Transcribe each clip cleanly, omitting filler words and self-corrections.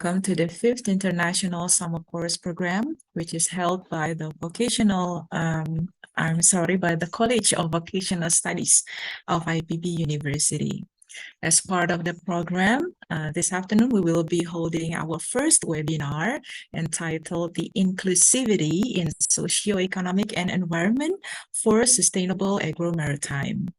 welcome to the 5th International Summer Course Program, which is held by the by the College of Vocational Studies of IPB University. As part of the program, this afternoon we will be holding our first webinar entitled The Inclusivity in Socioeconomic and Environment for Sustainable Agro-Maritime.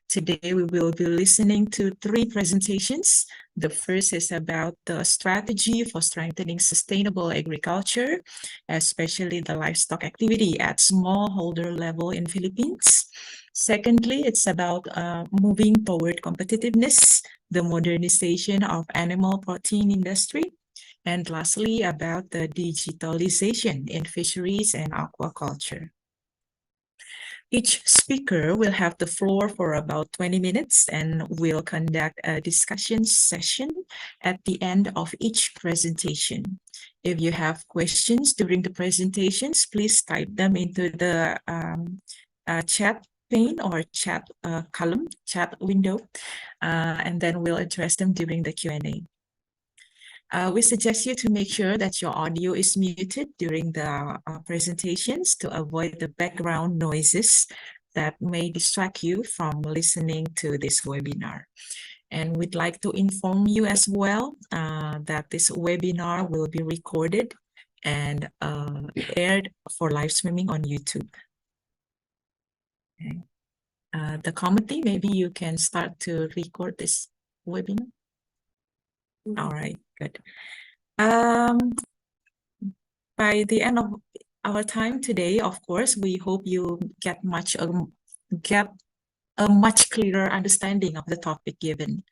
Today, we will be listening to 3 presentations. The first is about the strategy for strengthening sustainable agriculture, especially the livestock activity at smallholder level in Philippines. Secondly, it's about moving toward competitiveness, the modernization of animal protein industry. And lastly, about the digitalization in fisheries and aquaculture. Each speaker will have the floor for about 20 minutes and will conduct a discussion session at the end of each presentation. If you have questions during the presentations, please type them into the chat pane or chat column, chat window, and then we'll address them during the Q&A. We suggest you to make sure that your audio is muted during the presentations to avoid the background noises that may distract you from listening to this webinar. And we'd like to inform you as well that this webinar will be recorded and aired for live streaming on YouTube. Okay. The committee, maybe you can start to record this webinar. All right, good. By the end of our time today, of course, we hope you get a much clearer understanding of the topic given.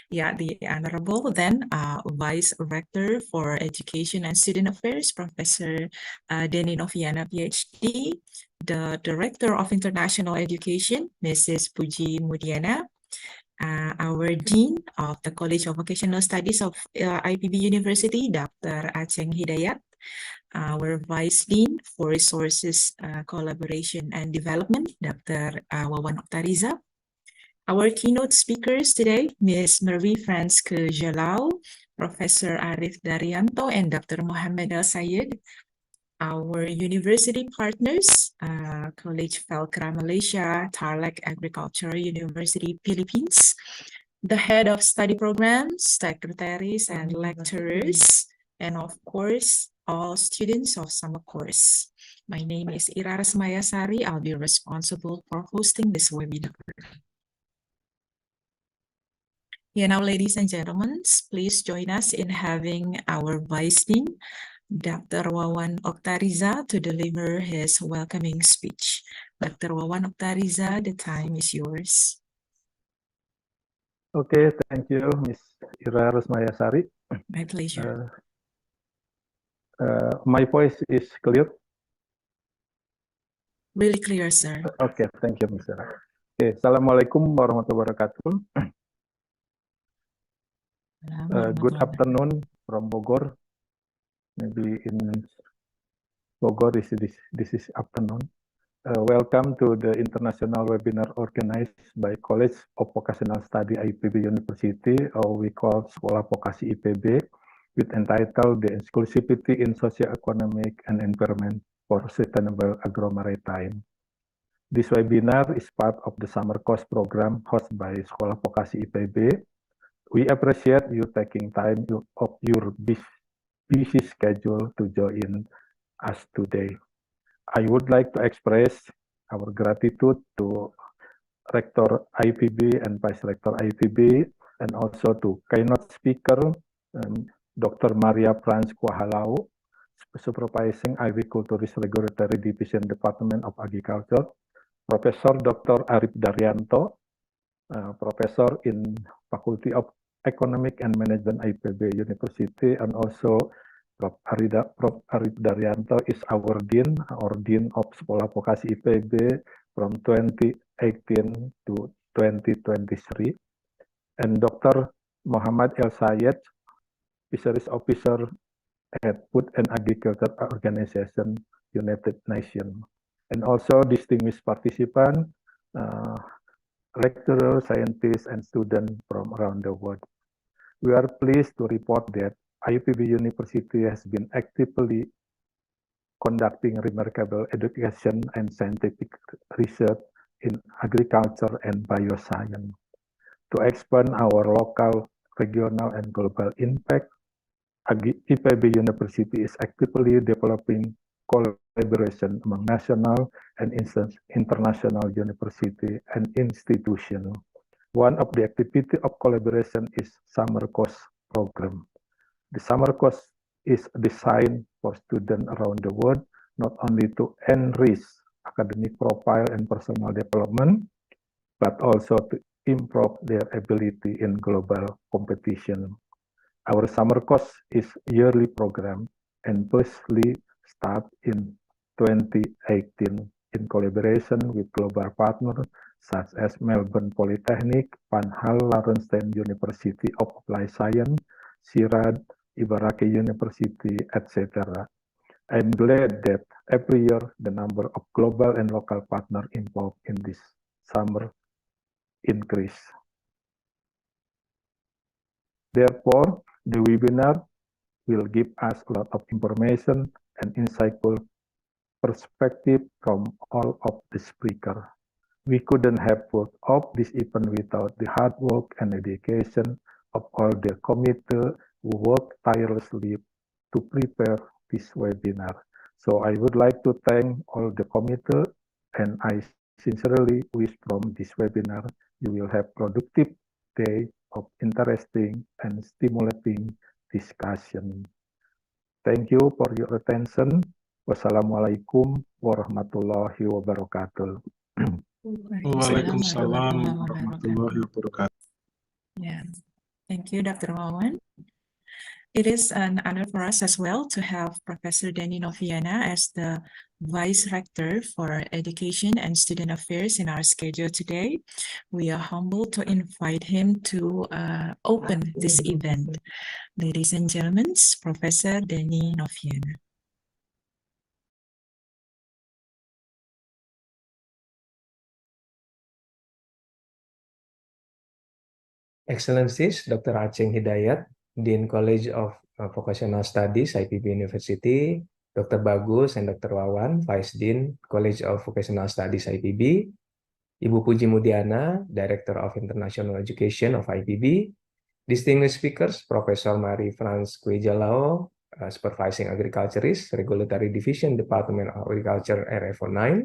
Yeah, the Honorable then Vice Rector for Education and Student Affairs, Professor Denny Noviana, PhD, the Director of International Education, Mrs. Puji Mudiana, our Dean of the College of Vocational Studies of IPB University, Dr. Aceng Hidayat, our Vice Dean for Resources, Collaboration and Development, Dr. Wawan Oktariza. Our keynote speakers today, Ms. Mervi Franske Jalal, Professor Arif Daryanto, and Dr. Mohammed Al Sayed. Our university partners, College Velcra Malaysia, Tarlac Agricultural University Philippines, the head of study programs, secretaries and lecturers, and of course, all students of summer course. My name is Iraras Mayasari. I'll be responsible for hosting this webinar. Yeah, now, ladies and gentlemen, please join us in having our Vice Dean, Dr. Wawan Oktariza, to deliver his welcoming speech. Dr. Wawan Oktariza, the time is yours. Okay, thank you, Ms. Ira Rusmayasari. My pleasure. My voice is clear? Really clear, sir. Okay, thank you, Ms. Ira. Okay, Assalamualaikum warahmatullahi wabarakatuh. Good afternoon from Bogor. Maybe in Bogor, this is afternoon. Welcome to the international webinar organized by College of Vocational Study IPB University, or we call Sekolah Vokasi IPB, with entitled The Inclusivity in Socio-Economic and Environment for Sustainable Agro-Maritime. This webinar is part of the summer course program hosted by Sekolah Vokasi IPB. We appreciate you taking time of your busy schedule to join us today. I would like to express our gratitude to Rector IPB and Vice Rector IPB, and also to keynote speaker, Dr. Maria Franz Kuahalau, Supervising Agriculturist Regulatory Division, Department of Agriculture, Professor Dr. Arif Daryanto, Professor in Faculty of Economic and Management IPB University, and also Prof. Arif Daryanto is our Dean of Sekolah Vokasi IPB from 2018 to 2023. And Dr. Muhammad El Sayed, Fisheries Officer at Food and Agriculture Organization, United Nations. And also distinguished participants, lecturers, scientists, and students from around the world. We are pleased to report that IPB University has been actively conducting remarkable education and scientific research in agriculture and bioscience. To expand our local, regional, and global impact, IPB University is actively developing collaboration among national and international university and institutions. One of the activity of collaboration is summer course program. The summer course is designed for students around the world, not only to enrich academic profile and personal development, but also to improve their ability in global competition. Our summer course is yearly program and firstly start in 2018 in collaboration with global partners such as Melbourne Polytechnic, Van Hal-Larenstein University of Applied Science, CIRAD, Ibaraki University, etc. I'm glad that every year the number of global and local partners involved in this summer increase. Therefore, the webinar will give us a lot of information and insightful perspective from all of the speakers. We couldn't have pulled off this event without the hard work and dedication of all the committee who work tirelessly to prepare this webinar. So I would like to thank all the committee, and I sincerely wish from this webinar you will have productive day of interesting and stimulating discussion. Thank you for your attention. Wassalamualaikum warahmatullahi wabarakatuh. Waalaikumsalam warahmatullahi wabarakatuh. Yeah, thank you, Dr. Wawan. It is an honor for us as well to have Professor Denny Noviana as the Vice Rector for Education and Student Affairs in our schedule today. We are humbled to invite him to open this event. Ladies and gentlemen, Professor Denny Noviana. Excellencies, Dr. Aceng Hidayat, Dean College of Vocational Studies, IPB University, Dr. Bagus and Dr. Wawan, Vice Dean, College of Vocational Studies, IPB, Ibu Puji Mudiana, Director of International Education of IPB, distinguished speakers, Professor Marie France Kwejalao, Supervising Agriculturist, Regulatory Division, Department of Agriculture, RFO9,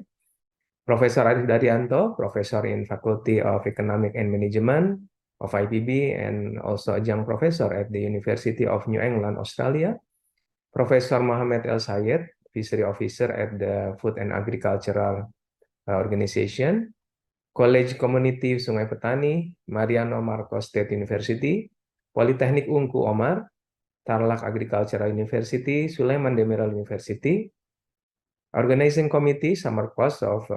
Professor Arif Daryanto, Professor in Faculty of Economic and Management of IPB, and also adjunct professor at the University of New England, Australia, Professor Mohammed El Sayed, Fishery Officer at the Food and Agricultural Organization, College Community Sungai Petani, Mariano Marcos State University, Politeknik Ungku Omar, Tarlac Agricultural University, Sulaiman Demirel University, Organizing Committee Summer Course of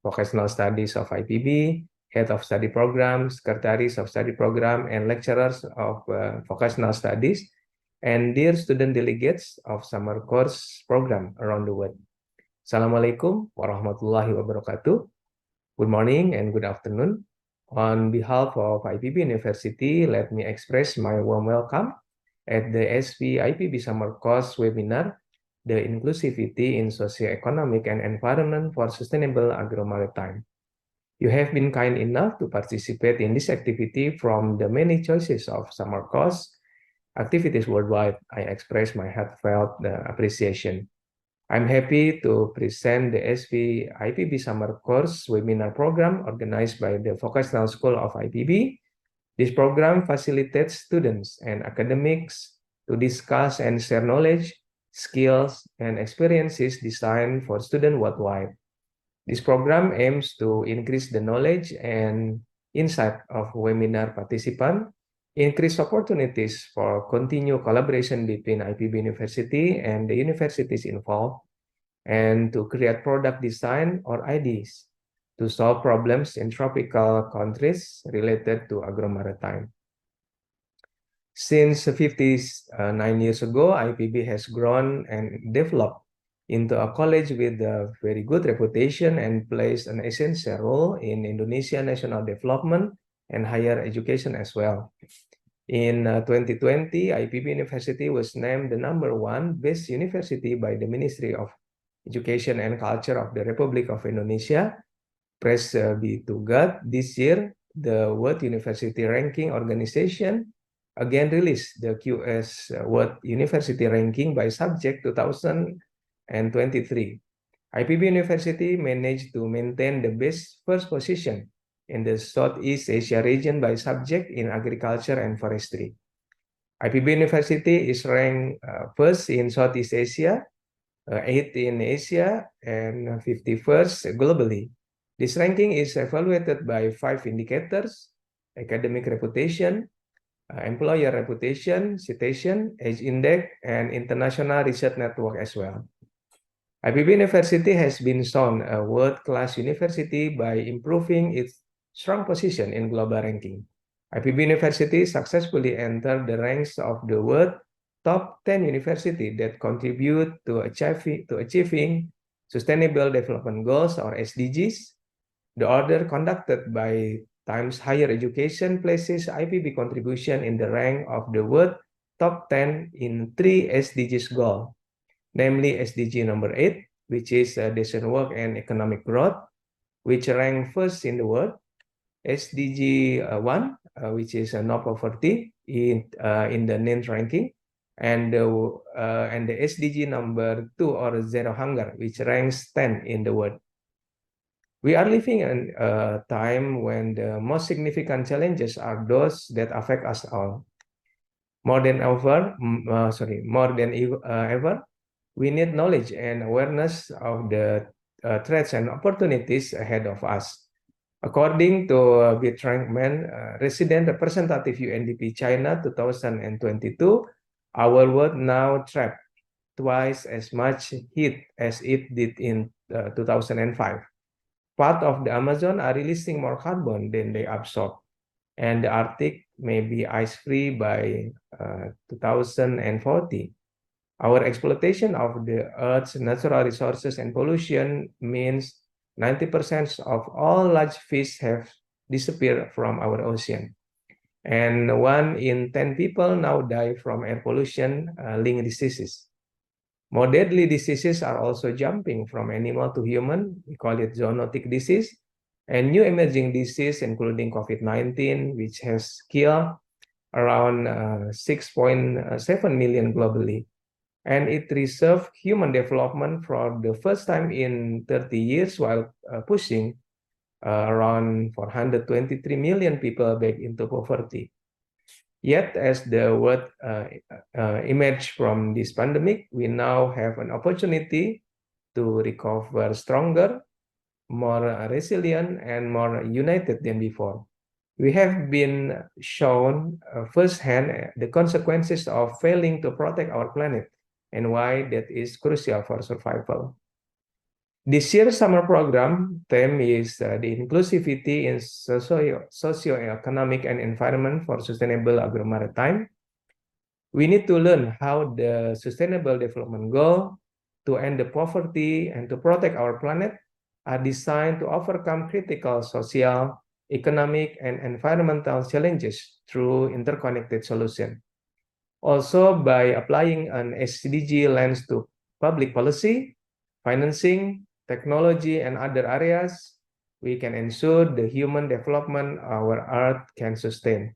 Vocational Studies of IPB, Head of Study Program, Secretaries of Study Program, and lecturers of Vocational Studies, and dear student delegates of Summer Course Program around the world. Assalamualaikum warahmatullahi wabarakatuh. Good morning and good afternoon. On behalf of IPB University, let me express my warm welcome at the SV-IPB Summer Course webinar, The Inclusivity in Socioeconomic and Environment for Sustainable Agro-Maritime. You have been kind enough to participate in this activity from the many choices of summer course activities worldwide. I express my heartfelt appreciation. I'm happy to present the SV-IPB Summer Course webinar program organized by the Vocational School of IPB. This program facilitates students and academics to discuss and share knowledge, skills, and experiences designed for students worldwide. This program aims to increase the knowledge and insight of webinar participants, increase opportunities for continued collaboration between IPB University and the universities involved, and to create product design or ideas to solve problems in tropical countries related to agro-maritime. Since 59 years ago, IPB has grown and developed into a college with a very good reputation and plays an essential role in Indonesian national development and higher education as well. In 2020, IPB University was named the #1 best university by the Ministry of Education and Culture of the Republic of Indonesia. Praise be to God. This year, the World University Ranking Organization again released the QS World University Ranking by Subject 2023. IPB University managed to maintain the best first position in the Southeast Asia region by subject in agriculture and forestry. IPB University is ranked first in Southeast Asia, 8th in Asia, and 51st globally. This ranking is evaluated by 5 indicators: academic reputation, employer reputation, citation, age index, and international research network as well. IPB University has been shown a world-class university by improving its strong position in global ranking. IPB University successfully entered the ranks of the world top 10 university that contribute to achieving Sustainable Development Goals or SDGs. The order conducted by Times Higher Education places IPB contribution in the rank of the world top 10 in 3 SDGs goals, namely SDG number 8, which is decent work and economic growth, which ranked first in the world. SDG 1, which is no poverty in the NINT ranking, and the SDG number 2, or zero hunger, which ranks 10 in the world. We are living in a time when the most significant challenges are those that affect us all. More than ever, we need knowledge and awareness of the threats and opportunities ahead of us. According to Bitrankman, Resident Representative UNDP China 2022, our world now trapped twice as much heat as it did in 2005. Part of the Amazon are releasing more carbon than they absorb, and the Arctic may be ice-free by 2040. Our exploitation of the Earth's natural resources and pollution means 90% of all large fish have disappeared from our ocean. And 1 in 10 people now die from air pollution-linked diseases. More deadly diseases are also jumping from animal to human. We call it zoonotic disease. And new emerging disease, including COVID-19, which has killed around 6.7 million globally. And it reserved human development for the first time in 30 years while pushing around 423 million people back into poverty. Yet, as the world emerged from this pandemic, we now have an opportunity to recover stronger, more resilient, and more united than before. We have been shown firsthand the consequences of failing to protect our planet and why that is crucial for survival. This year's summer program theme is the inclusivity in socio-economic and environment for sustainable agro-maritime. We need to learn how the Sustainable Development Goal to end the poverty and to protect our planet are designed to overcome critical social, economic, and environmental challenges through interconnected solutions. Also, by applying an SDG lens to public policy, financing, technology, and other areas, we can ensure the human development our Earth can sustain.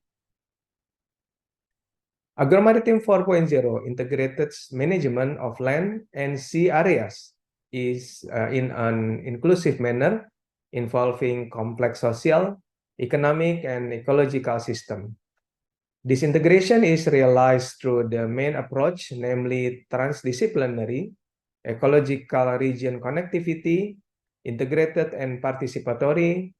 Agro-Maritime 4.0 integrated management of land and sea areas is in an inclusive manner, involving complex social, economic, and ecological systems. This integration is realized through the main approach, namely transdisciplinary, ecological region connectivity, integrated and participatory.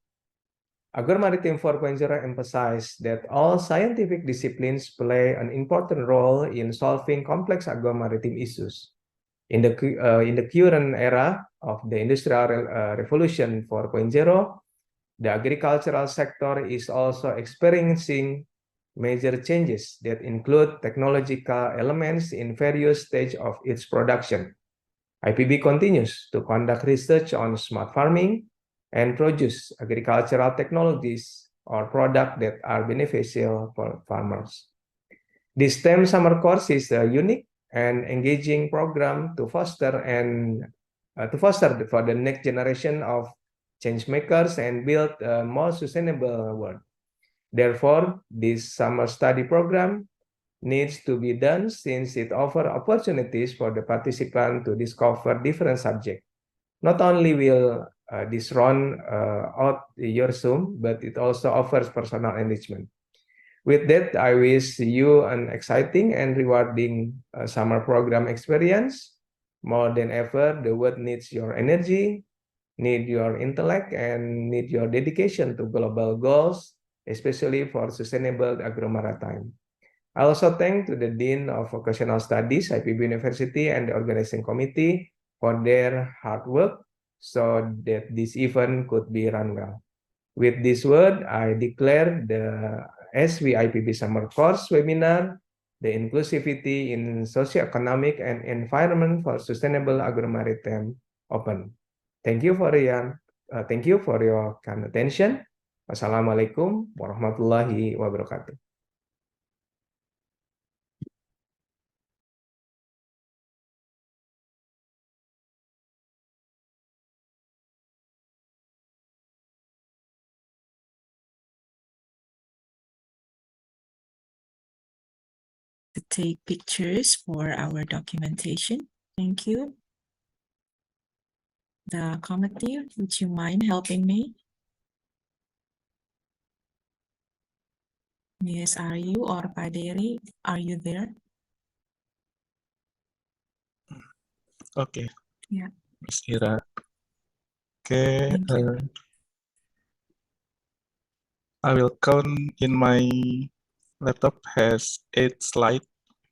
Agro-Maritime 4.0 emphasizes that all scientific disciplines play an important role in solving complex agro-maritime issues. In the current era of the Industrial Revolution 4.0, the agricultural sector is also experiencing major changes that include technological elements in various stages of its production. IPB continues to conduct research on smart farming and produce agricultural technologies or products that are beneficial for farmers. This STEM summer course is a unique and engaging program to foster for the next generation of change makers and build a more sustainable world. Therefore, this summer study program needs to be done since it offers opportunities for the participant to discover different subjects. Not only will this run out your Zoom, but it also offers personal enrichment. With that, I wish you an exciting and rewarding summer program experience. More than ever, the world needs your energy, need your intellect, and need your dedication to global goals, especially for sustainable agro-maritime. I also thank to the Dean of Vocational Studies, IPB University, and the organizing committee for their hard work so that this event could be run well. With this word, I declare the SV-IPB Summer Course webinar, the inclusivity in socioeconomic and environment for sustainable agro-maritime open. Thank you for your kind attention. Wassalamualaikum warahmatullahi wabarakatuh. To take pictures for our documentation. Thank you. The committee, would you mind helping me? Yes, are you or Pak Dery, are you there? Okay. Yeah. Miss Ira. Okay. Thank you. I will count in my laptop has 8 slides.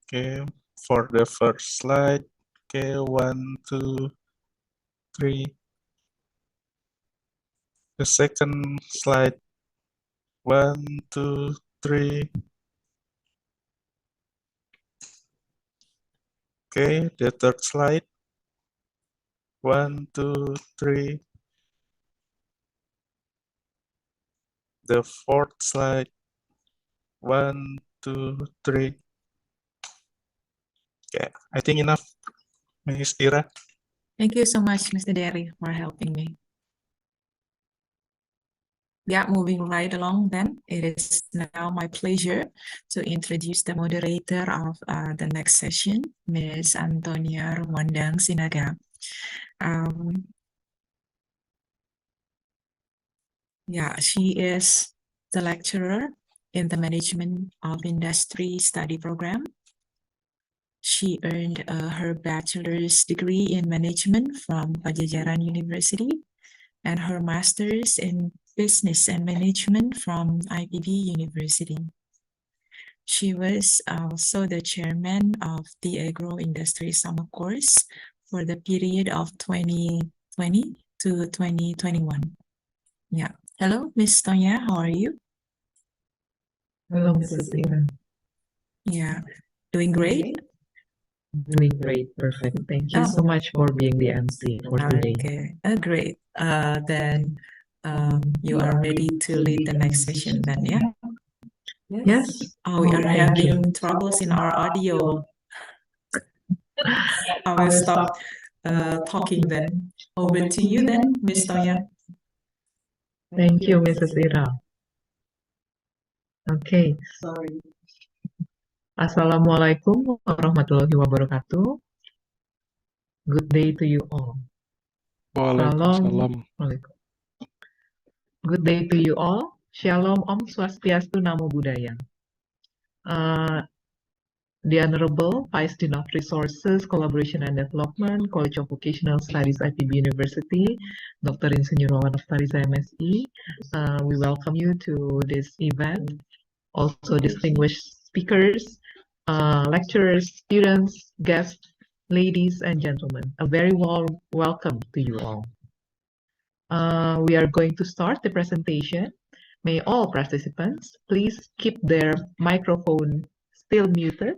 Okay. For the first slide. Okay. 1, 2, 3. The second slide. 1, 2, 3. Okay. The third slide. 1, 2, 3. The fourth slide. 1, 2, 3. Okay, I think enough, Miss Ira. Thank you so much, Mr. Dery, for helping me. Yeah, moving right along then, it is now my pleasure to introduce the moderator of the next session, Ms. Antonia Rumandang Sinaga. Yeah, she is the lecturer in the Management of Industry study program. She earned her bachelor's degree in management from Pajajaran University and her master's in business and management from IPB University. She was also the chairman of the agro-industry summer course for the period of 2020 to 2021. Yeah. Hello, Ms. Tonya, how are you? Hello, Mrs. Ira. Yeah, doing great? Doing great, perfect. Thank you so much for being the MC for today. Okay, great. Then you are ready to lead the next session then, yeah? Yes. Oh, we are having troubles in our audio. I will stop talking then. Over to you then, Ms. Tonya. Thank you, Mrs. Ira. Okay. Sorry. Assalamualaikum warahmatullahi wabarakatuh. Good day to you all. Waalaikumsalam. Good day to you all. Shalom Om Swastiastu Namo Buddhaya. The Honorable Vice Dean of Resources, Collaboration and Development, College of Vocational Studies, IPB University, Dr. Insinyur Wawan Oftariza MSI. We welcome you to this event. Also distinguished speakers, lecturers, students, guests, ladies and gentlemen. A very warm welcome to you all. We are going to start the presentation. May all participants please keep their microphone still muted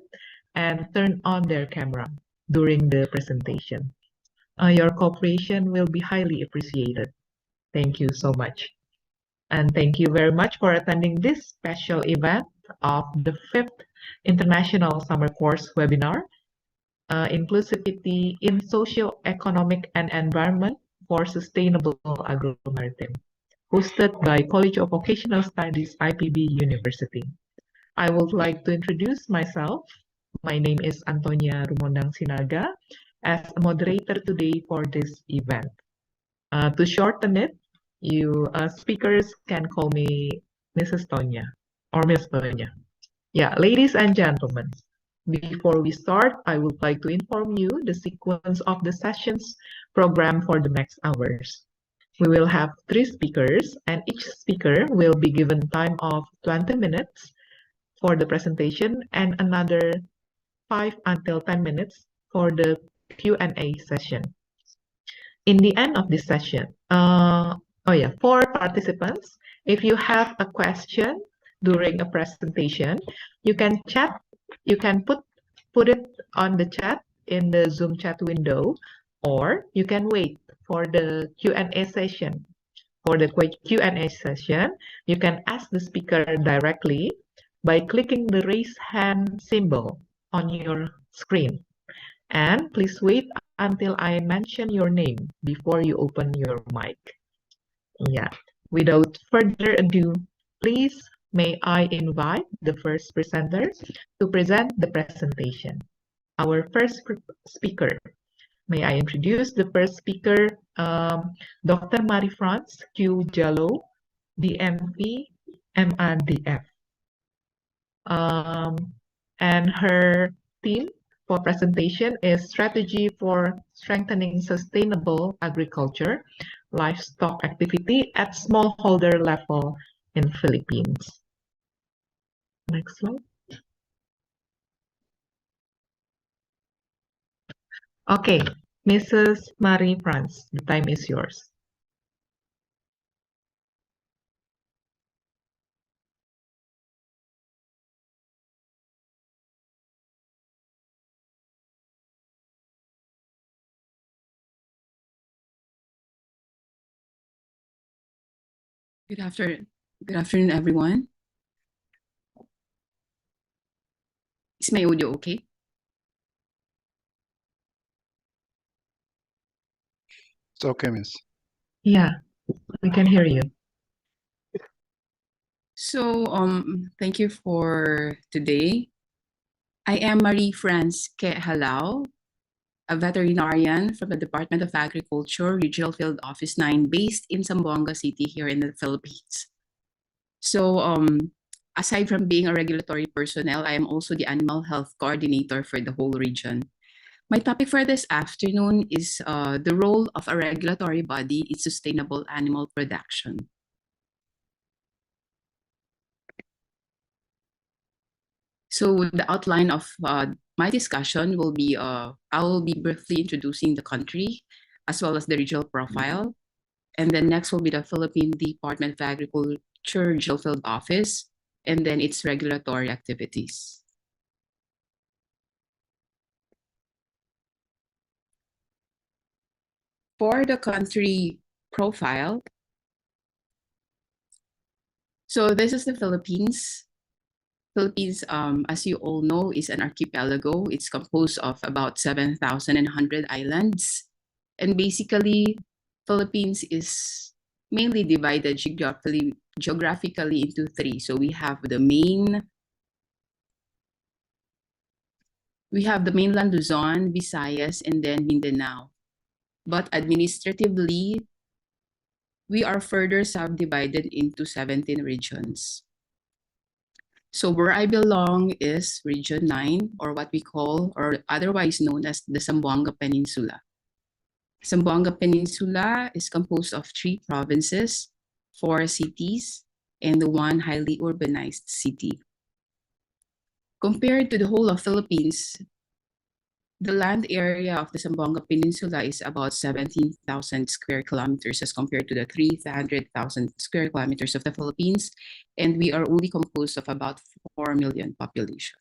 and turn on their camera during the presentation. Your cooperation will be highly appreciated. Thank you so much. And thank you very much for attending this special event of the 5th International Summer Course webinar, Inclusivity in Socio-Economic and Environment for Sustainable Agro-Maritime, hosted by College of Vocational Studies, IPB University. I would like to introduce myself. My name is Antonia Rumondang Sinaga as a moderator today for this event. To shorten it, you speakers can call me Mrs. Tonya or Miss Tonya. Yeah, ladies and gentlemen, before we start, I would like to inform you the sequence of the sessions program for the next hours. We will have 3 speakers, and each speaker will be given time of 20 minutes for the presentation and another 5 until 10 minutes for the Q&A session. In the end of this session, for participants, if you have a question during a presentation, you can put it on the chat in the Zoom chat window, or you can wait for the Q&A session. For the Q&A session, you can ask the speaker directly by clicking the raise hand symbol on your screen. And please wait until I mention your name before you open your mic. Yeah, without further ado, please may I invite the first presenter to present the presentation. Our first speaker. May I introduce the first speaker, Dr. Marie-France Q. Jallow, DMP, MRDF. And her theme for presentation is Strategy for Strengthening Sustainable Agriculture, Livestock Activity at Smallholder Level in Philippines. Next slide. Okay, Mrs. Marie-France, the time is yours. Good afternoon, everyone. Is my audio okay? It's okay, Miss. Yeah, we can hear you. So, thank you for today. I am Marie-France Halao, a veterinarian from the Department of Agriculture, Regional Field Office 9, based in Zamboanga City here in the Philippines. So, aside from being a regulatory personnel, I am also the animal health coordinator for the whole region. My topic for this afternoon is the role of a regulatory body in sustainable animal production. So the outline of my discussion will be, I will be briefly introducing the country as well as the regional profile. And then next will be the Philippine Department of Agriculture Regional Field Office, and then its regulatory activities. For the country profile, so this is the Philippines. Philippines, as you all know, is an archipelago. It's composed of about 7,100 islands. And basically, Philippines is mainly divided geographically into 3. So we have the mainland Luzon, Visayas, and then Mindanao. But administratively, we are further subdivided into 17 regions. So where I belong is Region 9, or what we call, or otherwise known as the Zamboanga Peninsula. Zamboanga Peninsula is composed of 3 provinces, 4 cities, and 1 highly urbanized city. Compared to the whole of Philippines, the land area of the Zamboanga Peninsula is about 17,000 square kilometers as compared to the 300,000 square kilometers of the Philippines, and we are only composed of about 4 million population.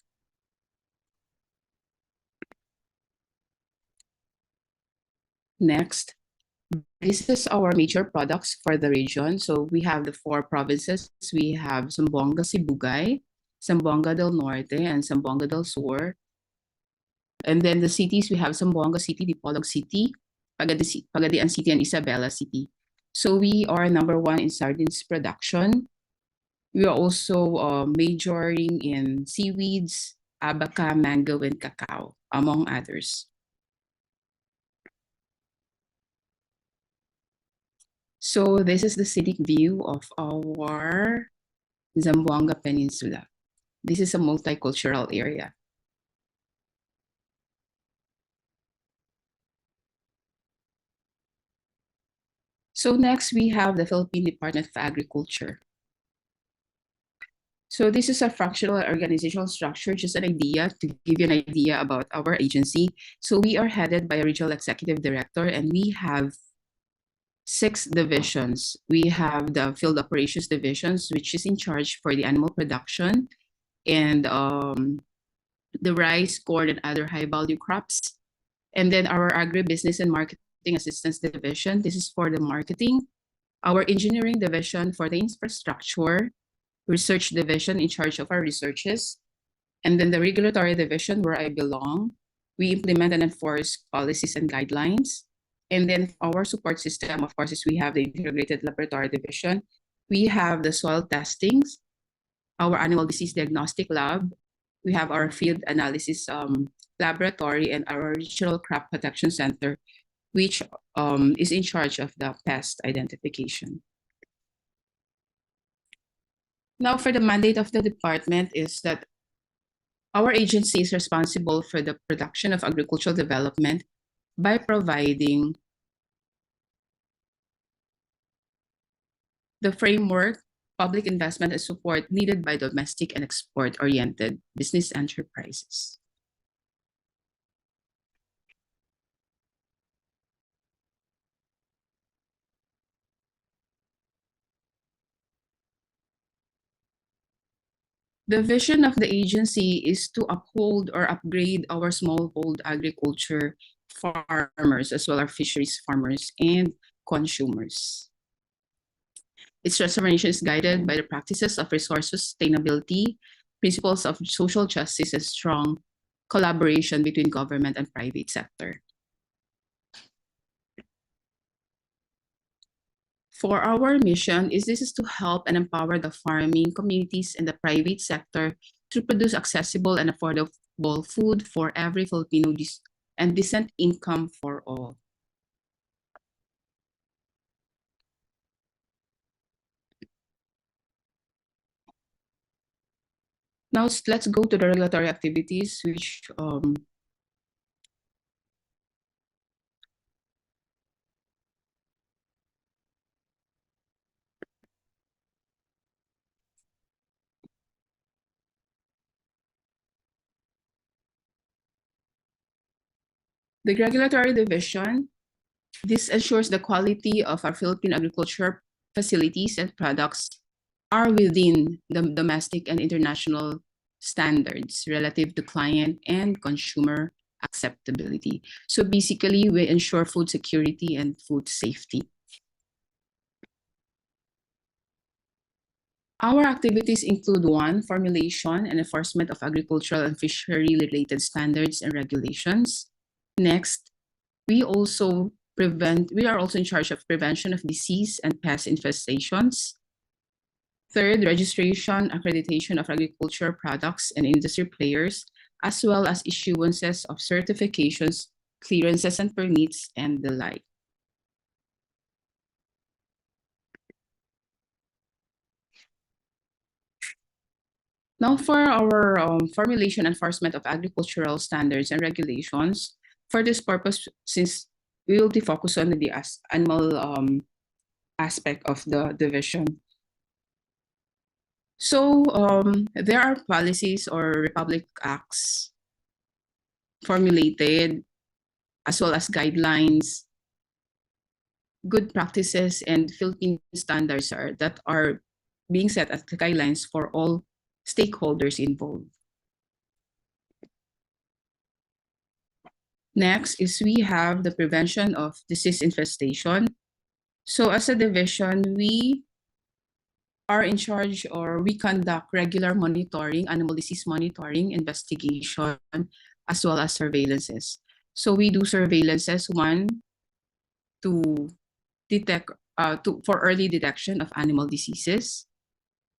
Next, this is our major products for the region. So we have the 4 provinces. We have Zamboanga Sibugay, Zamboanga del Norte, and Zamboanga del Sur. And then the cities, we have Zamboanga City, Dipolog City, Pagadian City, and Isabela City. So we are number one in sardines production. We are also majoring in seaweeds, abaca, mango, and cacao, among others. So this is the scenic view of our Zamboanga Peninsula. This is a multicultural area. So next, we have the Philippine Department of Agriculture. So this is a fractional organizational structure, just an idea to give you an idea about our agency. So we are headed by a regional executive director, and we have 6 divisions. We have the field operations divisions, which is in charge for the animal production and the rice, corn, and other high-value crops. And then our agribusiness and marketing assistance division, this is for the marketing. Our engineering division for the infrastructure, research division in charge of our researches. And then the regulatory division, where I belong, we implement and enforce policies and guidelines. And then our support system, of course, is we have the integrated laboratory division. We have the soil testings, our animal disease diagnostic lab. We have our field analysis laboratory and our regional crop protection center, which is in charge of the pest identification. Now, for the mandate of the department is that our agency is responsible for the production of agricultural development by providing the framework, public investment, and support needed by domestic and export-oriented business enterprises. The vision of the agency is to uphold or upgrade our smallhold agriculture farmers, as well as fisheries farmers and consumers. Its transformation is guided by the practices of resource sustainability, principles of social justice, and strong collaboration between government and private sector. For our mission, this is to help and empower the farming communities and the private sector to produce accessible and affordable food for every Filipino and decent income for all. Now let's go to the regulatory activities, which the regulatory division, this ensures the quality of our Philippine agriculture facilities and products are within the domestic and international standards relative to client and consumer acceptability. So basically, we ensure food security and food safety. Our activities include 1, formulation and enforcement of agricultural and fishery-related standards and regulations. Next, we are also in charge of prevention of disease and pest infestations. 3rd, registration, accreditation of agriculture products and industry players, as well as issuances of certifications, clearances and permits, and the like. Now for our formulation and enforcement of agricultural standards and regulations, for this purpose, since we will be focused on the animal aspect of the division. So there are policies or Republic Acts formulated, as well as guidelines, good practices, and Philippine standards that are being set as guidelines for all stakeholders involved. Next is we have the prevention of disease infestation. So as a division, we are in charge, or we conduct regular monitoring, animal disease monitoring, investigation, as well as surveillances. So we do surveillances, one, to detect, for early detection of animal diseases.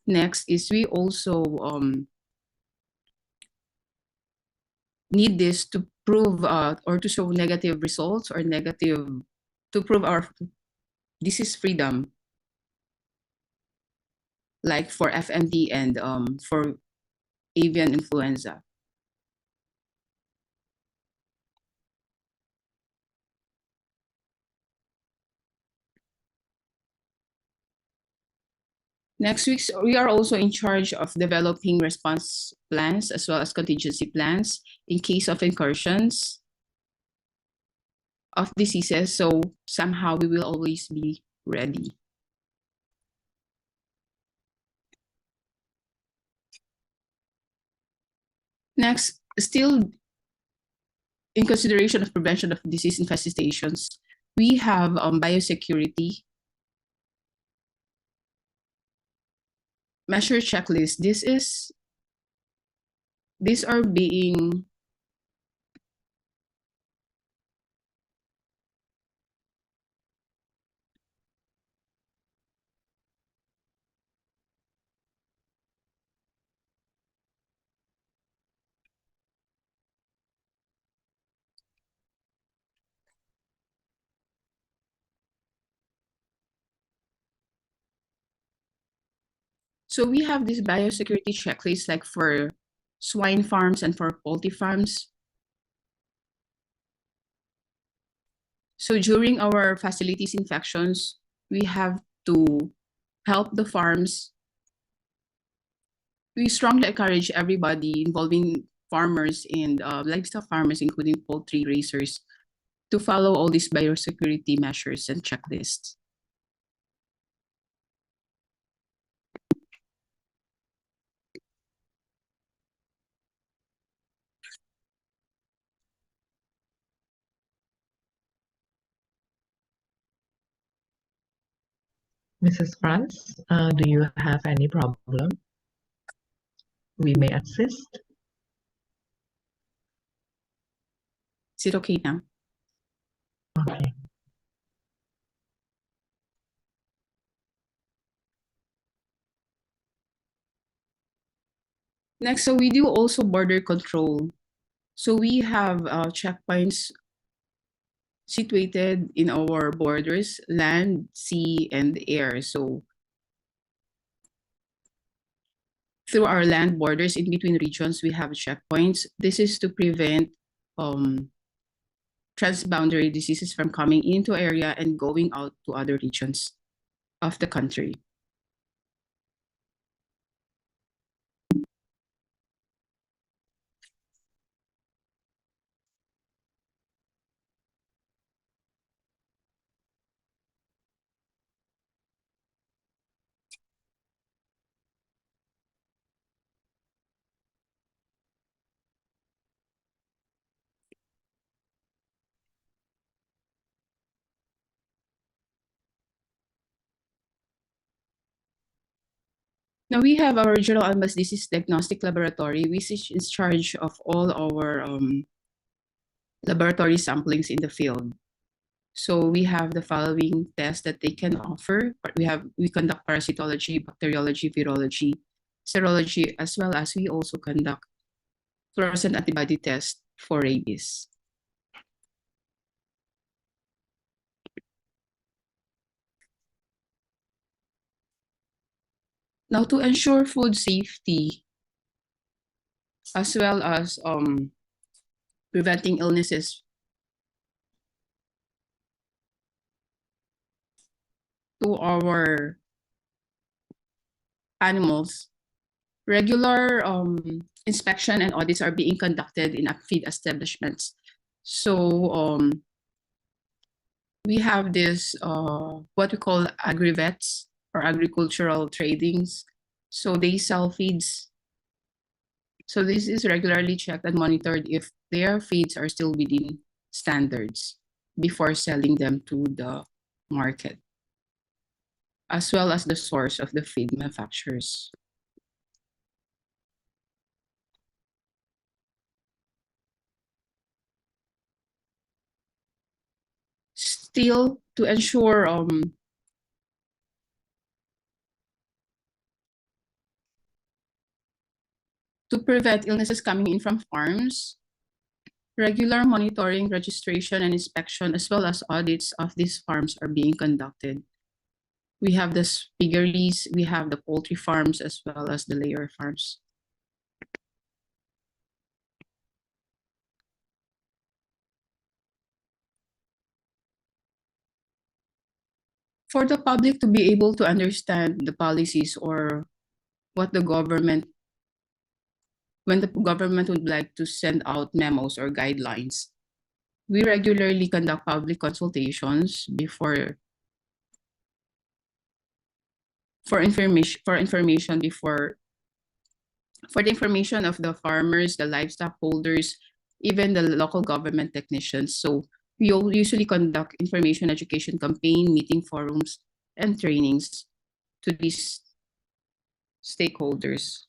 Next is we also need this to prove or to show negative results, or to prove our disease freedom, like for FMD and for avian influenza. Next week, we are also in charge of developing response plans as well as contingency plans in case of incursions of diseases. So somehow we will always be ready. Next, still in consideration of prevention of disease infestations, we have biosecurity measure checklist. These are being so we have this biosecurity checklist, like for swine farms and for poultry farms. So during our facilities inspections, we have to help the farms. We strongly encourage everybody involving farmers and livestock farmers, including poultry raisers, to follow all these biosecurity measures and checklists. Mrs. Franz, do you have any problem? We may assist. Is it okay now? Okay. Next, so we do also border control. So we have checkpoints situated in our borders, land, sea, and air. So through our land borders in between regions, we have checkpoints. This is to prevent transboundary diseases from coming into area and going out to other regions of the country. Now we have our regional animal disease diagnostic laboratory, which is in charge of all our laboratory samplings in the field. So we have the following tests that they can offer. We conduct parasitology, bacteriology, virology, serology, as well as we also conduct fluorescent antibody tests for rabies. Now, to ensure food safety, as well as preventing illnesses to our animals, regular inspection and audits are being conducted in feed establishments. So we have this what we call agrivets, or agricultural tradings. So they sell feeds. So this is regularly checked and monitored if their feeds are still within standards before selling them to the market. as well as the source of the feed manufacturers. Still, to ensure to prevent illnesses coming in from farms, regular monitoring, registration, and inspection, as well as audits of these farms are being conducted. We have the piggeries, we have the poultry farms, as well as the layer farms. For the public to be able to understand the policies or what the government, when the government would like to send out memos or guidelines, we regularly conduct public consultations for the information of the farmers, the livestock holders, even the local government technicians. So we usually conduct information education campaign, meeting forums, and trainings to these stakeholders.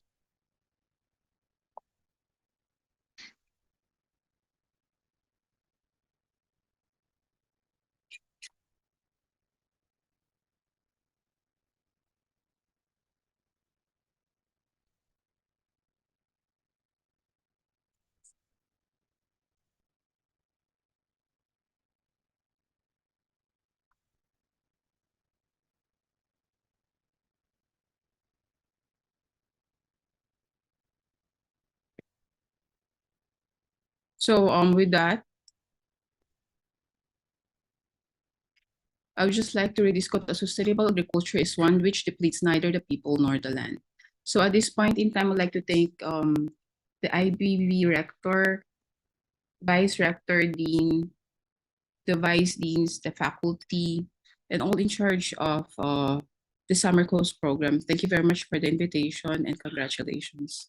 So with that, I would just like to read this quote: "A sustainable agriculture is one which depletes neither the people nor the land." So at this point in time, I'd like to thank the IPB rector, vice rector, dean, the vice deans, the faculty, and all in charge of the summer course program. Thank you very much for the invitation and congratulations.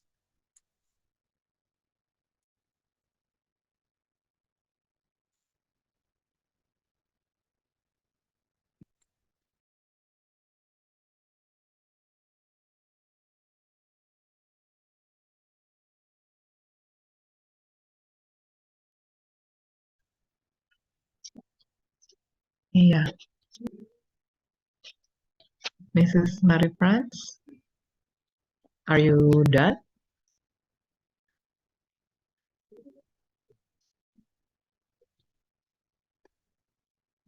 Yeah. Mrs. Marie France, are you done?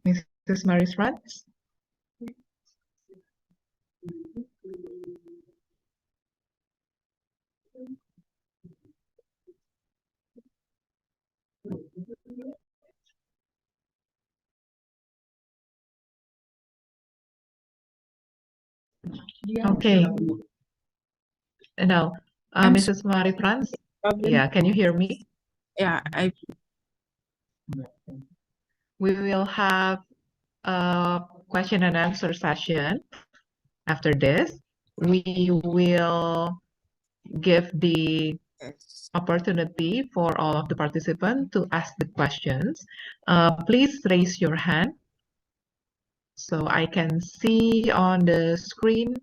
Mrs. Marie France? Okay. Now, Mrs. Marie France, yeah, can you hear me? Yeah, We will have a question and answer session after this. We will give the opportunity for all of the participants to ask the questions. Please raise your hand so I can see on the screen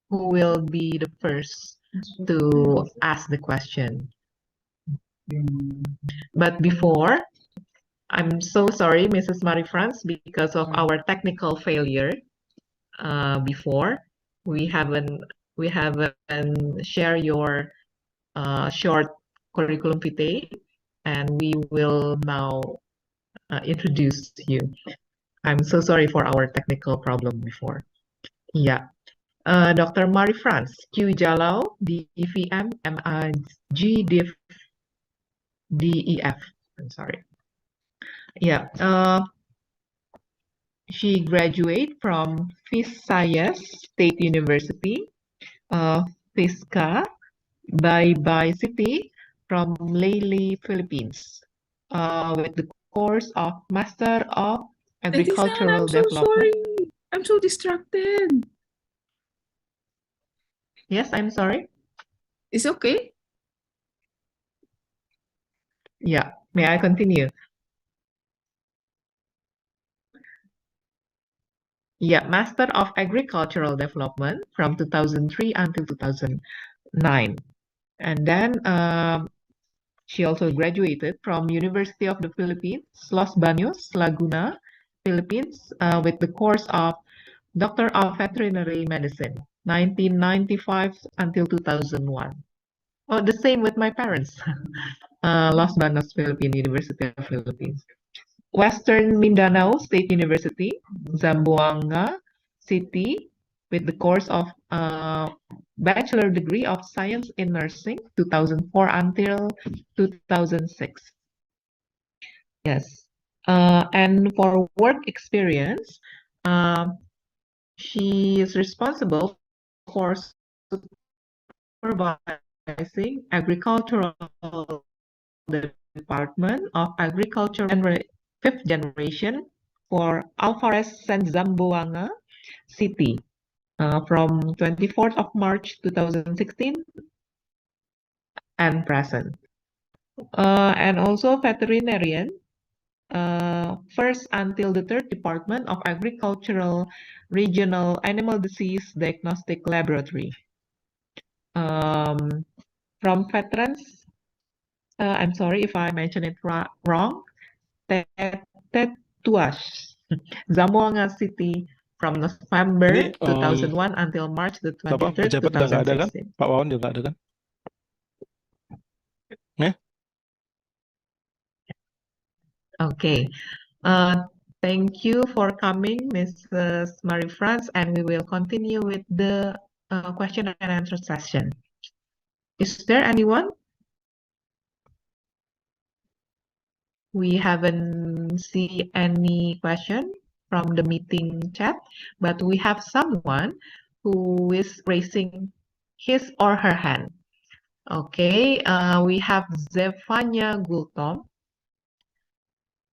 who will be the first to ask the question. But before, I'm so sorry, Mrs. Marie France, because of our technical failure before, we haven't share your short curriculum vitae, and we will now introduce you. I'm so sorry for our technical problem before. Yeah. Dr. Marie France, Q Jalao, DVM, MIG, Div, DEF. I'm sorry. Yeah. She graduated from Visayas State University, Visca, by City from Leyte, Philippines, with the course of Master of Agricultural I'm so Development. sorry. I'm so distracted. Yes, I'm sorry. It's okay. Yeah, may I continue? Yeah, Master of Agricultural Development from 2003 until 2009. And then she also graduated from University of the Philippines, Los Baños, Laguna, Philippines, with the course of Doctor of Veterinary Medicine, 1995 until 2001. Oh, the same with my parents. Los Baños, Philippine University of Philippines. Western Mindanao State University, Zamboanga City, with the course of Bachelor degree of Science in Nursing, 2004 until 2006. Yes. And for work experience, she is responsible for supervising agricultural Department of Agriculture and fifth generation for Alvarez and Zamboanga City from 24th of March 2016 and present. And also veterinarian, first until the third Department of Agricultural Regional Animal Disease Diagnostic Laboratory. From veterans, I'm sorry if I mentioned it wrong, Tetuas, Zamboanga City from November Ini 2001 until March the Bapak 23rd, pejabat udah nggak ada kan? 2016. Pak Wawan juga nggak ada kan? Ya? Okay. Thank you for coming, Mrs. Marie-France, and we will continue with the question and answer session. Is there anyone? We haven't seen any question from the meeting chat, but we have someone who is raising his or her hand. Okay, we have Zefania Gultom.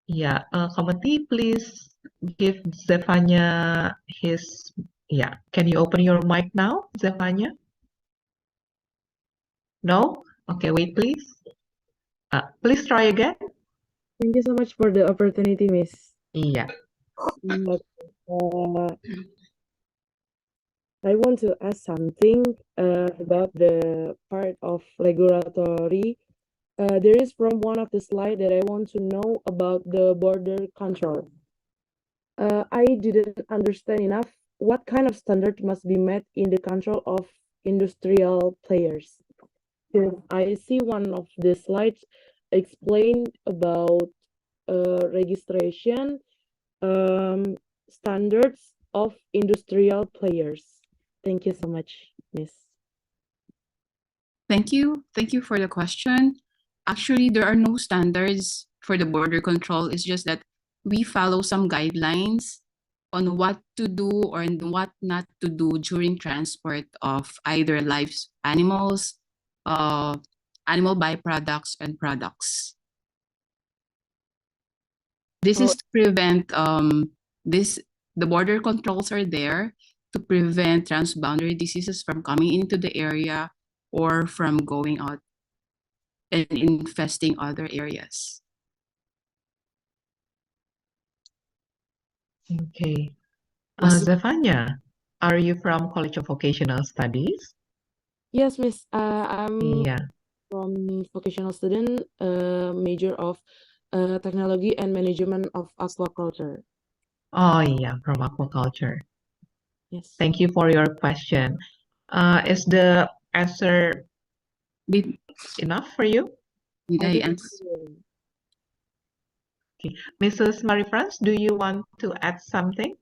Yeah, committee, please give Zefania his, yeah. Can you open your mic now, Zefania? No? Okay, wait, please. Please try again. Thank you so much for the opportunity, Miss. Yeah. But, I want to ask something about the part of regulatory. There is from one of the slide that I want to know about the border control. I didn't understand enough what kind of standard must be met in the control of industrial players. I see one of the slides explained about registration standards of industrial players. Thank you so much, Miss. Thank you. Thank you for the question. Actually, there are no standards for the border control. It's just that we follow some guidelines on what to do or what not to do during transport of either live animals, animal byproducts, and products. This is to prevent the border controls are there to prevent transboundary diseases from coming into the area or from going out and infesting other areas. Okay. Zefania, are you from College of Vocational Studies? Yes, Miss. I'm Yeah. from vocational student, major of technology and management of aquaculture. Oh, yeah, from aquaculture. Yes. Thank you for your question. Is the answer enough for you? Did I answer? Okay. Mrs. Marie-France, do you want to add something?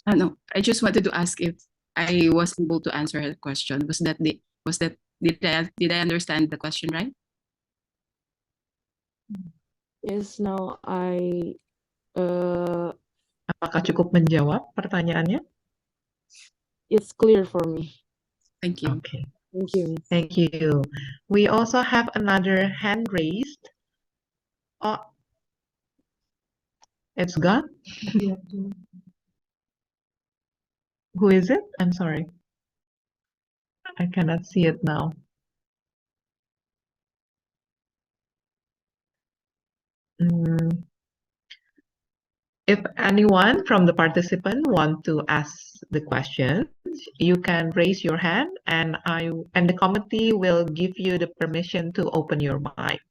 No, I just wanted to ask if I was able to answer her question. Did I understand the question right? Yes, now I Apakah cukup menjawab pertanyaannya? it's clear for me. Thank you. Okay. Thank you, Miss. Thank you. We also have another hand raised. Oh, it's gone? Who is it? I'm sorry. I cannot see it now. If anyone from the participant want to ask the questions, you can raise your hand and the committee will give you the permission to open your mic.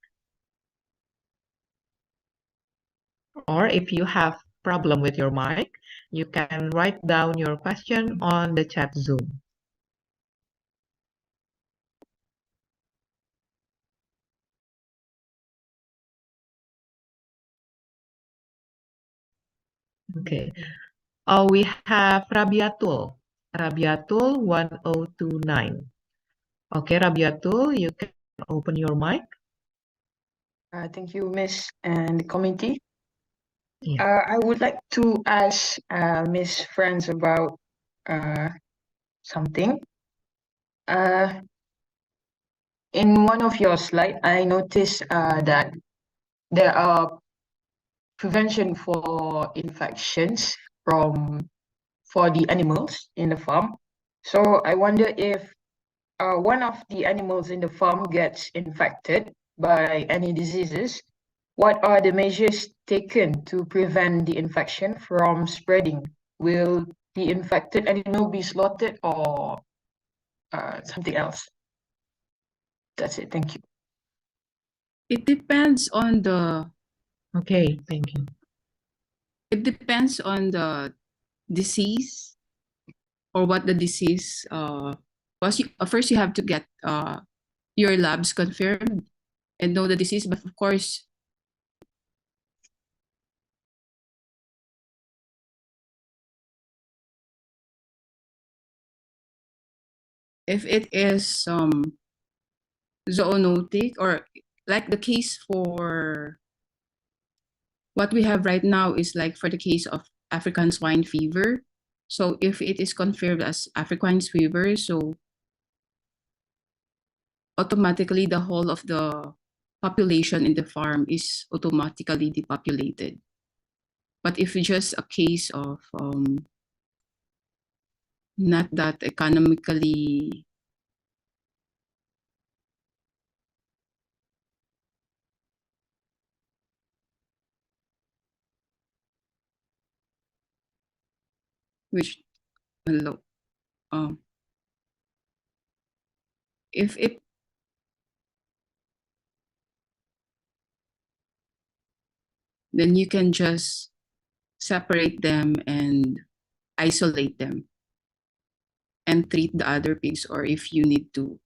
Or if you have problem with your mic, you can write down your question on the chat Zoom. Okay. We have Rabiatul. Rabiatul 1029. Okay, Rabiatul, you can open your mic. Thank you, Miss and the committee. Yeah. I would like to ask Miss Franz about something. In one of your slides, I noticed that there are prevention for infections for the animals in the farm. So I wonder if one of the animals in the farm gets infected by any diseases, what are the measures taken to prevent the infection from spreading? Will the infected animal be slaughtered or something else? That's it. Thank you. It depends on the Okay, thank you. it depends on the disease or what the disease first you have to get your labs confirmed and know the disease, but of course if it is zoonotic or like the case for what we have right now is like for the case of African swine fever. So if it is confirmed as African fever, so automatically the whole of the population in the farm is automatically depopulated. But if it's just a case of not that economically which hello if it then you can just separate them and isolate them and treat the other pigs, or if you need to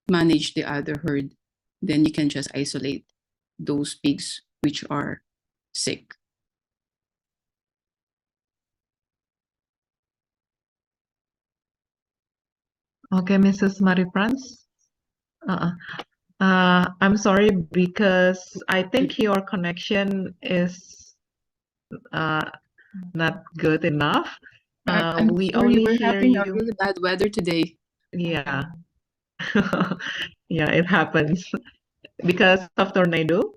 manage the other herd, then you can just isolate those pigs which are sick. Okay, Mrs. Marie Franz. I'm sorry because I think your connection is not good enough. We only we're hear having a you. really bad weather today. Yeah. Yeah, it happens because of tornado.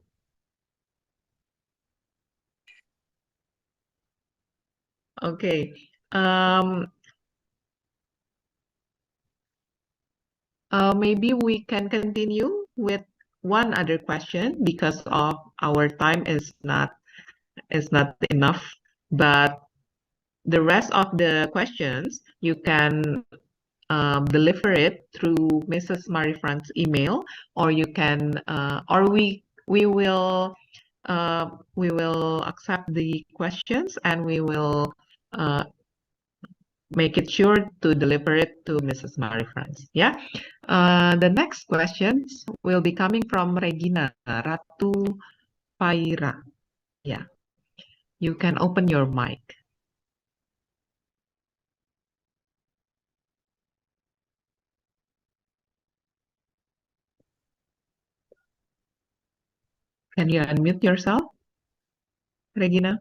Okay. Maybe we can continue with one other question because of our time is not enough. But the rest of the questions you can deliver it through Mrs. Marie Frank's email, or you can or we will accept the questions and we will make it sure to deliver it to Mrs. Marie France. Yeah. The next questions will be coming from Regina Ratu Paira. Yeah. You can open your mic. Can you unmute yourself, Regina?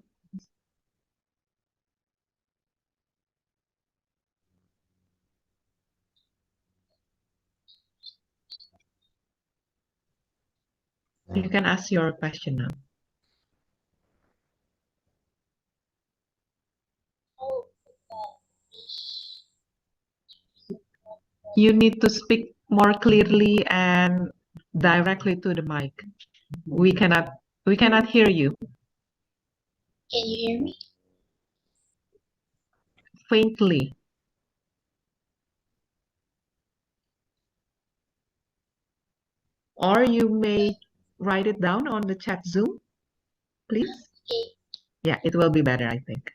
You can ask your question now. You need to speak more clearly and directly to the mic. We cannot hear you. Can you hear me? Faintly. Or you may write it down on the chat Zoom, please. Okay. Yeah, it will be better, I think.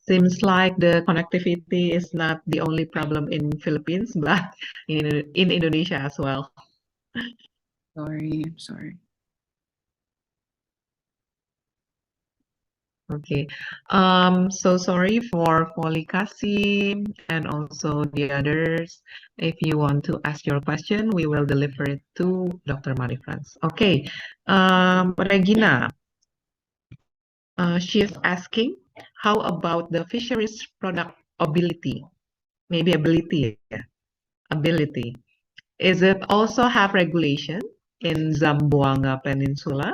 Seems like the connectivity is not the only problem in Philippines, but in Indonesia as well. Sorry, I'm sorry. Okay. So sorry for Folikasi and also the others. If you want to ask your question, we will deliver it to Dr. Marifrans. Okay. Regina, she is asking, how about the fisheries product ability? Maybe ability, yeah. Ability. Is it also have regulation in Zamboanga Peninsula?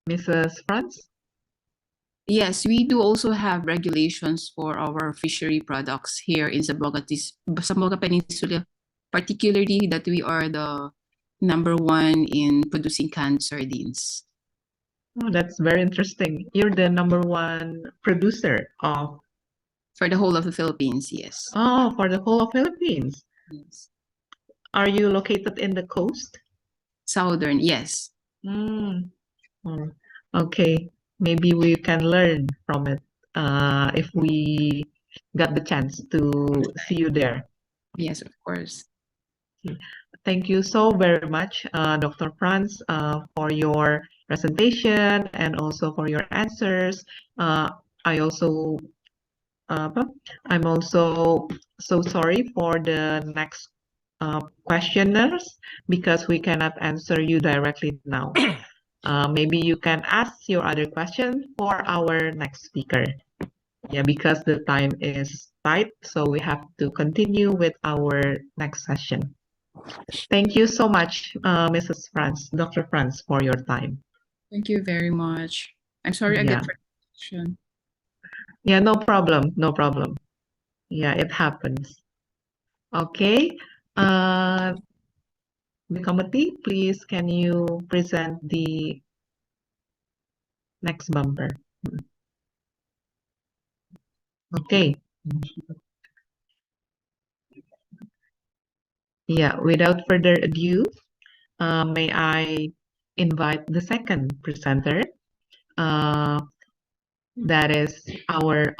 Mrs. Franz? Yes, we do also have regulations for our fishery products here in Zamboanga Peninsula, particularly that we are the #1 in producing canned sardines. Oh, that's very interesting. You're the #1 producer of. For the whole of the Philippines, yes. Oh, for the whole of Philippines. Yes. Are you located in the coast? Southern, yes. Mm. Oh, okay. Maybe we can learn from it if we got the chance to see you there. Yes, of course. Thank you so very much, Dr. Franz, for your presentation and also for your answers. I'm also so sorry for the next questioners because we cannot answer you directly now. Maybe you can ask your other question for our next speaker. Yeah, because the time is tight, so we have to continue with our next session. Thank you so much, Mrs. Franz, Dr. Franz, for your time. Thank you very much. I'm sorry Yeah. again for the question. Yeah, no problem, no problem. Yeah, it happens. Okay. The committee, please, can you present the next bumper? Okay. Yeah, without further ado, may I invite the second presenter, that is our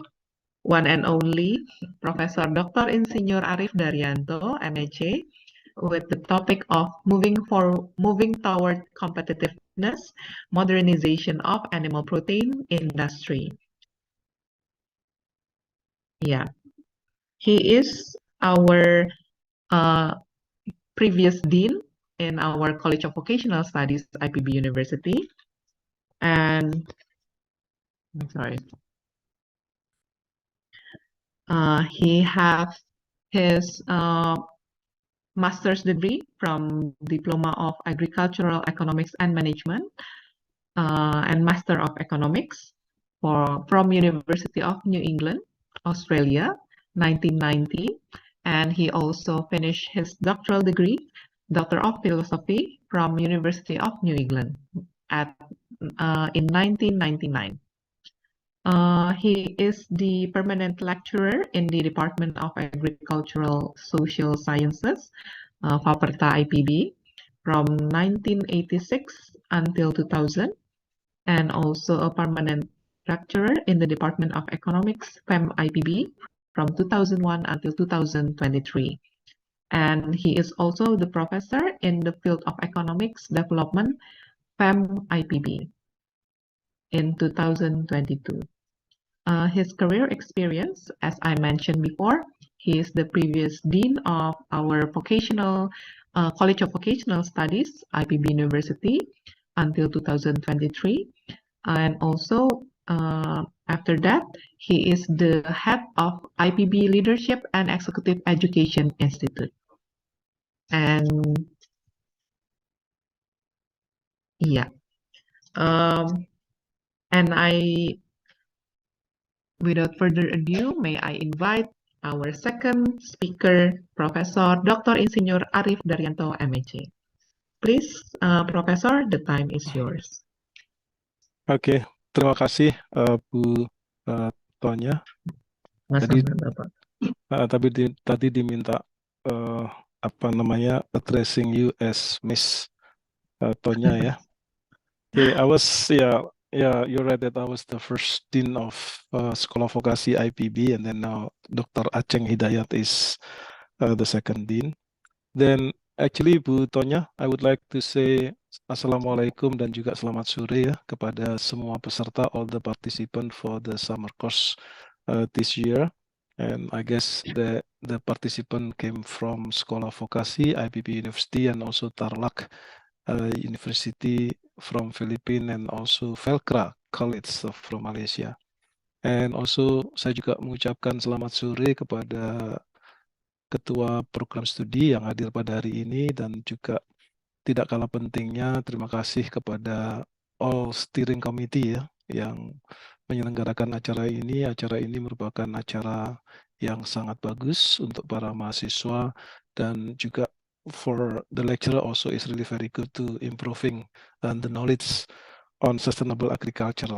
one and only Professor Dr. Insinyur Arif Daryanto, MHA, with the topic of moving toward competitiveness, modernization of animal protein industry. Yeah, he is our previous dean in our College of Vocational Studies, IPB University, and I'm sorry. He has his master's degree from Diploma of Agricultural Economics and Management and Master of Economics from University of New England, Australia, 1990. And he also finished his doctoral degree, Doctor of Philosophy from University of New England in 1999. He is the permanent lecturer in the Department of Agricultural Social Sciences, Faperta IPB, from 1986 until 2000, and also a permanent lecturer in the Department of Economics, FEM IPB, from 2001 until 2023. And he is also the professor in the field of economics development, FEM IPB, in 2022. His career experience, as I mentioned before, he is the previous dean of our vocational College of Vocational Studies, IPB University, until 2023. And also, after that, he is the head of IPB Leadership and Executive Education Institute. And yeah, and without further ado, may I invite our second speaker, Professor Dr. Insinyur Arif Daryanto, MHA. Please, Professor, the time is yours. Oke, terima kasih Bu Tonya. Tadi tadi diminta apa namanya addressing you as Miss Tonya ya. Okay, I was you're right that I was the first dean of Sekolah Vokasi IPB, and then now Dr. Aceng Hidayat is the second dean. Then actually Bu Tonya, I would like to say Assalamualaikum dan juga selamat sore ya kepada semua peserta, all the participant for the summer course this year. And I guess the participant came from Sekolah Vokasi, IPB University, and also Tarlac University from Philippines, and also Velcra College from Malaysia. And also saya juga mengucapkan selamat sore kepada Ketua Program Studi yang hadir pada hari ini, dan juga tidak kalah pentingnya terima kasih kepada all steering committee ya yang menyelenggarakan acara ini. Acara ini merupakan acara yang sangat bagus untuk para mahasiswa, dan juga for the lecturer also is really very good to improving the knowledge on sustainable agriculture.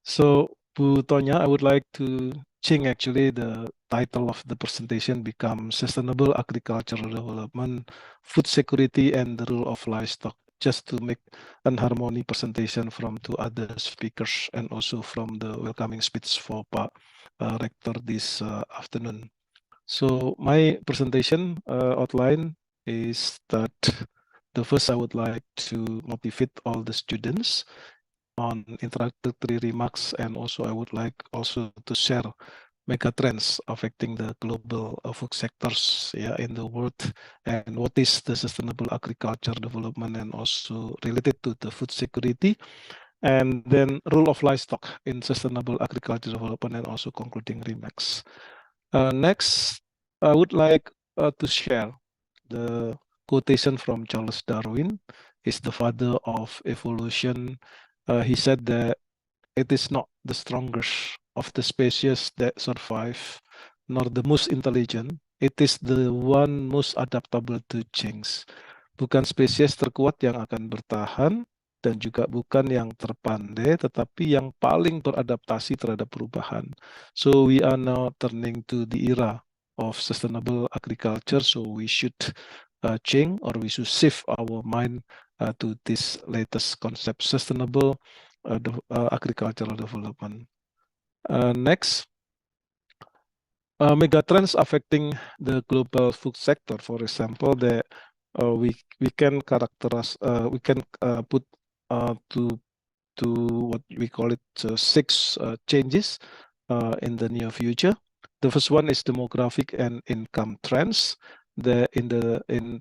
So Bu Tonya, I would like to change actually the title of the presentation become Sustainable Agricultural Development, Food Security and the Role of Livestock, just to make an harmony presentation from two other speakers and also from the welcoming speech for Pak Rector this afternoon. So my presentation outline is that the first I would like to motivate all the students on introductory remarks, and also I would like also to share mega trends affecting the global food sectors in the world, and what is the sustainable agriculture development, and also related to the food security, and then role of livestock in sustainable agriculture development, and also concluding remarks. Next, I would like to share the quotation from Charles Darwin. He's the father of evolution. He said that it is not the strongest of the species that survive, nor the most intelligent. It is the one most adaptable to change. Bukan spesies terkuat yang akan bertahan, dan juga bukan yang terpandai, tetapi yang paling beradaptasi terhadap perubahan. So we are now turning to the era of sustainable agriculture. So we should change, or we should shift our mind to this latest concept, sustainable agricultural development. Next, megatrends affecting the global food sector. For example, that we can characterize, we can put to what we call it 6 changes in the near future. The first one is demographic and income trends. In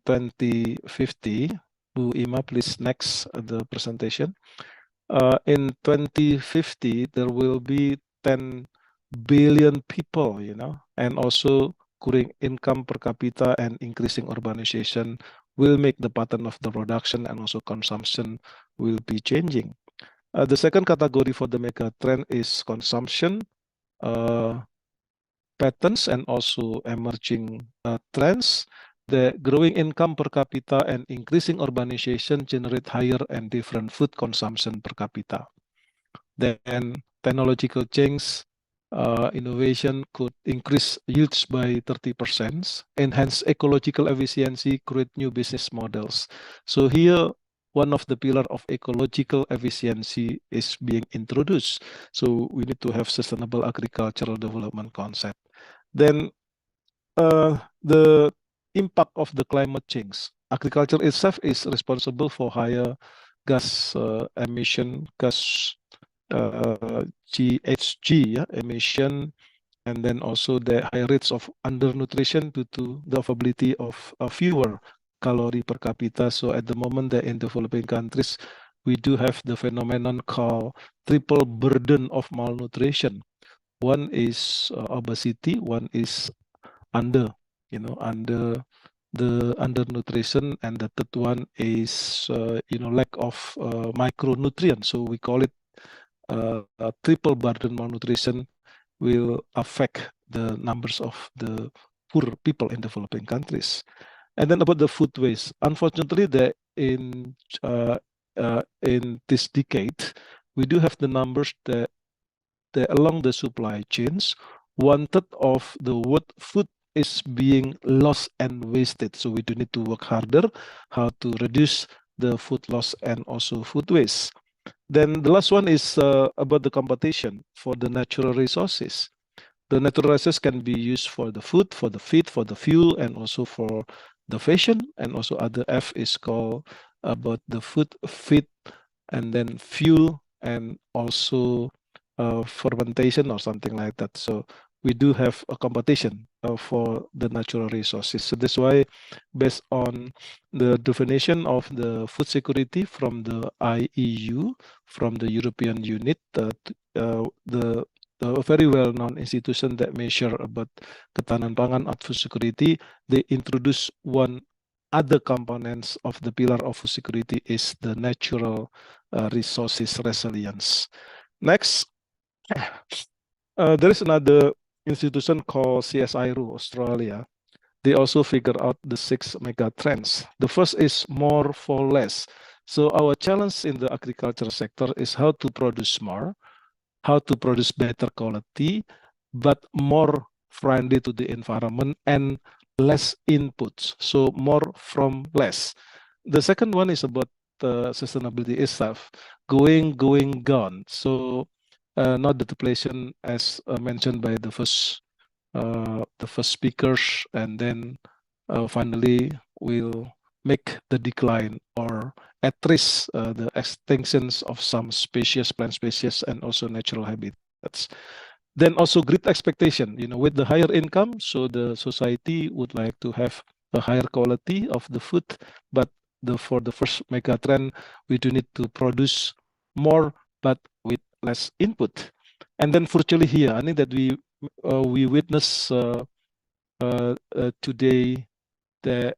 2050, Bu Ima, please next the presentation. In 2050, there will be 10 billion people, and also growing income per capita and increasing urbanization will make the pattern of the production and also consumption will be changing. The second category for the mega trend is consumption patterns and also emerging trends. The growing income per capita and increasing urbanization generate higher and different food consumption per capita. Then technological change, innovation could increase yields by 30%, enhance ecological efficiency, create new business models. So here, one of the pillar of ecological efficiency is being introduced. So we need to have sustainable agricultural development concept. Then the impact of the climate change. Agriculture itself is responsible for higher gas emission, gas GHG emission, and then also the high rates of undernutrition due to the availability of fewer calorie per capita. So at the moment that in developing countries, we do have the phenomenon called triple burden of malnutrition. One is obesity, one is under the undernutrition, and the third one is lack of micronutrients. So we call it triple burden malnutrition will affect the numbers of the poor people in developing countries. And then about the food waste, unfortunately, in this decade, we do have the numbers that along the supply chains, 1/3 of the world food is being lost and wasted. So we do need to work harder how to reduce the food loss and also food waste. Then the last one is about the competition for the natural resources. The natural resources can be used for the food, for the feed, for the fuel, and also for the fashion. And also other F is called about the food, feed, and then fuel, and also fermentation or something like that. So we do have a competition for the natural resources. So that's why, based on the definition of the food security from the IEU, from the European unit, the very well-known institution that measure about ketahanan pangan and food security, they introduce one other components of the pillar of food security is the natural resources resilience. Next, there is another institution called CSIRO Australia. They also figure out the 6 mega trends. The first is more for less. So our challenge in the agriculture sector is how to produce more, how to produce better quality, but more friendly to the environment and less inputs. So more from less. The second one is about sustainability itself, going, gone. So not the depletion as mentioned by the first speakers, and then finally we'll make the decline or at risk the extinctions of some species, plant species, and also natural habitats. Then also great expectation, with the higher income, so the society would like to have a higher quality of the food, but for the first mega trend, we do need to produce more, but with less input. And then virtually here, I think that we witness today that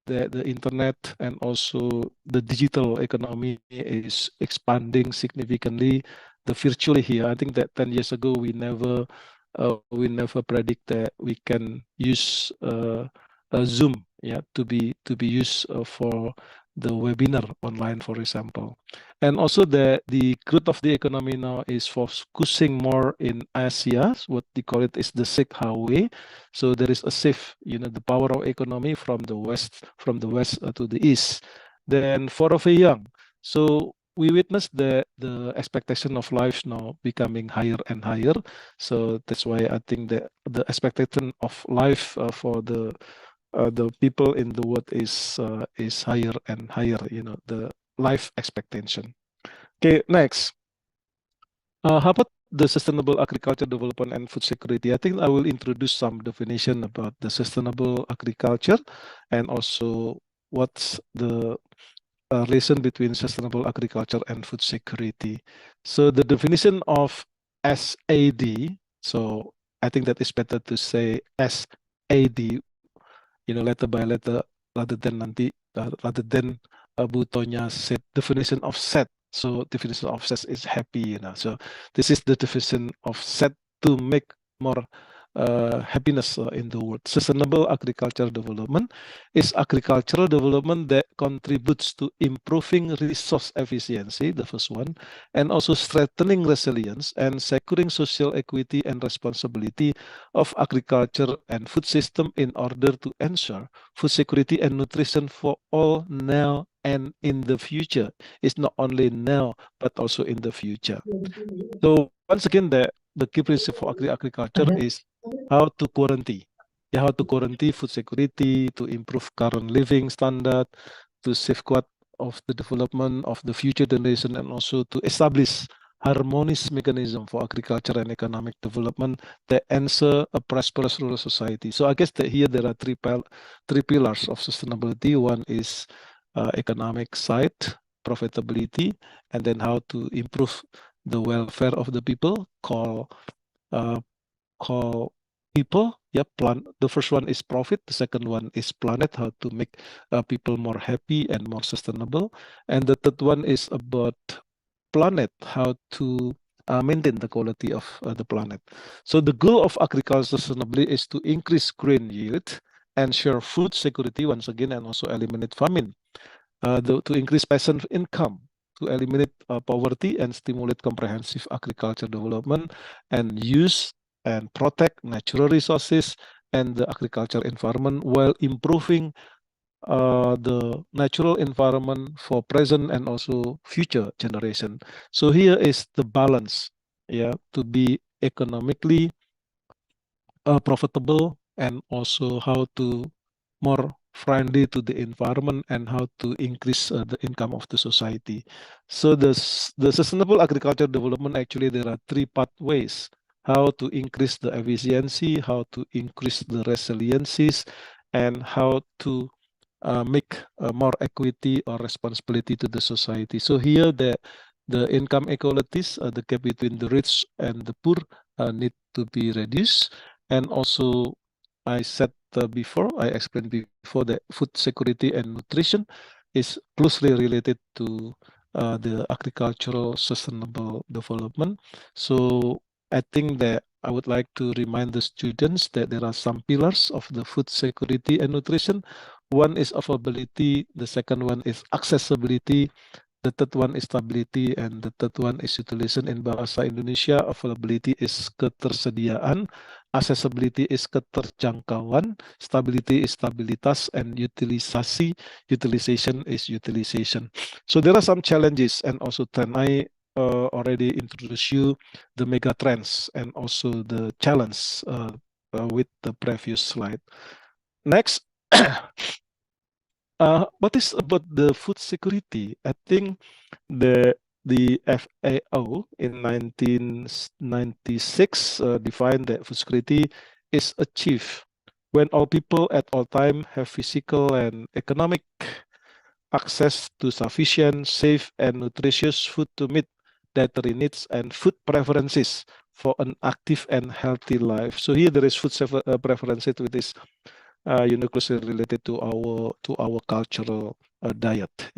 the internet and also the digital economy is expanding significantly. The virtually here, I think that 10 years ago we never predict that we can use Zoom, to be used for the webinar online, for example. And also the growth of the economy now is focusing more in Asia. What they call it is the Silk Highway. So there is a shift, the power of economy from the west to the east. Then for of a young, so we witness the expectation of life now becoming higher and higher. So that's why I think that the expectation of life for the people in the world is higher and higher, the life expectation. Okay, next. How about the sustainable agriculture development and food security? I think I will introduce some definition about the sustainable agriculture and also what's the relation between sustainable agriculture and food security. So the definition of SAD, so I think that is better to say SAD, letter by letter rather than Butonya said definition of set. So definition of set is happy, So this is the definition of set to make more happiness in the world. Sustainable agricultural development is agricultural development that contributes to improving resource efficiency, the first one, and also strengthening resilience and securing social equity and responsibility of agriculture and food system in order to ensure food security and nutrition for all now and in the future. It's not only now, but also in the future. So once again, the key principle for agriculture is how to guarantee food security, to improve current living standard, to safeguard of the development of the future generation, and also to establish harmonious mechanism for agriculture and economic development that answer a prosperous rural society. So I guess that here there are three pillars of sustainability. One is economic side, profitability, and then how to improve the welfare of the people, call people. The first one is profit. The second one is planet, how to make people more happy and more sustainable. And the third one is about planet, how to maintain the quality of the planet. So the goal of agriculture sustainability is to increase grain yield, ensure food security once again, and also eliminate famine, to increase peasant income, to eliminate poverty and stimulate comprehensive agriculture development, and use and protect natural resources and the agriculture environment while improving the natural environment for present and also future generation. So here is the balance, yeah, to be economically profitable and also how to more friendly to the environment and how to increase the income of the society. So the sustainable agriculture development, actually there are three pathways: how to increase the efficiency, how to increase the resiliencies, and how to make more equity or responsibility to the society. So here the income inequalities, the gap between the rich and the poor need to be reduced. And also I said before, I explained before that food security and nutrition is closely related to the agricultural sustainable development. So I think that I would like to remind the students that there are some pillars of the food security and nutrition. One is affordability, the second one is accessibility, the third one is stability, and the third one is utilization. In bahasa Indonesia, availability is ketersediaan, accessibility is keterjangkauan, stability is stabilitas, and utilization is utilization. So there are some challenges and also trend. I already introduced you the mega trends and also the challenge with the previous slide. Next. What is about the food security? I think the FAO in 1996 defined that food security is achieved when all people at all time have physical and economic access to sufficient, safe, and nutritious food to meet dietary needs and food preferences for an active and healthy life. So here there is food preferences with this closely related to our cultural diet,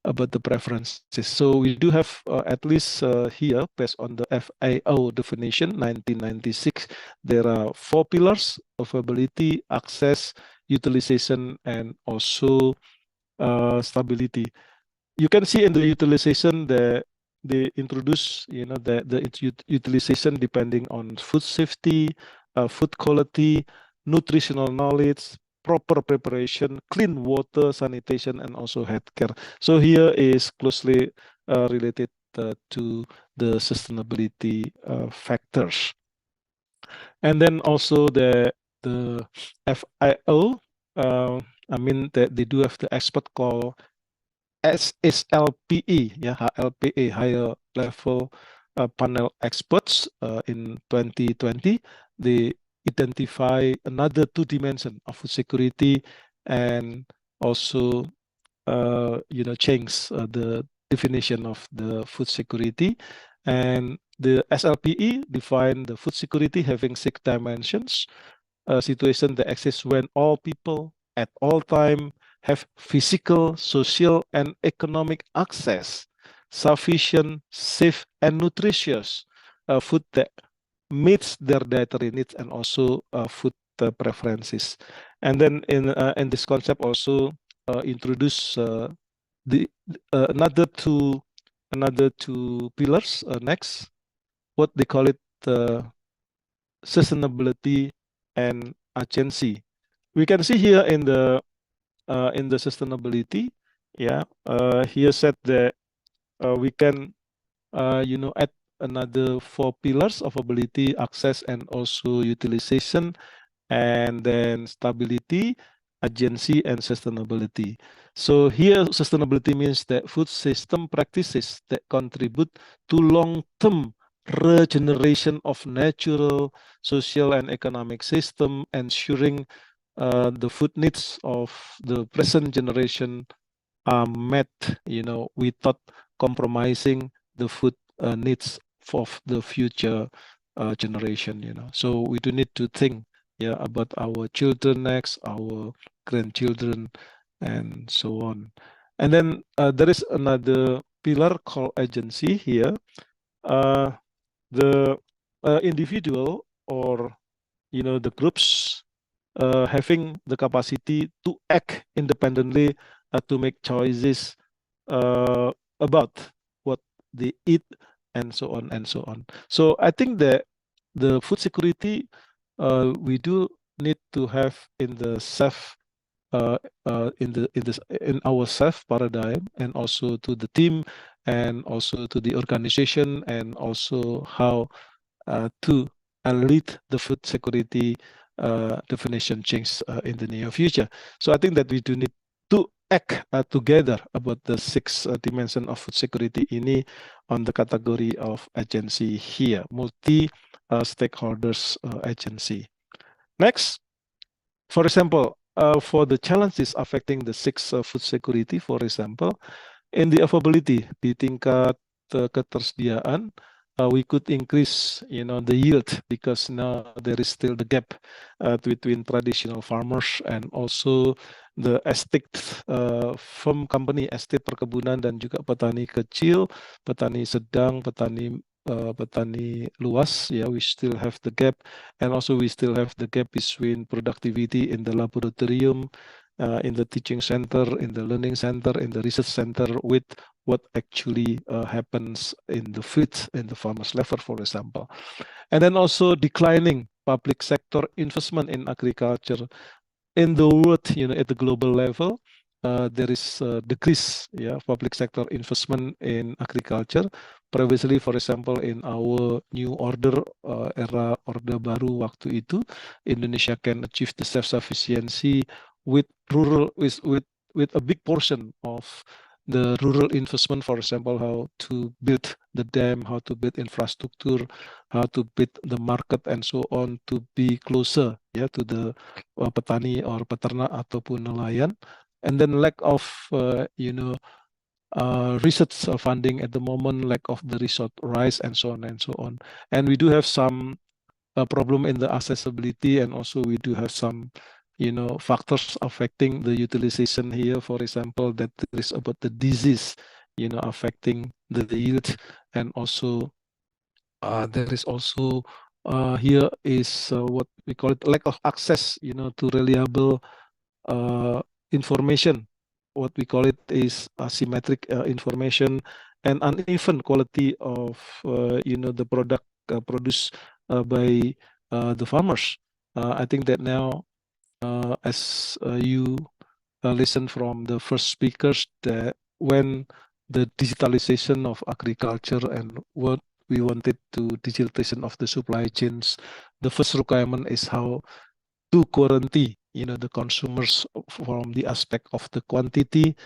about the preferences. So we do have at least here, based on the FAO definition 1996, there are 4 pillars: availability, access, utilization, and also stability. You can see in the utilization that they introduce, the utilization depending on food safety, food quality, nutritional knowledge, proper preparation, clean water, sanitation, and also healthcare. So here is closely related to the sustainability factors. And then also the FIO, I mean that they do have the expert call SLPE, HLPE, higher level panel experts in 2020. They identify another 2 dimensions of food security and also change the definition of the food security. And the SLPE define the food security having 6 dimensions: a situation that exists when all people at all time have physical, social, and economic access, sufficient, safe, and nutritious food that meets their dietary needs and also food preferences. And then in this concept also introduce the another two pillars. Next, what they call it, sustainability and agency. We can see here in the sustainability, here said that we can add another 4 pillars of ability, access, and also utilization, and then stability, agency, and sustainability. So here sustainability means that food system practices that contribute to long-term regeneration of natural, social, and economic system, ensuring the food needs of the present generation are met, without compromising the food needs of the future generation. So we do need to think, about our children next, our grandchildren, and so on. And then there is another pillar called agency here. the individual or the groups having the capacity to act independently to make choices about what they eat and so on and so on. So I think that the food security we do need to have in the self in our self paradigm, and also to the team, and also to the organization, and also how to lead the food security definition change in the near future. So I think that we do need to act together about the 6 dimension of food security ini on the category of agency here, multi stakeholders agency. Next, for example, for the challenges affecting the 6 food security, for example, in the availability, di tingkat ketersediaan, we could increase, the yield, because now there is still the gap between traditional farmers and also the estate farm company, estate perkebunan, dan juga petani kecil, petani sedang, petani luas. Yeah, we still have the gap, and also we still have the gap between productivity in the laboratorium, in the teaching center, in the learning center, in the research center, with what actually happens in the fields, in the farmers level, for example. And then also declining public sector investment in agriculture in the world, at the global level. There is a decrease, public sector investment in agriculture. Previously, for example, in our new order, era Orde Baru waktu itu, Indonesia can achieve the self-sufficiency with rural, with a big portion of the rural investment, for example, how to build the dam, how to build infrastructure, how to build the market, and so on, to be closer, to the petani or peternak ataupun nelayan. And then lack of, research funding at the moment, lack of the resource rise, and so on and so on. And we do have some problem in the accessibility, and also we do have some factors affecting the utilization here. For example, that there is about the disease affecting the yield, and also there is also here is what we call it lack of access to reliable information. What we call it is asymmetric information, and uneven quality of the product produced by the farmers. I think that now, as you listen from the first speakers, that when the digitalization of agriculture and what we wanted to digitalization of the supply chains, the first requirement is how to guarantee the consumers from the aspect of the quantity,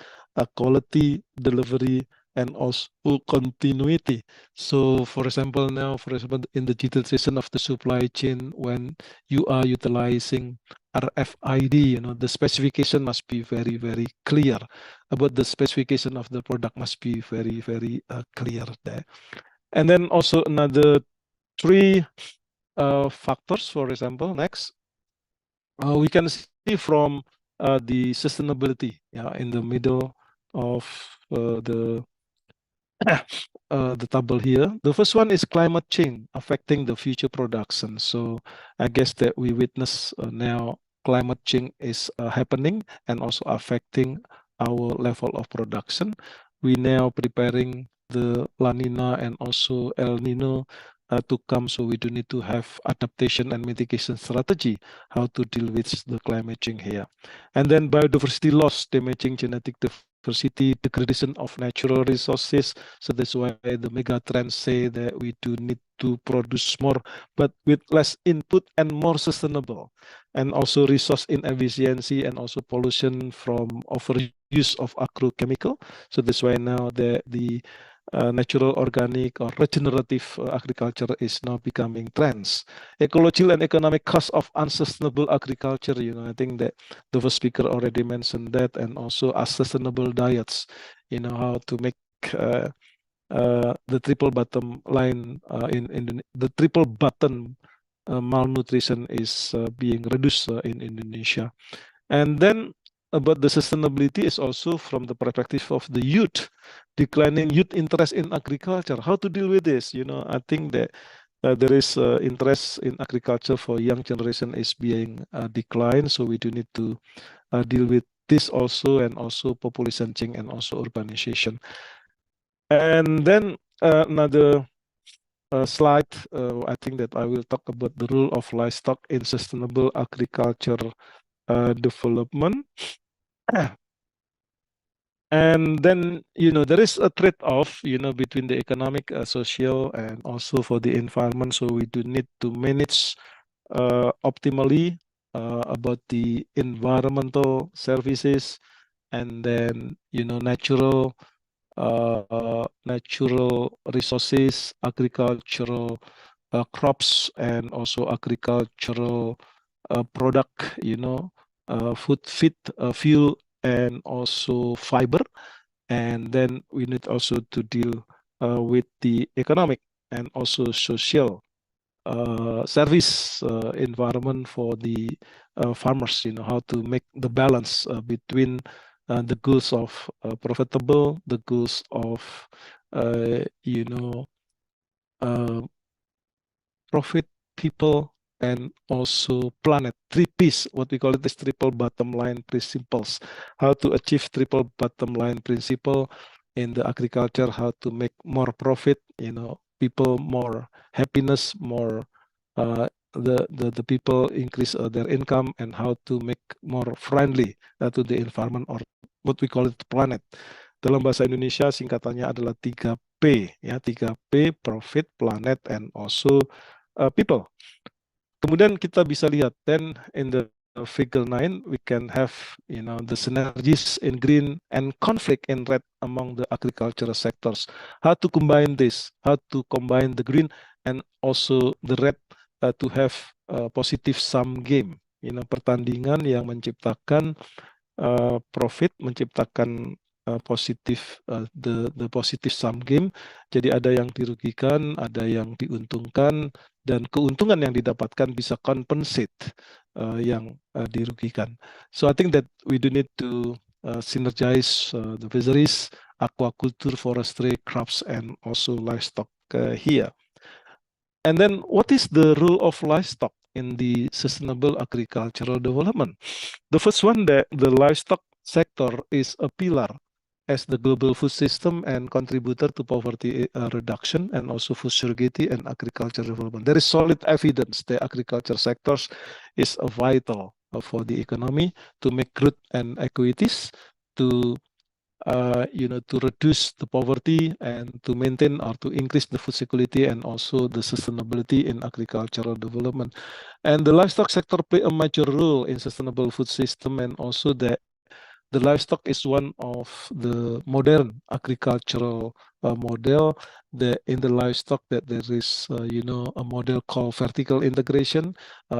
quality, delivery, and also continuity. So for example, now, in the digitalization of the supply chain, when you are utilizing RFID, the specification must be very, very clear. About the specification of the product must be very, very clear there. And then also another 3 factors, for example, next. We can see from the sustainability, in the middle of the table here. The first one is climate change affecting the future production. So I guess that we witness now climate change is happening and also affecting our level of production. We now preparing the La Nina and also El Nino to come, so we do need to have adaptation and mitigation strategy how to deal with the climate change here. And then biodiversity loss, damaging genetic diversity, degradation of natural resources. So that's why the mega trends say that we do need to produce more, but with less input and more sustainable. And also resource inefficiency and also pollution from overuse of agrochemical. So that's why now the natural, organic, or regenerative agriculture is now becoming trends. Ecological and economic cost of unsustainable agriculture. I think that the first speaker already mentioned that, and also unsustainable diets. How to make the triple bottom line in the triple button malnutrition is being reduced in Indonesia. And then about the sustainability is also from the perspective of the youth, declining youth interest in agriculture. How to deal with this? I think that there is interest in agriculture for young generation is being declined, so we do need to deal with this also, and also population change and also urbanization. And then another slide, I think that I will talk about the role of livestock in sustainable agriculture development. And then, there is a trade-off, between the economic, social, and also for the environment. So we do need to manage optimally about the environmental services, and then, natural resources, agricultural crops, and also agricultural product, food, feed, fuel, and also fiber. And then we need also to deal with the economic and also social service environment for the farmers, how to make the balance between the goals of profitable, the goals of, profit, people, and also planet. 3 Ps, what we call it is triple bottom line principles. How to achieve triple bottom line principle in the agriculture, how to make more profit, people more happiness, more the people increase their income, and how to make more friendly to the environment, or what we call it planet. Dalam bahasa Indonesia singkatannya adalah 3P, ya, 3P, profit, planet, and also people. Kemudian kita bisa lihat, then in the figure 9, we can have, the synergies in green and conflict in red among the agricultural sectors. How to combine this, how to combine the green and also the red to have a positive sum game. Pertandingan yang menciptakan profit, menciptakan positif, the positive sum game. Jadi ada yang dirugikan, ada yang diuntungkan, dan keuntungan yang didapatkan bisa compensate yang dirugikan. So I think that we do need to synergize the fisheries, aquaculture, forestry, crops, and also livestock here. And then what is the role of livestock in the sustainable agricultural development? The first one, that the livestock sector is a pillar as the global food system and contributor to poverty reduction and also food security and agriculture development. There is solid evidence that agriculture sectors is vital for the economy to make growth and equities, to to reduce the poverty and to maintain or to increase the food security and also the sustainability in agricultural development. And the livestock sector play a major role in sustainable food system, and also that the livestock is one of the modern agricultural model. That in the livestock that there is, a model called vertical integration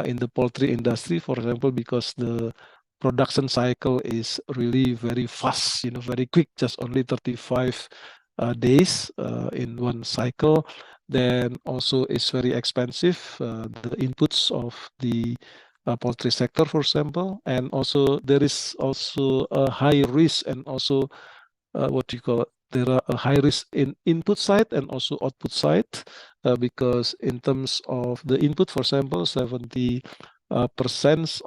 in the poultry industry, for example, because the production cycle is really very fast, very quick, just only 35 days in one cycle. Then also it's very expensive, the inputs of the poultry sector, for example, and also there is also a high risk and also what you call it, there are a high risk in input side and also output side, because in terms of the input, for example, 70%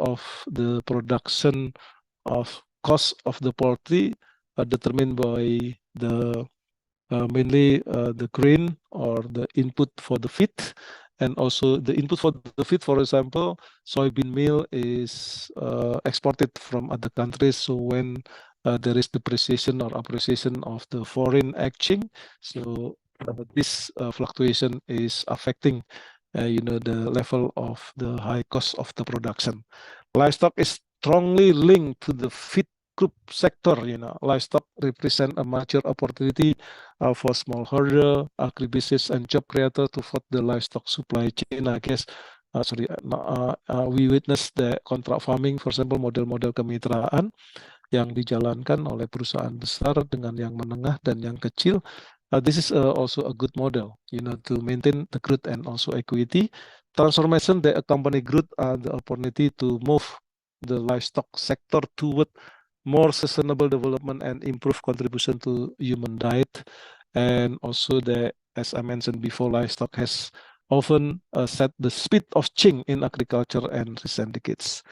of the production of cost of the poultry are determined by the mainly the grain or the input for the feed, and also the input for the feed. For example, soybean meal is exported from other countries. So when there is depreciation or appreciation of the foreign exchange, so this fluctuation is affecting the level of the high cost of the production. Livestock is strongly linked to the feed group sector. Livestock represent a major opportunity for smallholder, agribusiness, and job creator to further the livestock supply chain. I guess we witness the contract farming, for example, model-model kemitraan yang dijalankan oleh perusahaan besar dengan yang menengah dan yang kecil. This is also a good model, to maintain the growth and also equity. Transformation that accompany growth are the opportunity to move the livestock sector toward more sustainable development and improve contribution to human diet. And also the, as I mentioned before, livestock has often set the speed of change in agriculture and recent decades.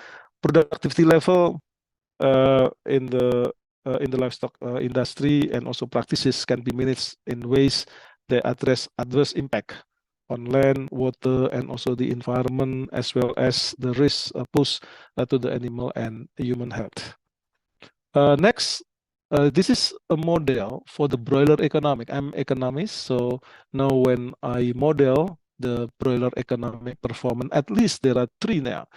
Productivity level in the livestock industry and also practices can be managed in ways that address adverse impact on land, water, and also the environment, as well as the risks posed to the animal and human health. Next, this is a model for the broiler economic. I'm economist, so now when I model the broiler economic performance, at least there are three now: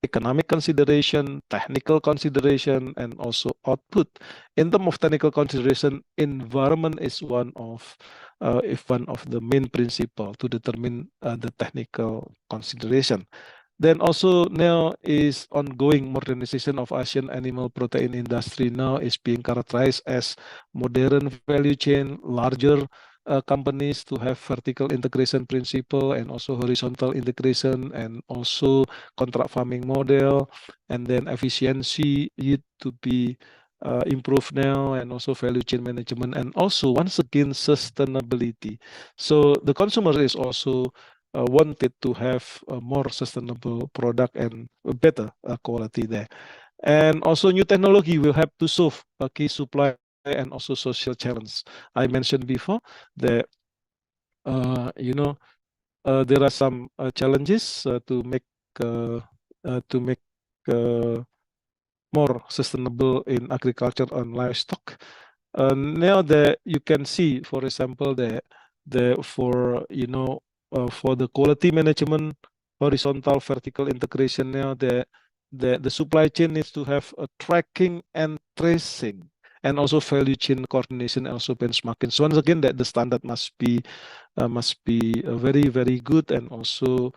economic consideration, technical consideration, and also output. In terms of technical consideration, environment is one of the main principle to determine the technical consideration. Then also now is ongoing modernization of Asian animal protein industry now is being characterized as modern value chain, larger companies to have vertical integration principle and also horizontal integration and also contract farming model, and then efficiency need to be improved now, and also value chain management, and also once again sustainability. So the consumer is also wanted to have a more sustainable product and a better quality there. And also new technology will have to solve a key supply and also social challenge. I mentioned before that there are some challenges to make more sustainable in agriculture and livestock. Now that you can see, for example, for the quality management, horizontal vertical integration, now the supply chain needs to have a tracking and tracing, and also value chain coordination, and also benchmarking. So once again, that the standard must be very, very good, and also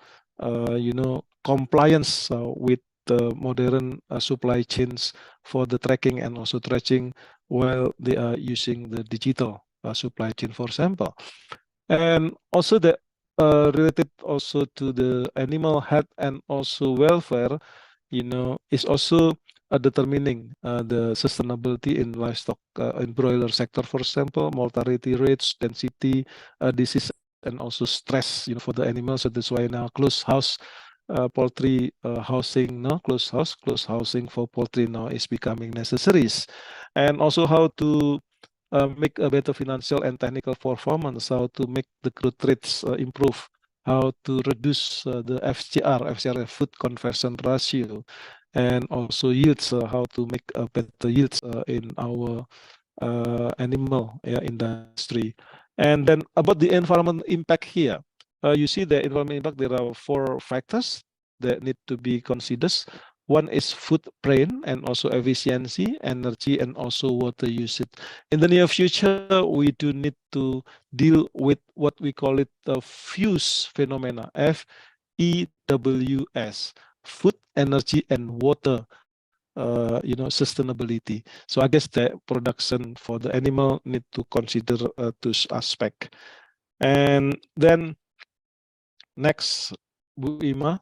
compliance with the modern supply chains for the tracking and also tracing while they are using the digital supply chain, for example. And also the related also to the animal health and also welfare, is also determining the sustainability in livestock in broiler sector, for example, mortality rates, density, disease, and also stress, for the animals. So that's why now closed house poultry housing, closed housing for poultry now is becoming necessaries. And also how to make a better financial and technical performance, how to make the growth rates improve, how to reduce the FCR, food conversion ratio, and also yields, how to make better yields in our animal industry. And then about the environment impact here, you see the environment impact, there are 4 factors that need to be considered. One is footprint and also efficiency, energy, and also water usage. In the near future, we do need to deal with what we call it the FEWS phenomena, FEWS, food, energy, and water sustainability. So I guess the production for the animal need to consider this aspect. And then next, Bu Ima,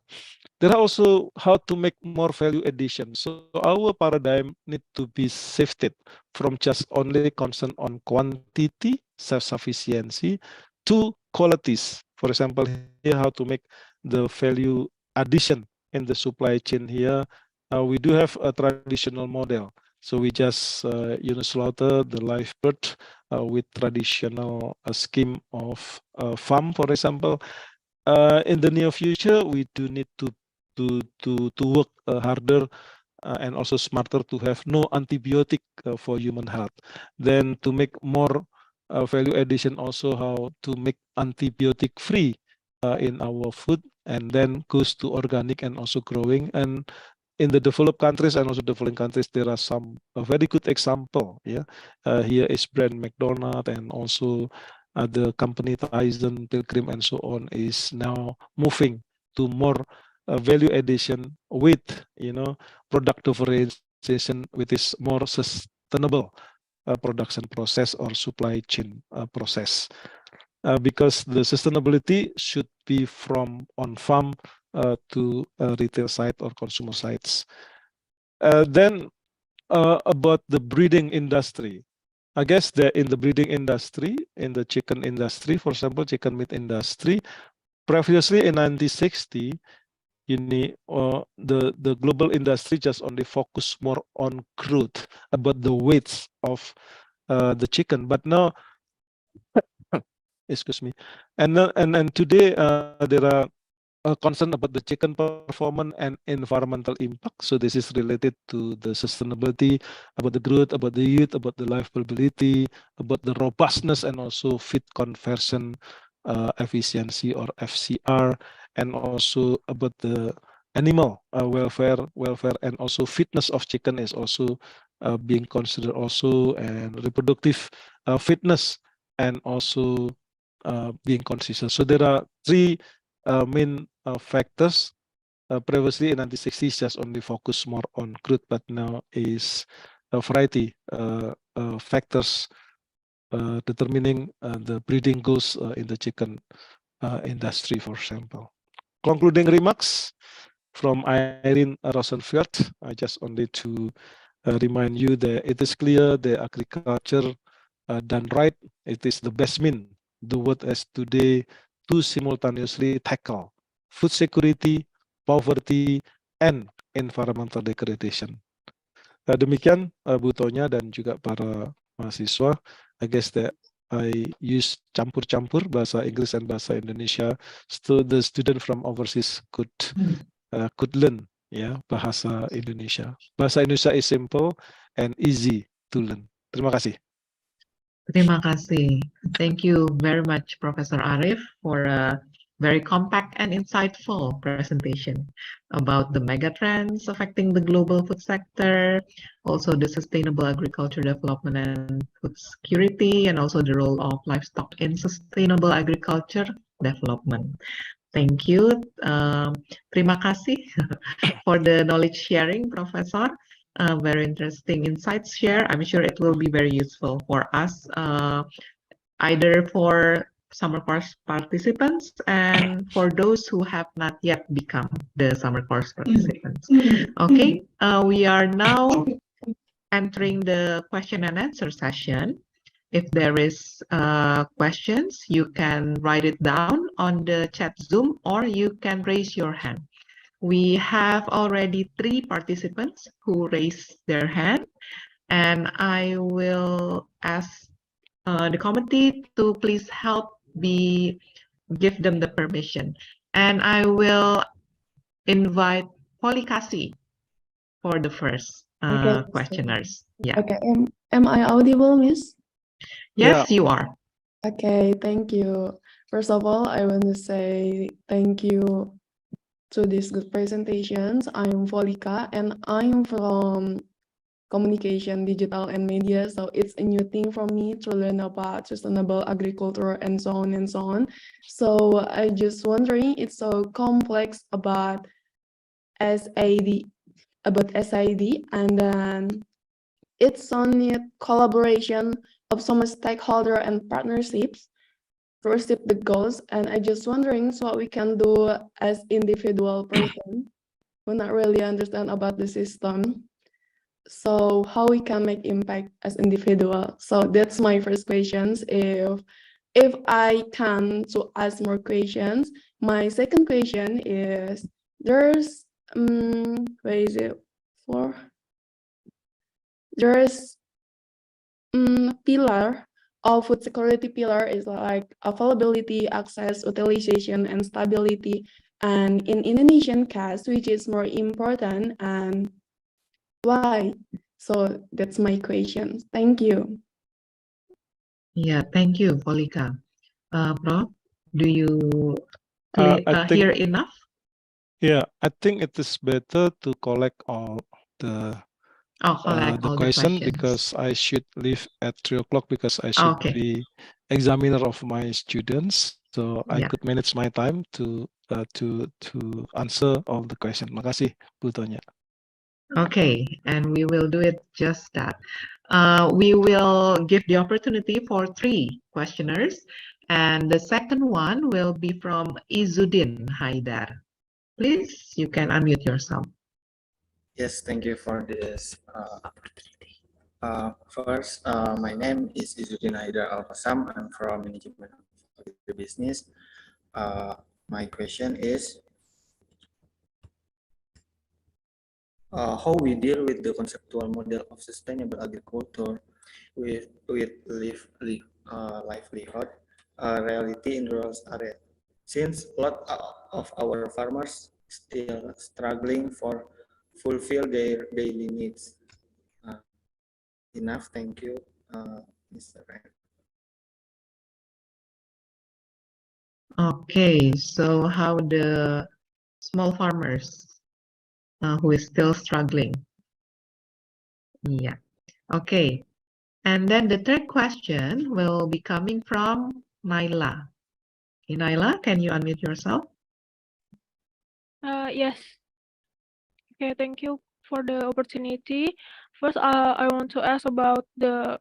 there are also how to make more value addition. So our paradigm need to be shifted from just only concern on quantity, self-sufficiency, to qualities. For example, here how to make the value addition in the supply chain here. We do have a traditional model. So we just slaughter the live bird with traditional scheme of farm, for example. In the near future, we do need to work harder and also smarter to have no antibiotic for human health. Then to make more value addition, also how to make antibiotic free in our food, and then goes to organic and also growing. And in the developed countries and also developing countries, there are some very good example. Here is brand McDonald's, and also the company Tyson, Pilgrim, and so on is now moving to more value addition with product differentiation, which is more sustainable production process or supply chain process. Because the sustainability should be from on farm to retail side or consumer sides. Then about the breeding industry. I guess that in the breeding industry, in the chicken industry, for example, chicken meat industry, previously in 1960, the global industry just only focus more on growth, about the weights of the chicken. But now, excuse me, and today there are concern about the chicken performance and environmental impact. So this is related to the sustainability, about the growth, about the youth, about the livability, about the robustness, and also feed conversion efficiency or FCR, and also about the animal welfare, and also fitness of chicken is also being considered also, and reproductive fitness, and also being consistent. So there are three main factors. Previously in 1960s just only focus more on growth, but now is a variety factors determining the breeding goals in the chicken industry, for example. Concluding remarks from Irene Rosenfeld, I just only to remind you that it is clear the agriculture done right, it is the best mean the world has today to simultaneously tackle food security, poverty, and environmental degradation. Demikian Bu Tonya dan juga para mahasiswa. I guess that I use campur-campur bahasa Inggris dan bahasa Indonesia, so the student from overseas could learn bahasa Indonesia. Bahasa Indonesia is simple and easy to learn. Terima kasih. Terima kasih. Thank you very much, Professor Arif, for a very compact and insightful presentation about the megatrends affecting the global food sector, also the sustainable agriculture development and food security, and also the role of livestock in sustainable agriculture development. Thank you. Terima kasih for the knowledge sharing, Professor. Very interesting insights share. I'm sure it will be very useful for us, either for summer course participants and for those who have not yet become the summer course participants. Okay, we are now entering the question and answer session. If there is questions, you can write it down on the chat Zoom, or you can raise your hand. We have already 3 participants who raised their hand, and I will ask the committee to please help give them the permission. And I will invite Polikasi for the first questioners. Yeah. Okay. Am I audible, Miss? Yes, you are. Okay, thank you. First of all, I want to say thank you to these good presentations. I'm Volika and I'm from communication, digital, and media. So it's a new thing for me to learn about sustainable agriculture and so on and so on. So I just wondering, it's so complex about SID, and then it's on collaboration of some stakeholder and partnerships to achieve the goals. And I just wondering what we can do as individual person who not really understand about the system. So how we can make impact as individual. So that's my first questions. If I can to ask more questions, my second question is there's there's pillar of food security pillar is like availability, access, utilization, and stability. And in Indonesian case, which is more important and why? So that's my question. Thank you. Yeah, thank you, Volika. Prof, do you hear enough? Yeah, I think it is better to collect all the question because I should leave at 3 o'clock because I should be examiner of my students. So I could manage my time to answer all the questions. Makasih, Bu Tonya. Okay, and we will do it just that. We will give the opportunity for 3 questioners, and the second one will be from Izzuddin Haidar. Please, you can unmute yourself. Yes, thank you for this opportunity. First, my name is Izzuddin Haidar Al-Qassam. I'm from Management of Agribusiness. My question is, how we deal with the conceptual model of sustainable agriculture with livelihood reality in rural area. Since a lot of our farmers still struggling for fulfill their daily needs. Enough, thank you, Mr. Ren. Okay, so how the small farmers who is still struggling? Yeah, okay. And then the third question will be coming from Naila. Okay, Naila, can you unmute yourself? Yes. Okay, thank you for the opportunity. First, I want to ask about the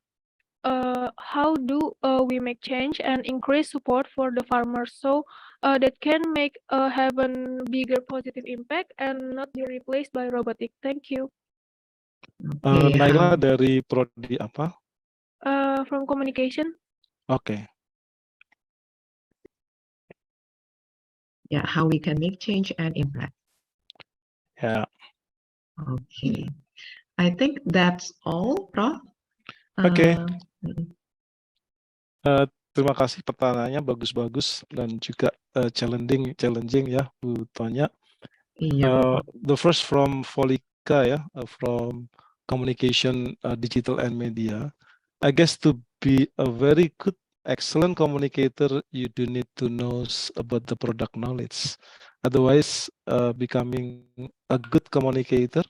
how do we make change and increase support for the farmers so that can make have a bigger positive impact and not be replaced by robotic. Thank you. Okay, Naila dari prodi apa? From communication. Oke. Yeah, how we can make change and impact. Ya. Okay, I think that's all, Prof. Oke. Mm. Terima kasih pertanyaannya bagus-bagus dan juga challenging ya Bu Tonya. Iya, The first from Folika ya, from communication, digital and media. I guess to be a very good, excellent communicator, you do need to know about the product knowledge. Otherwise, becoming a good communicator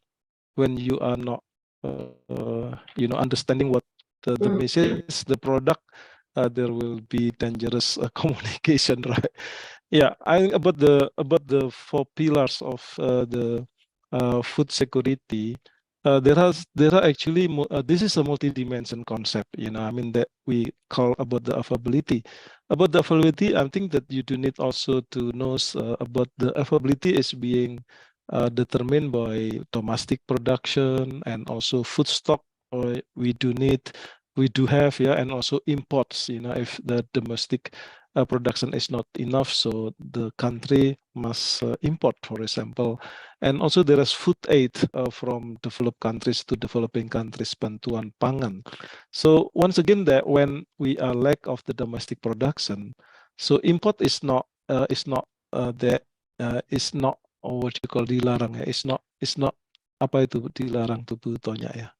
when you are not, understanding what the message, the product, there will be dangerous communication, right? Yeah, I think about the 4 pillars of the food security. There are actually this is a multi-dimension concept. I mean that we call about the availability. About the availability, I think that you do need also to know about the availability is being determined by domestic production and also food stock. We do have, yeah, and also imports. If the domestic production is not enough, so the country must import, for example. And also there is food aid from developed countries to developing countries, bantuan pangan. So once again, that when we are lack of the domestic production, so import is not what you call dilarang ya. It's not apa itu dilarang tuh Bu Tonya ya.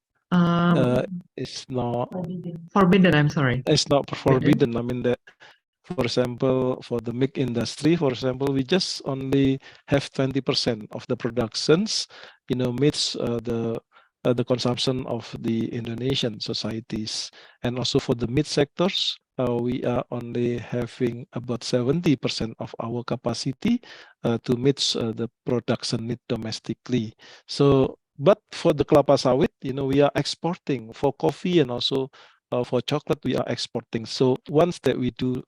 It's not forbidden. I'm sorry. It's not forbidden. I mean that, for example, for the milk industry, for example, we just only have 20% of the productions, meets the consumption of the Indonesian societies, and also for the meat sectors, we are only having about 70% of our capacity to meet the production need domestically. So, but for the kelapa sawit, we are exporting. For coffee and also for chocolate, we are exporting. So once that we do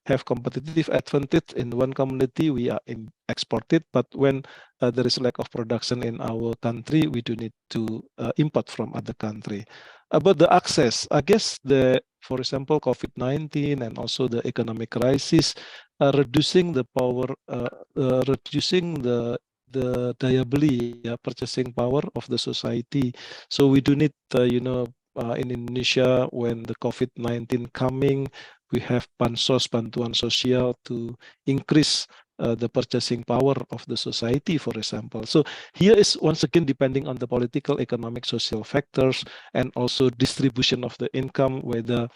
have competitive advantage in one community, we are exported. But when there is lack of production in our country, we do need to import from other country. About the access, I guess for example, COVID-19 and also the economic crisis, reducing the power, reducing the daya beli, purchasing power of the society. So we do need, in Indonesia, when the COVID-19 coming, we have bantuan sosial to increase the purchasing power of the society, for example. So here is once again depending on the political, economic, social factors, and also distribution of the income, whether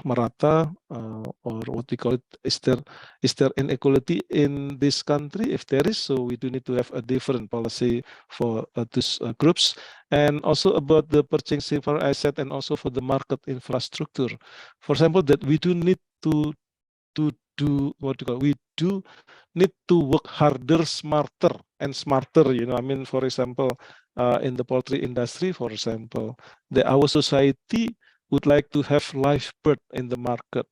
merata, or what we call it, is there inequality in this country? If there is, so we do need to have a different policy for these groups. And also about the purchasing power asset and also for the market infrastructure. For example, that we do need to do what you call, we do need to work harder, smarter and smarter. I mean, for example, in the poultry industry, for example, our society would like to have live bird in the market,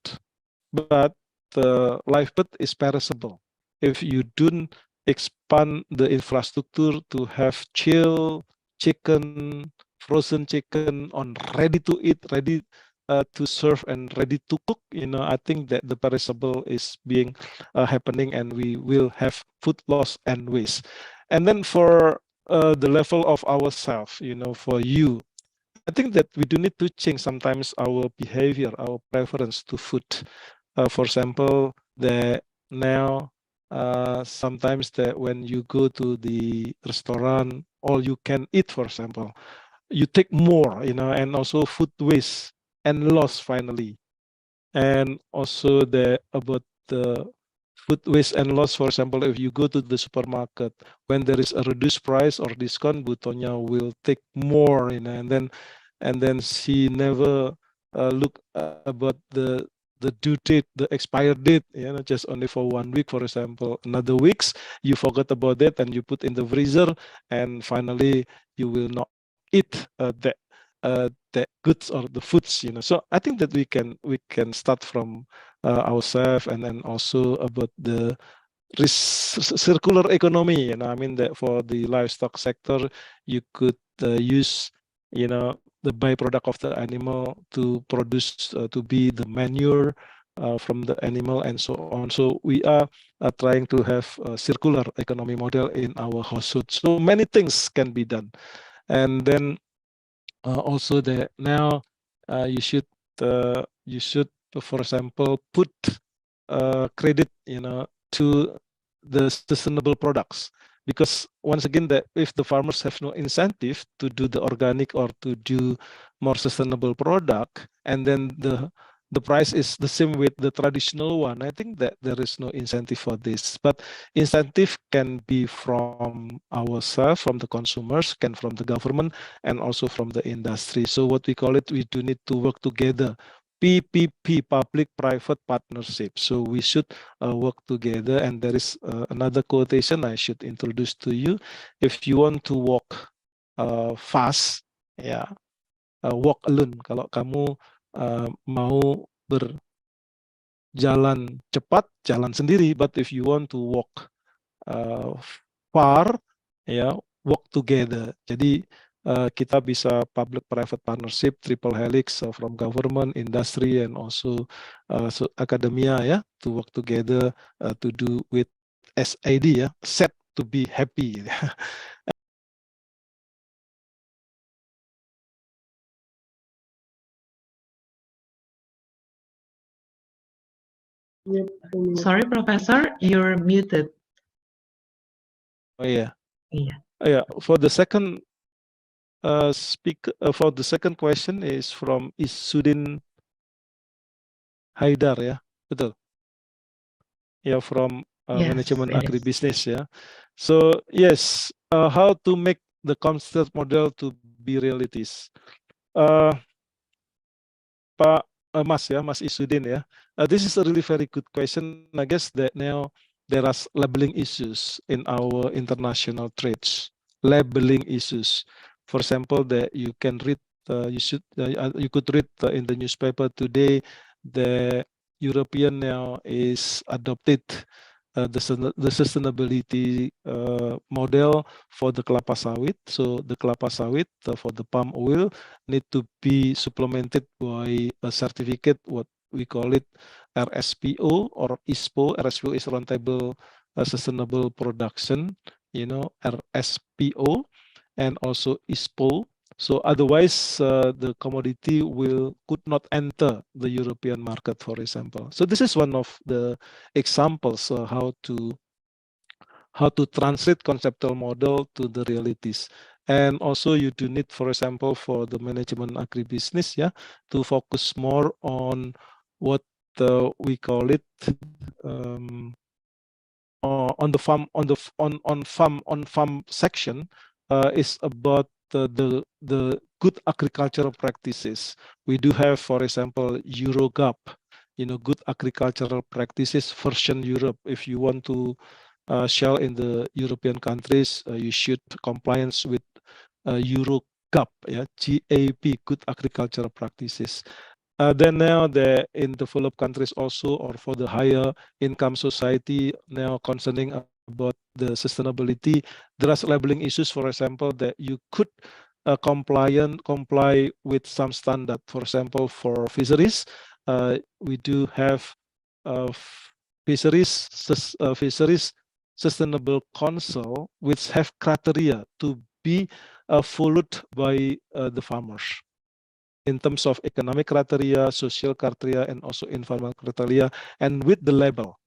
but the live bird is perishable. If you don't expand the infrastructure to have chill chicken, frozen chicken on ready to eat, ready to serve and ready to cook. I think that the perishable is being happening, and we will have food loss and waste. And then for the level of ourselves, for you, I think that we do need to change sometimes our behavior, our preference to food. For example, that now sometimes that when you go to the restaurant, all you can eat, for example, you take more, and also food waste and loss finally. And also about the food waste and loss, for example, if you go to the supermarket, when there is a reduced price or discount, Butonya will take more, and then she never look about the due date, the expired date, just only for 1 week, for example. Another weeks, you forgot about that and you put in the freezer, and finally you will not eat that goods or the foods. So I think that we can start from ourselves, and then also about the circular economy. I mean that for the livestock sector, you could use the byproduct of the animal to produce to be the manure from the animal, and so on. So we are trying to have a circular economy model in our household. So many things can be done. And then also that now you should for example put credit to the sustainable products, because once again, that if the farmers have no incentive to do the organic or to do more sustainable product, and then the price is the same with the traditional one, I think that there is no incentive for this. But incentive can be from ourselves, from the consumers, can from the government, and also from the industry. So what we call it, we do need to work together. PPP, public-private partnership. So we should work together. And there is another quotation I should introduce to you. If you want to walk fast, walk alone. Kalau kamu mau berjalan cepat, jalan sendiri. But if you want to walk far, walk together. Jadi kita bisa public-private partnership, triple helix from government, industry, and also academia, to work together to do with SAD, set to be happy. Sorry, Professor, you're muted. Oh yeah. Yeah. For the second for the second question is from Isudin Haidar, betul? From Yes, management it is. agribusiness, So yes, how to make the concept model to be realities. Pak Mas Isudin, this is a really very good question. I guess that now there are labeling issues in our international trades. Labeling issues. For example, that you can read, you could read in the newspaper today, the European now is adopted the sustainability model for the kelapa sawit. So the kelapa sawit for the palm oil need to be supplemented by a certificate, what we call it RSPO or ISPO. RSPO is Roundtable Sustainable Production, RSPO, and also ISPO. So otherwise, the commodity could not enter the European market, for example. So this is one of the examples how to translate conceptual model to the realities. And also you do need, for example, for the management agribusiness, to focus more on what we call it on the farm section is about the good agricultural practices. We do have, for example, EuroGAP, good agricultural practices version Europe. If you want to sell in the European countries, you should compliance with EuroGAP, GAP, good agricultural practices. Then now in developed countries also, or for the higher income society, now concerning about the sustainability. There are labeling issues, for example, that you could comply with some standard. For example, for fisheries, we do have fisheries sustainable council which have criteria to be followed by the farmers in terms of economic criteria, social criteria, and also environmental criteria, and with the label.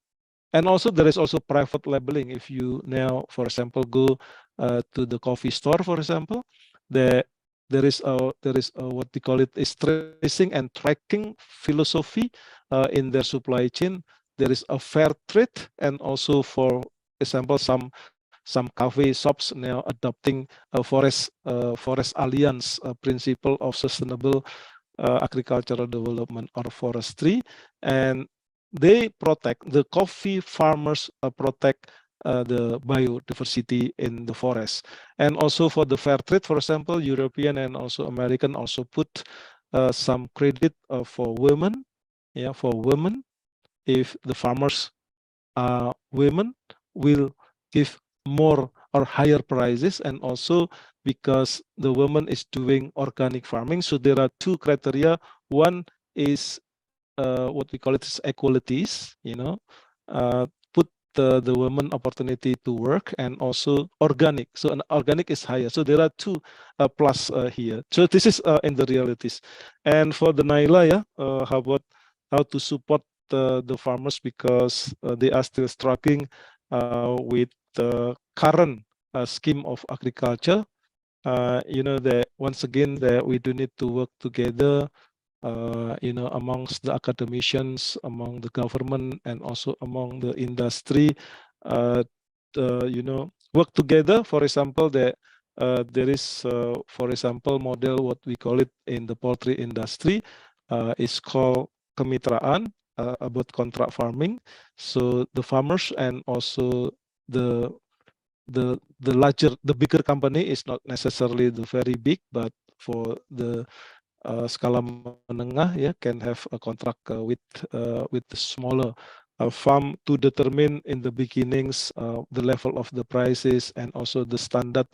And also there is also private labeling. If you now, for example, go to the coffee store, for example, there is a what we call it is tracing and tracking philosophy in their supply chain. There is a fair trade, and also, for example, some cafe shops now adopting a forest alliance principle of sustainable agricultural development or forestry, and they protect the coffee farmers protect the biodiversity in the forest. And also for the fair trade, for example, European and also American also put some credit for women. Yeah, for women, if the farmers are women, will give more or higher prices, and also because the woman is doing organic farming. So there are two criteria. One is what we call it is equalities, put the woman opportunity to work, and also organic. So an organic is higher. So there are two plus here. So this is in the realities. And for the Naila, yeah, how to support the farmers, because they are still struggling with the current scheme of agriculture. That once again that we do need to work together, amongst the academicians, among the government, and also among the industry, work together. For example, there is, for example, model what we call it in the poultry industry is called kemitraan, about contract farming. So the farmers and also the bigger company is not necessarily the very big, but for the skala menengah, yeah, can have a contract with the smaller farm to determine in the beginnings the level of the prices, and also the standard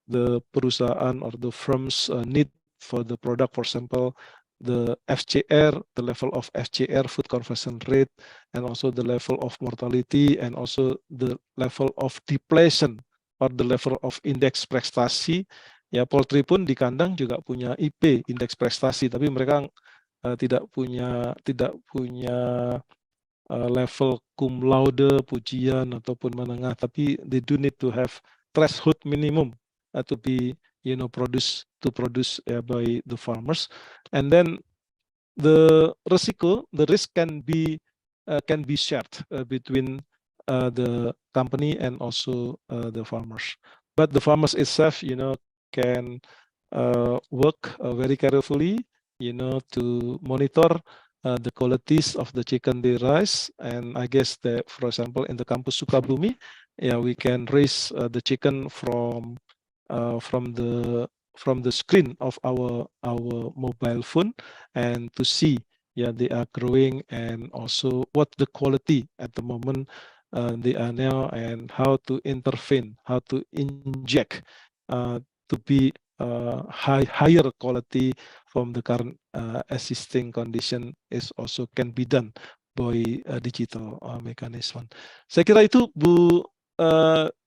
the perusahaan or the firms need for the product. For example, the FCR, the level of FCR, food conversion rate, and also the level of mortality, and also the level of depletion or the level of indeks prestasi. Ya, poultry pun di kandang juga punya IP, indeks prestasi, tapi mereka tidak punya level cum laude, pujian ataupun menengah, tapi they do need to have threshold minimum to be produce by the farmers. And then the risk can be shared between the company and also the farmers. But the farmers itself, can work very carefully, to monitor the qualities of the chicken they raise. And I guess that, for example, in the campus Sukabumi, yeah, we can raise the chicken from the screen of our mobile phone, and to see, yeah, they are growing, and also what the quality at the moment they are now, and how to intervene, how to inject to be higher quality from the current existing condition is also can be done by digital mechanism. Saya kira itu Bu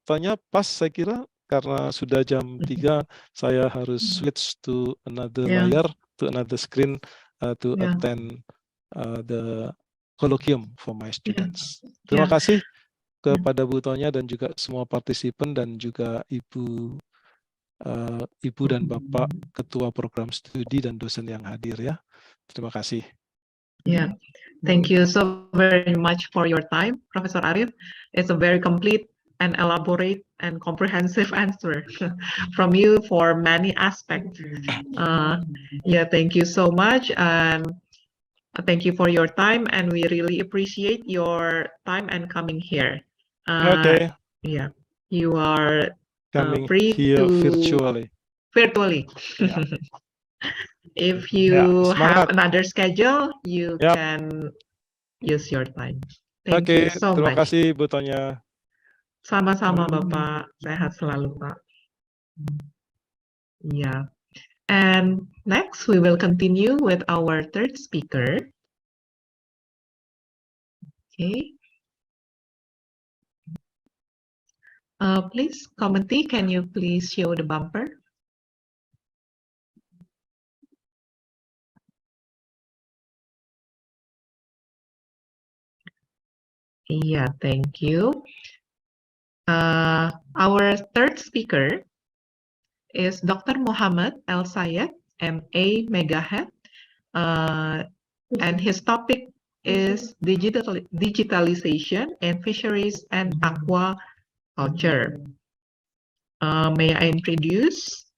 tanya pas, saya kira karena sudah jam 3 saya harus switch to another layar, to another screen to attend the colloquium for my students. Terima kasih kepada Bu Tonya dan juga semua partisipan, dan juga Ibu dan Bapak Ketua Program Studi dan dosen yang hadir, ya. Terima kasih. Yeah, thank you so very much for your time, Professor Arif. It's a very complete and elaborate and comprehensive answer from you for many aspects. Yeah, thank you so much, and thank you for your time, and we really appreciate your time and coming here. Okay. Yeah, you are coming free here to virtually. Yeah. If you have another schedule, you can use your time. Thank you so terima much. kasih Bu Tonya. Sama-sama Bapak, sehat selalu Pak. Yeah. And next we will continue with our third speaker. Okay. Please, Commenty, can you please show the bumper? Yeah, thank you. Our third speaker is Dr. Muhammad El Sayed, MA Megahead, and his topic is digitalization in fisheries and aquaculture. May I introduce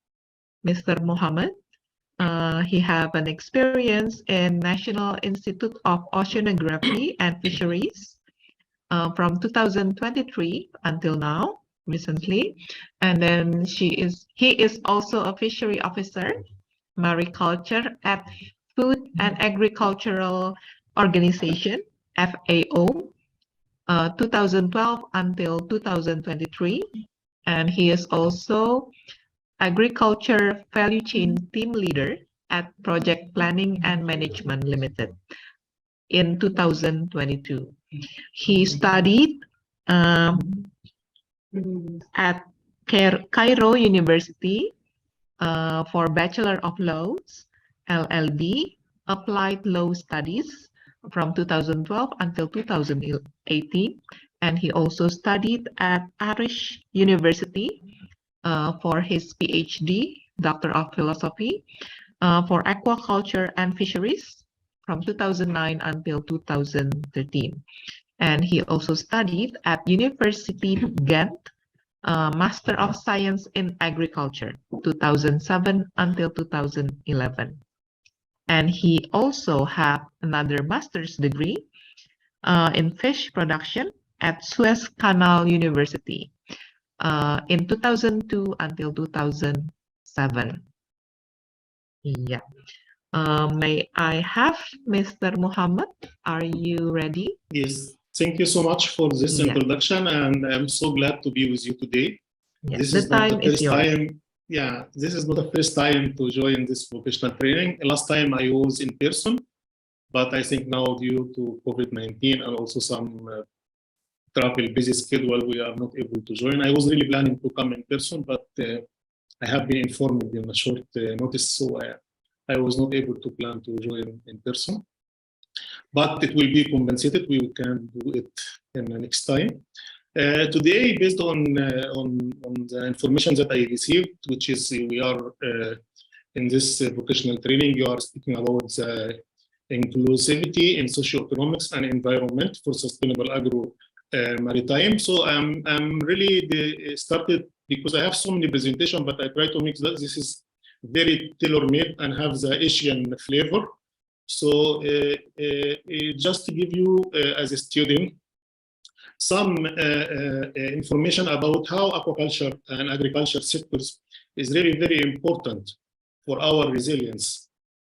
Mr. Muhammad? He have an experience in National Institute of Oceanography and Fisheries from 2023 until now, recently. And then he is also a fishery officer, mariculture at Food and Agricultural Organization, FAO, 2012 until 2023. And he is also Agriculture Value Chain Team Leader at Project Planning and Management Limited in 2022. He studied at Cairo University for Bachelor of Laws, LLB, Applied Law Studies from 2012 until 2018. And he also studied at Irish University for his PhD, Doctor of Philosophy, for Aquaculture and Fisheries from 2009 until 2013. And he also studied at University Ghent, Master of Science in Agriculture, 2007 until 2011. And he also had another master's degree in fish production at Suez Canal University in 2002 until 2007. Yeah. May I have Mr. Muhammad? Are you ready? Yes. Thank you so much for this introduction, and I'm so glad to be with you today. Yes, This is not the first time. Yeah, this is not the first time to join this vocational training. Last time I was in person, but I think now due to COVID-19 and also some travel busy schedule, we are not able to join. I was really planning to come in person, but I have been informed in a short notice, so I was not able to plan to join in person. But it will be compensated. We can do it in the next time. Today, based on the information that I received, which is we are in this vocational training, you are speaking about the inclusivity in socioeconomics and environment for sustainable agro maritime. So I'm really started because I have so many presentations, but I try to make that this is very tailor-made and have the Asian flavor. So just to give you as a student some information about how aquaculture and agriculture sectors is really very important for our resilience,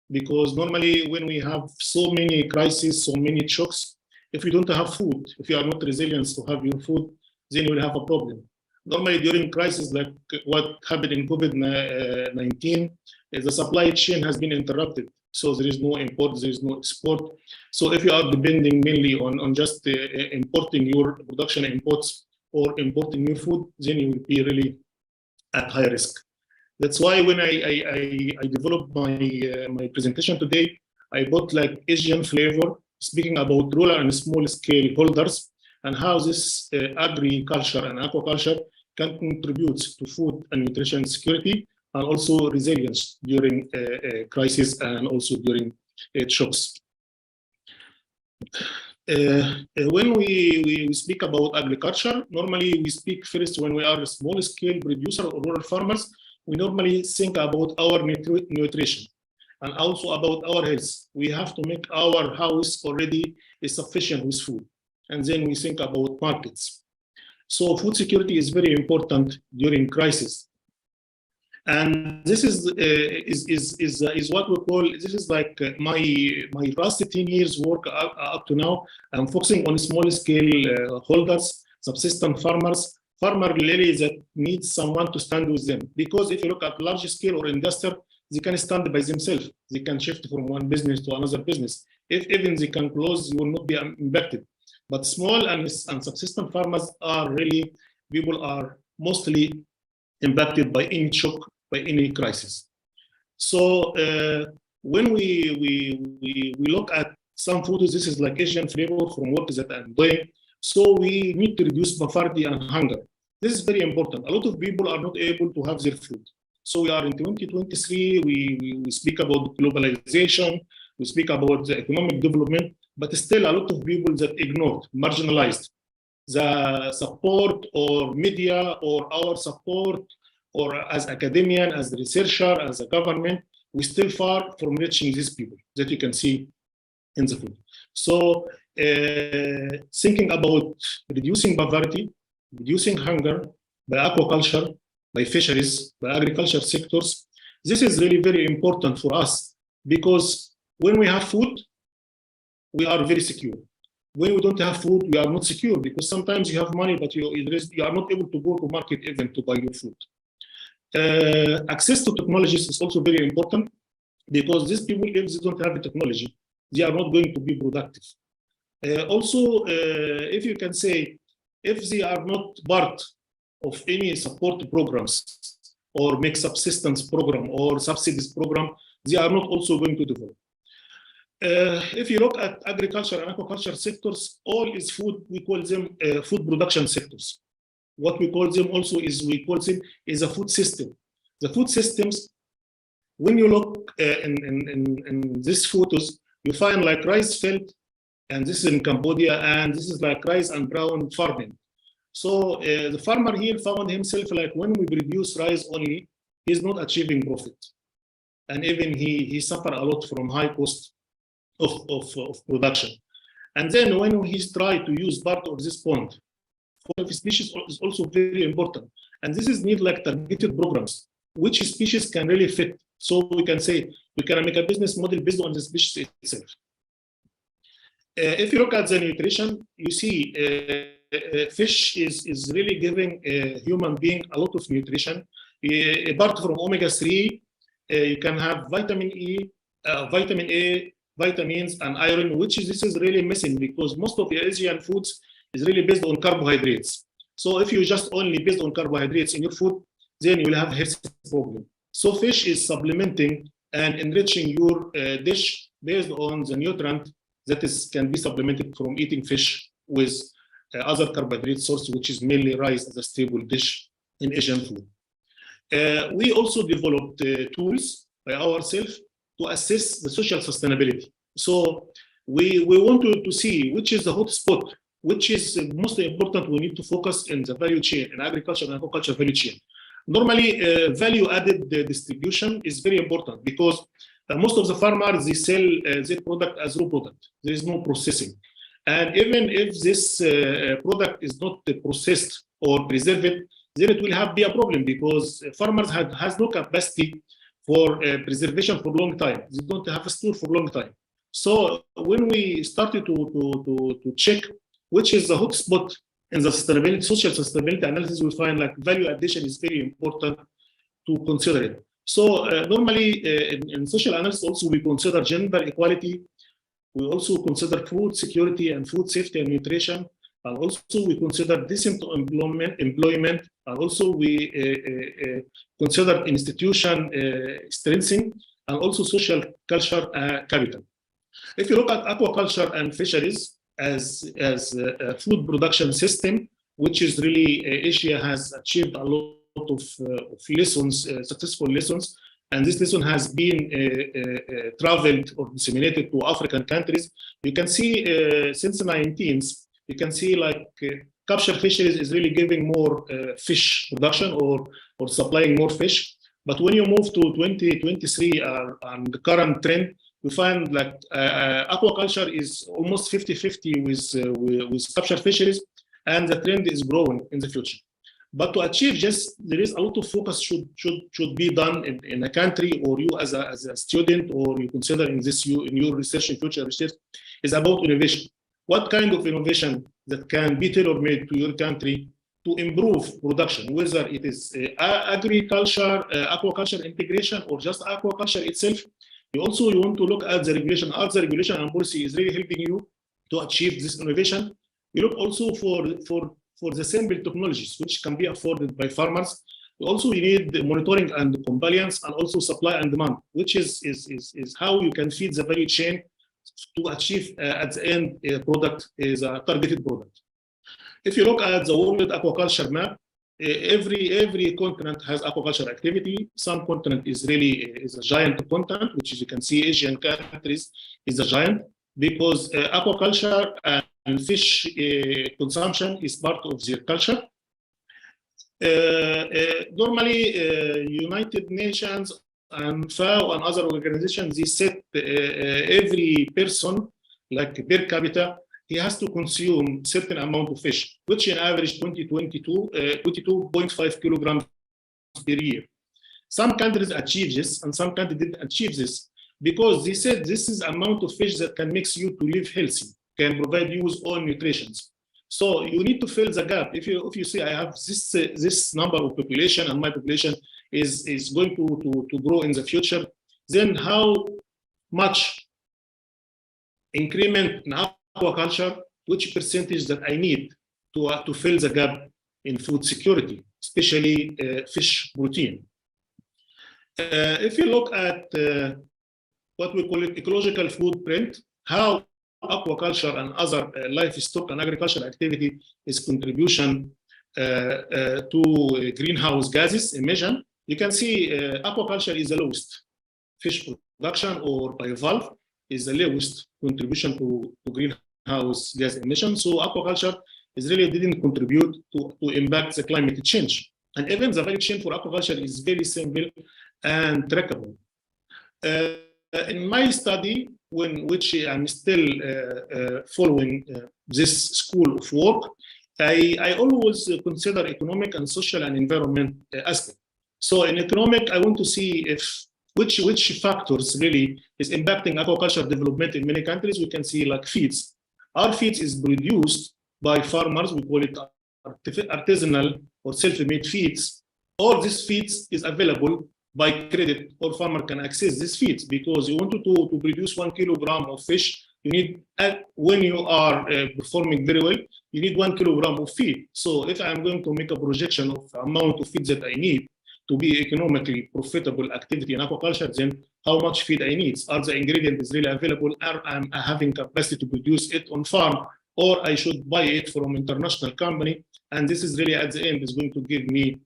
because normally when we have so many crises, so many shocks, if you don't have food, if you are not resilient to have your food, then you will have a problem. Normally during crises like what happened in COVID-19, the supply chain has been interrupted. So there is no import, there is no export. So if you are depending mainly on just importing your production imports or importing your food, then you will be really at high risk. That's why when I developed my presentation today, I brought like Asian flavor, speaking about rural and small scale holders and how this agriculture and aquaculture can contribute to food and nutrition security and also resilience during crisis and also during shocks. When we speak about agriculture, normally we speak first when we are a small scale producer or rural farmers, we normally think about our nutrition and also about our health. We have to make our house already sufficient with food. And then we think about markets. So food security is very important during crisis. And this is what we call, this is like my last 10 years work up to now. I'm focusing on small scale holders, subsistence farmers, farmer really that needs someone to stand with them. Because if you look at large scale or industrial, they can stand by themselves. They can shift from one business to another business. If even they can close, you will not be impacted. But small and subsistence farmers are really, people are mostly impacted by any shock, by any crisis. So when we look at some photos, this is like Asian flavor from work that I'm doing. So we need to reduce poverty and hunger. This is very important. A lot of people are not able to have their food. So we are in 2023, we speak about globalization, we speak about the economic development, but still a lot of people that ignored, marginalized the support or media or our support or as academician, as a researcher, as a government, we're still far from reaching these people that you can see in the food. So thinking about reducing poverty, reducing hunger by aquaculture, by fisheries, by agriculture sectors, this is really very important for us because when we have food, we are very secure. When we don't have food, we are not secure because sometimes you have money, but you are not able to go to market even to buy your food. Access to technologies is also very important because these people, if they don't have the technology, they are not going to be productive. Also, if you can say, if they are not part of any support programs or make subsistence program or subsidies program, they are not also going to develop. If you look at agriculture and aquaculture sectors, all is food, we call them food production sectors. What we call them also is, we call them is a food system. The food systems, when you look in these photos, you find like rice field, and this is in Cambodia, and this is like rice and brown farming. So the farmer here found himself like when we produce rice only, he's not achieving profit. And even he suffer a lot from high cost of production. And then when he's tried to use part of this pond, for species is also very important. And this is need like targeted programs, which species can really fit. So we can say, we can make a business model based on the species itself. If you look at the nutrition, you see fish is really giving a human being a lot of nutrition. Apart from omega-3, you can have vitamin E, vitamin A, vitamins and iron, this is really missing because most of the Asian foods is really based on carbohydrates. So if you just only based on carbohydrates in your food, then you will have a health problem. So fish is supplementing and enriching your dish based on the nutrient that can be supplemented from eating fish with other carbohydrate source, which is mainly rice as a staple dish in Asian food. We also developed tools by ourselves to assess the social sustainability. So we want to see which is the hot spot, which is most important. We need to focus in the value chain, in agriculture and aquaculture value chain. Normally, value added distribution is very important because most of the farmers, they sell their product as raw product. There is no processing. And even if this product is not processed or preserved, then it will be a problem because farmers has no capacity for preservation for a long time. They don't have a store for a long time. So when we started to check which is the hot spot in the sustainability, social sustainability analysis, we find like value addition is very important to consider it. So normally in social analysis also we consider gender equality. We also consider food security and food safety and nutrition. And also we consider decent employment, and also we consider institution strengthening, and also social culture capital. If you look at aquaculture and fisheries as a food production system, which is really Asia has achieved a lot of lessons, successful lessons, and this lesson has been traveled or disseminated to African countries. You can see since the 19th, you can see like capture fisheries is really giving more fish production or supplying more fish. But when you move to 2023 and the current trend, we find like aquaculture is almost 50-50 with capture fisheries, and the trend is growing in the future. But to achieve this, there is a lot of focus should be done in a country, or you as a student, or you consider in your research, in future research, is about innovation. What kind of innovation that can be tailor-made to your country to improve production, whether it is agriculture, aquaculture integration, or just aquaculture itself. You want to look at the regulation. As the regulation and policy is really helping you to achieve this innovation. You look also for the simple technologies which can be afforded by farmers. Also, you need the monitoring and compliance, and also supply and demand, which is how you can feed the value chain to achieve at the end a product is a targeted product. If you look at the world aquaculture map, every continent has aquaculture activity. Some continent is a giant continent, which is, you can see Asian countries is a giant, because aquaculture and fish consumption is part of their culture. Normally, United Nations and FAO and other organizations, they set every person, like per capita, he has to consume certain amount of fish, which in average 22.5 kilograms per year. Some countries achieve this, and some countries didn't achieve this, because they said this is amount of fish that can make you to live healthy, can provide you with all nutrition. So you need to fill the gap. If you say I have this number of population, and my population is going to grow in the future, then how much increment in aquaculture, which percentage that I need to fill the gap in food security, especially fish protein. If you look at what we call it ecological footprint, how aquaculture and other livestock and agricultural activity is contribution to greenhouse gases emission. You can see aquaculture is the lowest. Fish production or bivalve is the lowest contribution to greenhouse gas emissions. So aquaculture is really didn't contribute to impact the climate change. And even the value chain for aquaculture is very simple and trackable. In my study, which I'm still following this school of work, I always consider economic and social and environment aspect. So in economic, I want to see which factors really is impacting aquaculture development in many countries. We can see like feeds. Our feeds is produced by farmers. We call it artisanal or self-made feeds. All these feeds is available by credit, or farmer can access these feeds, because you want to produce 1 kilogram of fish, you need, when you are performing very well, you need 1 kilogram of feed. So if I'm going to make a projection of the amount of feed that I need to be economically profitable activity in aquaculture, then how much feed I need? Are the ingredients really available? Are I having capacity to produce it on farm, or I should buy it from international company? And this is really at the end is going to give me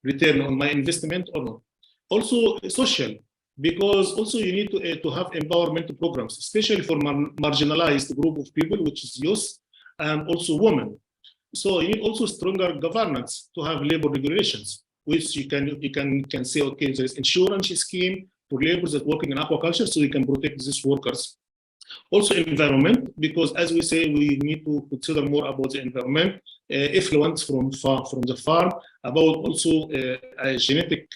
return on my investment or not. Also social, because also you need to have empowerment programs, especially for marginalized group of people, which is youth and also women. So you need also stronger governance to have labor regulations, which you can say, okay, there is insurance scheme for laborers that working in aquaculture, so you can protect these workers. Also environment, because as we say, we need to consider more about the environment, effluents from the farm, about also genetic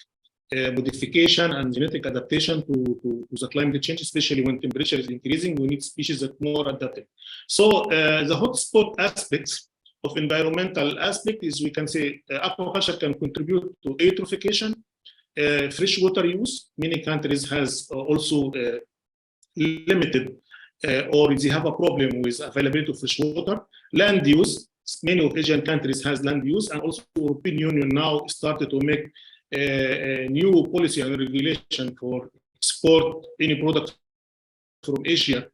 modification and genetic adaptation to the climate change, especially when temperature is increasing. We need species that are more adapted. So the hotspot aspects of environmental aspect is, we can say aquaculture can contribute to eutrophication, freshwater use. Many countries has also limited or they have a problem with availability of fresh water. Land use, many of Asian countries has land use, and also European Union now started to make a new policy and regulation for export any product from Asia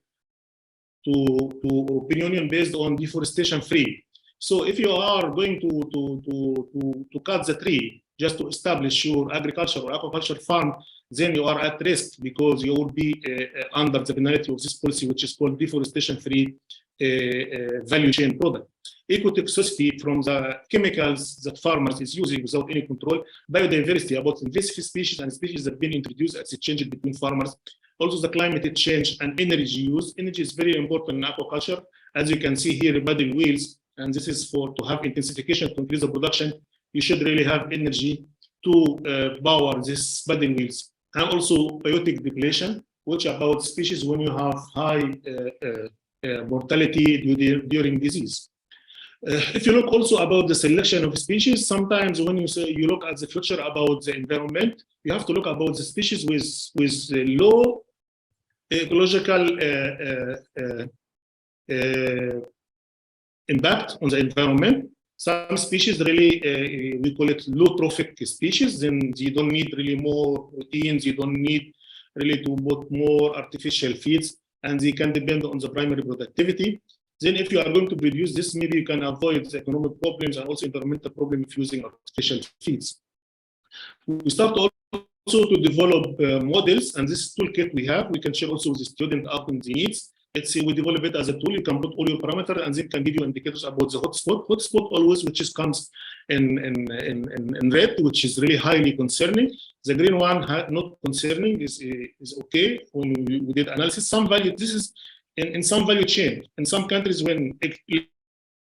to European Union based on deforestation free. So if you are going to cut the tree just to establish your agriculture or aquaculture farm, then you are at risk, because you will be under the penalty of this policy, which is called deforestation free value chain product. Ecotoxicity from the chemicals that farmers is using without any control. Biodiversity, about invasive species and species that have been introduced as exchange between farmers. Also the climate change and energy use. Energy is very important in aquaculture. As you can see here, paddle wheels, and this is to have intensification to increase the production. You should really have energy to power these paddle wheels. And also biotic depletion, which about species when you have high mortality during disease. If you look also about the selection of species, sometimes when you say you look at the future about the environment, you have to look about the species with low ecological impact on the environment. Some species really, we call it low trophic species, then you don't need really more proteins, you don't need really to put more artificial feeds, and they can depend on the primary productivity. Then if you are going to produce this, maybe you can avoid the economic problems and also environmental problems of using artificial feeds. We start also to develop models, and this toolkit we have, we can share also with the student according to the needs. Let's say we develop it as a tool, you can put all your parameters and then can give you indicators about the hotspot. Hotspot always, which is comes in red, which is really highly concerning. The green one, not concerning, is okay when we did analysis. Some value, this is in some value chain. In some countries, when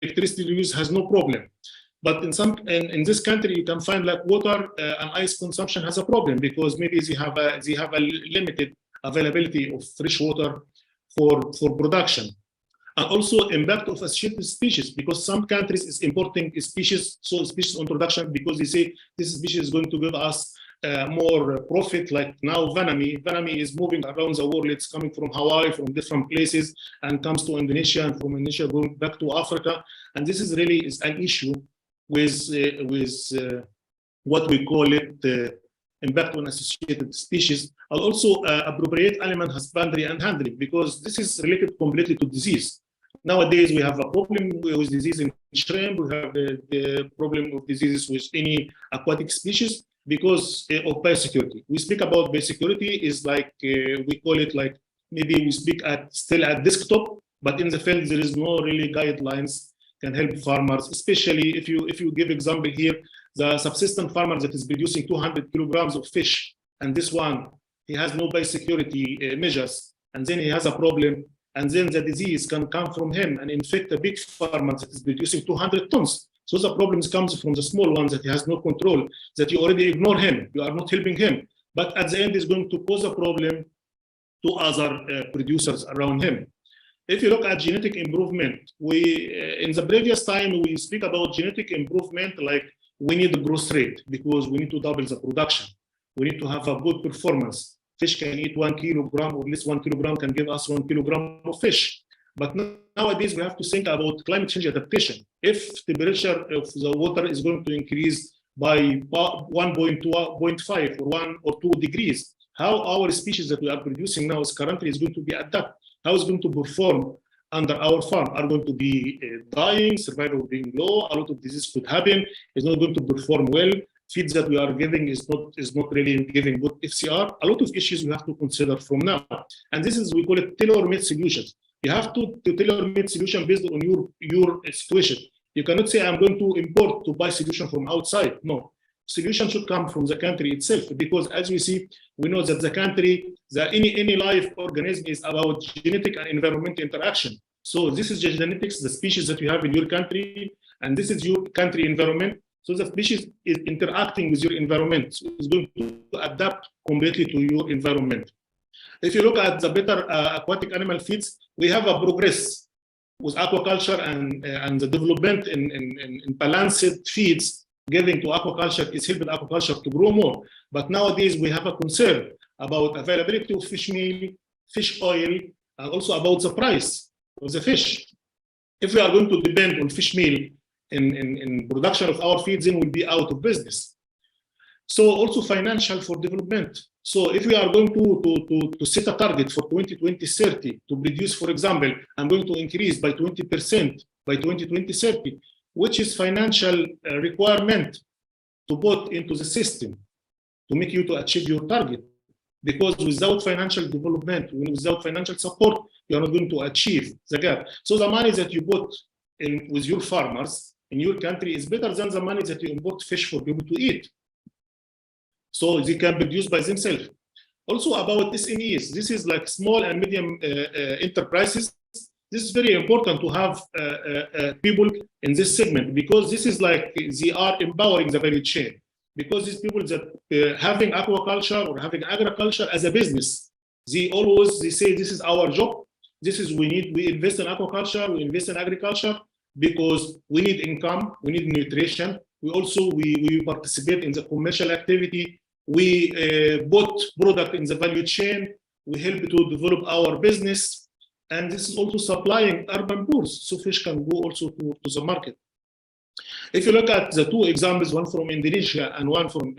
electricity use has no problem. But in this country, you can find like water and ice consumption has a problem because maybe they have a limited availability of fresh water for production. And also impact of associated species, because some countries is importing species, so species on production, because they say this species is going to give us more profit. Like now Vanami is moving around the world. It's coming from Hawaii, from different places, and comes to Indonesia, and from Indonesia going back to Africa. And this is really an issue with what we call it impact on associated species, and also appropriate animal husbandry and handling, because this is related completely to disease. Nowadays, we have a problem with disease in shrimp. We have the problem of diseases with any aquatic species because of biosecurity. We speak about biosecurity is like, we call it like, maybe we speak still at desktop, but in the field, there is no really guidelines can help farmers, especially if you give example here, the subsistence farmer that is producing 200 kilograms of fish, and this one, he has no biosecurity measures, and then he has a problem, and then the disease can come from him and infect a big farmer that is producing 200 tons. So the problems comes from the small ones that he has no control, that you already ignore him, you are not helping him, but at the end is going to cause a problem to other producers around him. If you look at genetic improvement, in the previous time, we speak about genetic improvement like we need the growth rate because we need to double the production. We need to have a good performance. Fish can eat 1 kilogram, or at least 1 kilogram can give us 1 kilogram of fish. But nowadays, we have to think about climate change adaptation. If temperature of the water is going to increase by 1.5 or 1 or 2 degrees, how our species that we are producing now currently is going to be adapted? How is going to perform under our farm? Are going to be dying, survival being low, a lot of disease could happen, it's not going to perform well, feeds that we are giving is not really giving good FCR. A lot of issues we have to consider from now. And this is, we call it tailor-made solutions. You have to tailor-made solution based on your situation. You cannot say I'm going to import to buy solution from outside. No. Solution should come from the country itself, because as we see, we know that the country, any life organism is about genetic and environmental interaction. So this is the genetics, the species that you have in your country, and this is your country environment. So the species is interacting with your environment. So it's going to adapt completely to your environment. If you look at the better aquatic animal feeds, we have a progress with aquaculture and the development in balanced feeds. Giving to aquaculture is helping aquaculture to grow more. But nowadays we have a concern about availability of fish meal, fish oil, and also about the price of the fish. If we are going to depend on fish meal in production of our feeds, then we'll be out of business. So also financial for development. So if we are going to set a target for 2020-30 to produce, for example, I'm going to increase by 20% by 2020-30, which is financial requirement to put into the system to make you to achieve your target. Because without financial development, without financial support, you are not going to achieve the gap. So the money that you put in with your farmers in your country is better than the money that you import fish for people to eat. So they can produce by themselves. Also about SMEs, this is like small and medium enterprises. This is very important to have people in this segment, because this is like they are empowering the value chain. Because these people that having aquaculture or having agriculture as a business, they say this is our job. This is we invest in aquaculture, we invest in agriculture, because we need income, we need nutrition. We participate in the commercial activity. We put product in the value chain. We help to develop our business. And this is also supplying urban pools, so fish can go also to the market. If you look at the two examples, one from Indonesia and one from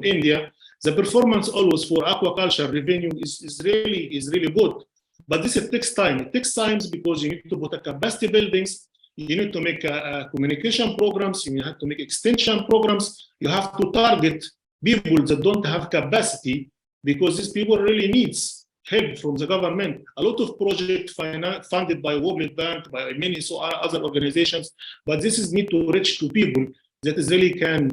India, the performance always for aquaculture revenue is really good. But this takes time. It takes time because you need to put a capacity buildings, you need to make communication programs, you have to make extension programs, you have to target people that don't have capacity, because these people really needs help from the government. A lot of projects funded by World Bank, by many other organizations, but this is need to reach to people that is really can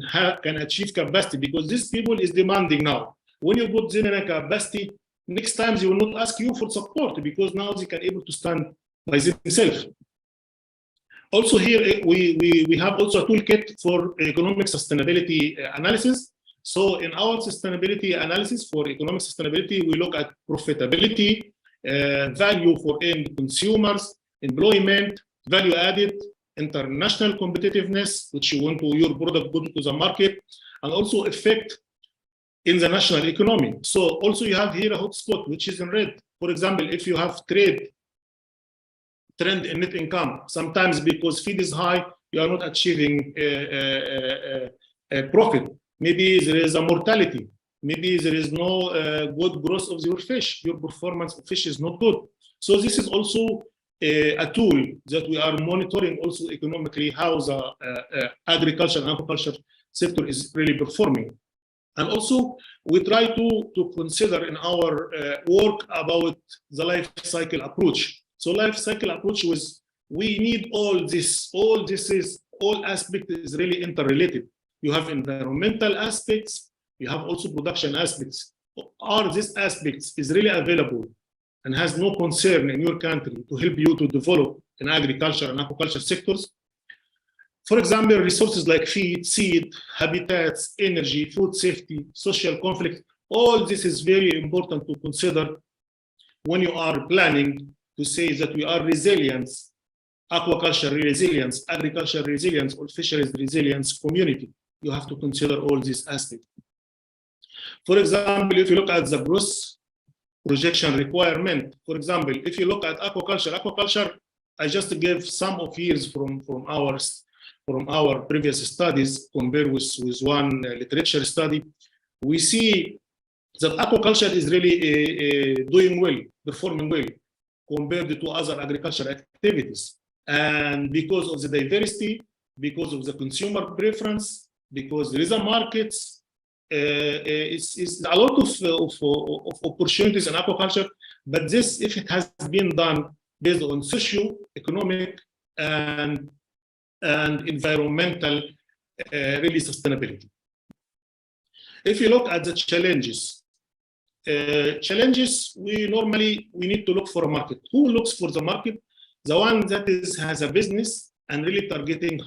achieve capacity, because these people is demanding now. When you put them in a capacity, next time they will not ask you for support, because now they can able to stand by themselves. Also here, we have also a toolkit for economic sustainability analysis. So in our sustainability analysis for economic sustainability, we look at profitability, value for end consumers, employment, value added, international competitiveness, which you want to your product go to the market, and also effect in the national economy. So also you have here a hotspot, which is in red. For example, if you have trend in net income, sometimes because feed is high, you are not achieving a profit. Maybe there is a mortality. Maybe there is no good growth of your fish. Your performance of fish is not good. So this is also a tool that we are monitoring also economically how the agriculture and aquaculture sector is really performing. And also we try to consider in our work about the life cycle approach. So life cycle approach was, we need all aspect is really interrelated. You have environmental aspects, you have also production aspects. Are these aspects is really available and has no concern in your country to help you to develop in agriculture and aquaculture sectors? For example, resources like feed, seed, habitats, energy, food safety, social conflict, all this is very important to consider when you are planning to say that we are resilience, aquaculture resilience, agriculture resilience, or fisheries resilience community. You have to consider all these aspects. For example, if you look at the gross projection requirement, for example, if you look at aquaculture, I just gave some of years from our previous studies compared with one literature study. We see that aquaculture is really doing well, performing well compared to other agricultural activities. And because of the diversity, because of the consumer preference, because there is a market, it's a lot of opportunities in aquaculture. But this, if it has been done based on socio-economic and environmental really sustainability. If you look at the challenges, we need to look for a market. Who looks for the market? The one that has a business and really targeting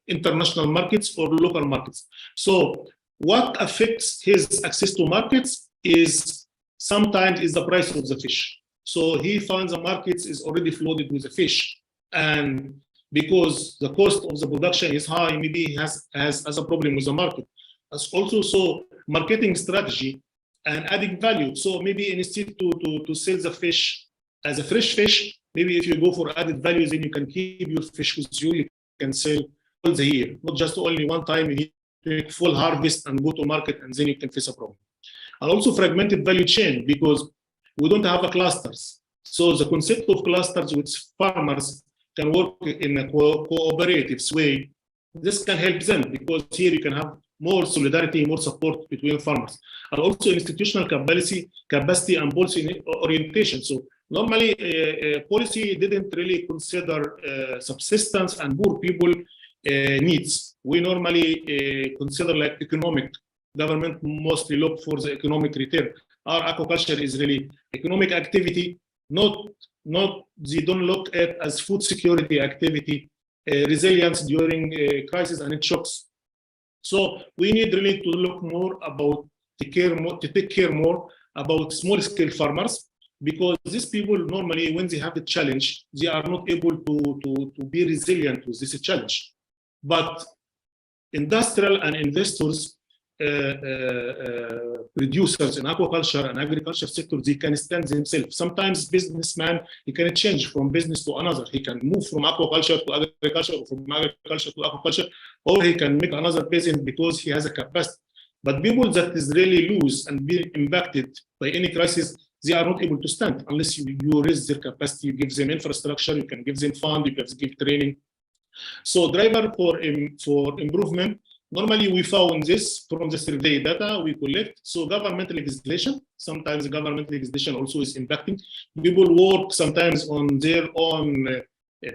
international markets or local markets. So what affects his access to markets is sometimes is the price of the fish. So he finds the markets is already flooded with the fish, and because the cost of the production is high, maybe he has a problem with the market. As also so marketing strategy and adding value. So maybe instead to sell the fish as a fresh fish, maybe if you go for added value, then you can keep your fish with you. You can sell all the year, not just only one time. You need to make full harvest and go to market, and then you can face a problem. And also fragmented value chain, because we don't have a clusters. So the concept of clusters with farmers can work in a cooperative way. This can help them, because here you can have more solidarity, more support between farmers, and also institutional capacity and policy orientation. So normally, policy didn't really consider subsistence and poor people needs. We normally consider like economic. Government mostly look for the economic return. Our aquaculture is really economic activity, they don't look at as food security activity, resilience during crisis and shocks. So we need really to look more about to take care more about small scale farmers, because these people normally, when they have a challenge, they are not able to be resilient with this challenge. But industrial and investors, producers in aquaculture and agriculture sector, they can stand themselves. Sometimes businessman, he can change from business to another. He can move from aquaculture to agriculture, or from agriculture to aquaculture, or he can make another business because he has a capacity. But people that is really loose and being impacted by any crisis, they are not able to stand unless you raise their capacity, you give them infrastructure, you can give them fund, you can give training. So driver for improvement, normally we found this from the survey data we collect. So government legislation, sometimes the government legislation also is impacting. People work sometimes on their own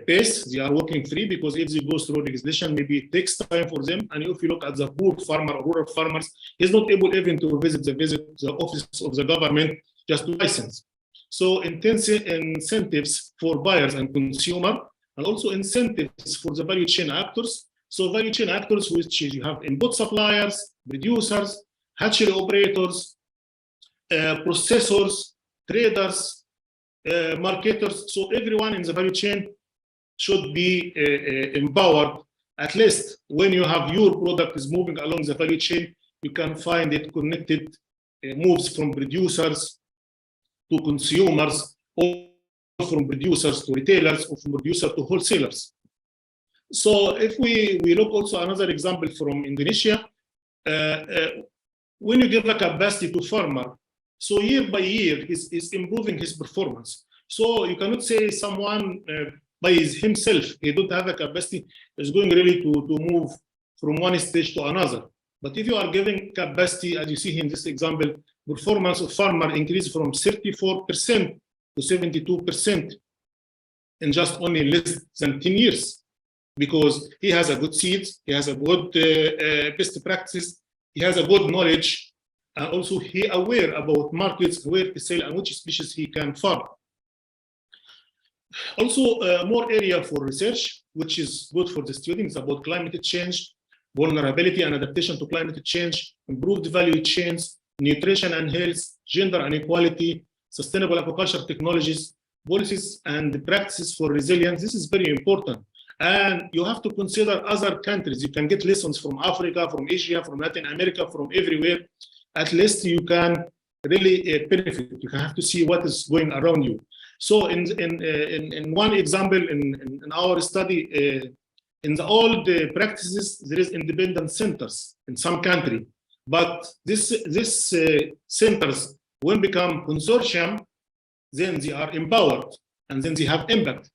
pace. They are working free because if they go through legislation, maybe it takes time for them. And if you look at the poor farmer or rural farmers, he's not able even to visit the office of the government just to license. So incentives for buyers and consumer, and also incentives for the value chain actors. So value chain actors, which you have input suppliers, producers, hatchery operators, processors, traders, marketers. So everyone in the value chain should be empowered. At least when you have your product is moving along the value chain, you can find it connected, moves from producers to consumers, or from producers to retailers, or from producers to wholesalers. So if we look also another example from Indonesia, when you give a capacity to farmer, so year by year is improving his performance. So you cannot say someone by himself, he don't have a capacity, is going really to move from one stage to another. But if you are giving capacity, as you see in this example, performance of farmer increased from 34% to 72% in just only less than 10 years. Because he has a good seeds, he has a good best practice, he has a good knowledge, and also he aware about markets, where to sell and which species he can farm. Also, more area for research, which is good for the students, about climate change, vulnerability and adaptation to climate change, improved value chains, nutrition and health, gender inequality, sustainable aquaculture technologies, policies and practices for resilience. This is very important. And you have to consider other countries. You can get lessons from Africa, from Asia, from Latin America, from everywhere. At least you can really benefit. You have to see what is going around you. So in one example, in our study, in the old practices, there is independent centers in some country. But this centers, when become consortium, then they are empowered and then they have impact.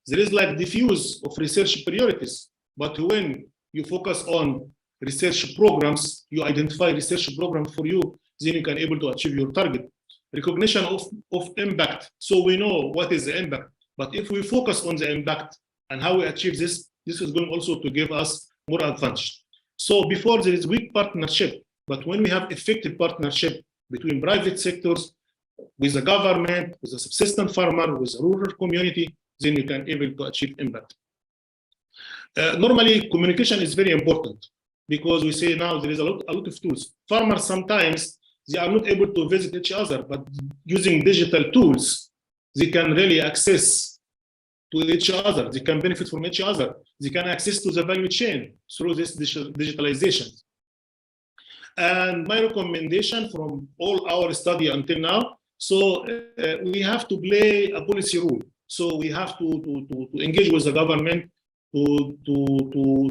There is like diffuse of research priorities, but when you focus on research programs, you identify research program for you, then you can able to achieve your target. Recognition of impact. So we know what is the impact, but if we focus on the impact and how we achieve this, this is going also to give us more advantage. So before there is weak partnership, but when we have effective partnership between private sectors, with the government, with the subsistence farmer, with the rural community, then you can able to achieve impact. Normally, communication is very important because we say now there is a lot of tools. Farmers sometimes they are not able to visit each other, but using digital tools, they can really access to each other. They can benefit from each other. They can access to the value chain through this digitalization. And my recommendation from all our study until now, so we have to play a policy role. So we have to engage with the government to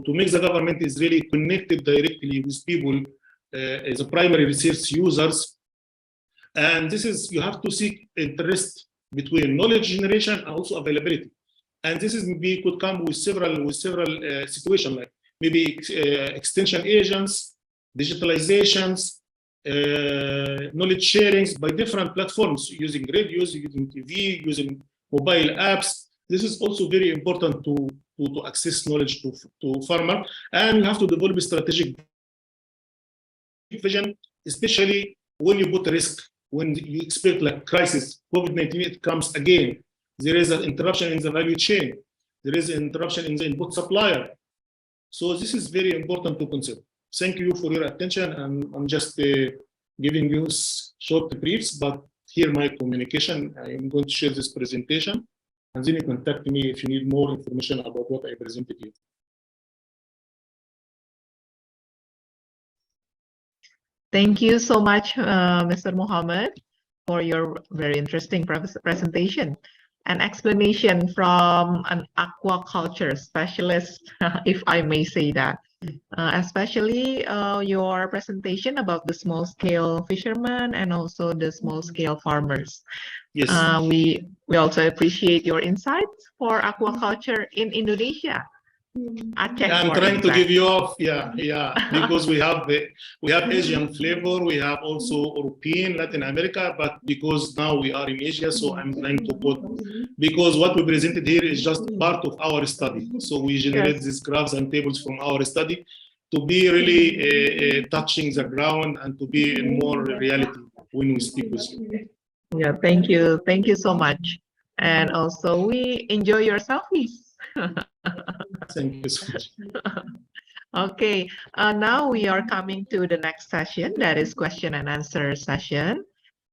make the government is really connected directly with people as a primary research users. And this is, you have to seek interest between knowledge generation and also availability. And this is maybe could come with several situations, like maybe extension agents, digitalizations, knowledge sharings by different platforms, using radios, using TV, using mobile apps. This is also very important to access knowledge to farmer. And you have to develop a strategic vision, especially when you put risk, when you expect like crisis, COVID-19, it comes again. There is an interruption in the value chain. There is an interruption in the input supplier. So this is very important to consider. Thank you for your attention. And I'm just giving you short briefs, but hear my communication. I am going to share this presentation, and then you contact me if you need more information about what I presented you. Thank you so much, Mr. Mohammed, for your very interesting presentation. An explanation from an aquaculture specialist, if I may say that. Especially your presentation about the small-scale fishermen and also the small-scale farmers. Yes. We also appreciate your insights for aquaculture in Indonesia. Aceh, I'm for trying to exact. give you off, because we have Asian flavor, we have also European, Latin America, but because now we are in Asia, so I'm trying to put, because what we presented here is just part of our study. So we generate these graphs and tables from our study to be really touching the ground and to be in more reality when we speak with you. Yeah, thank you so much. And also we enjoy your selfies. Thank you so much. Okay, now we are coming to the next session, that is question and answer session.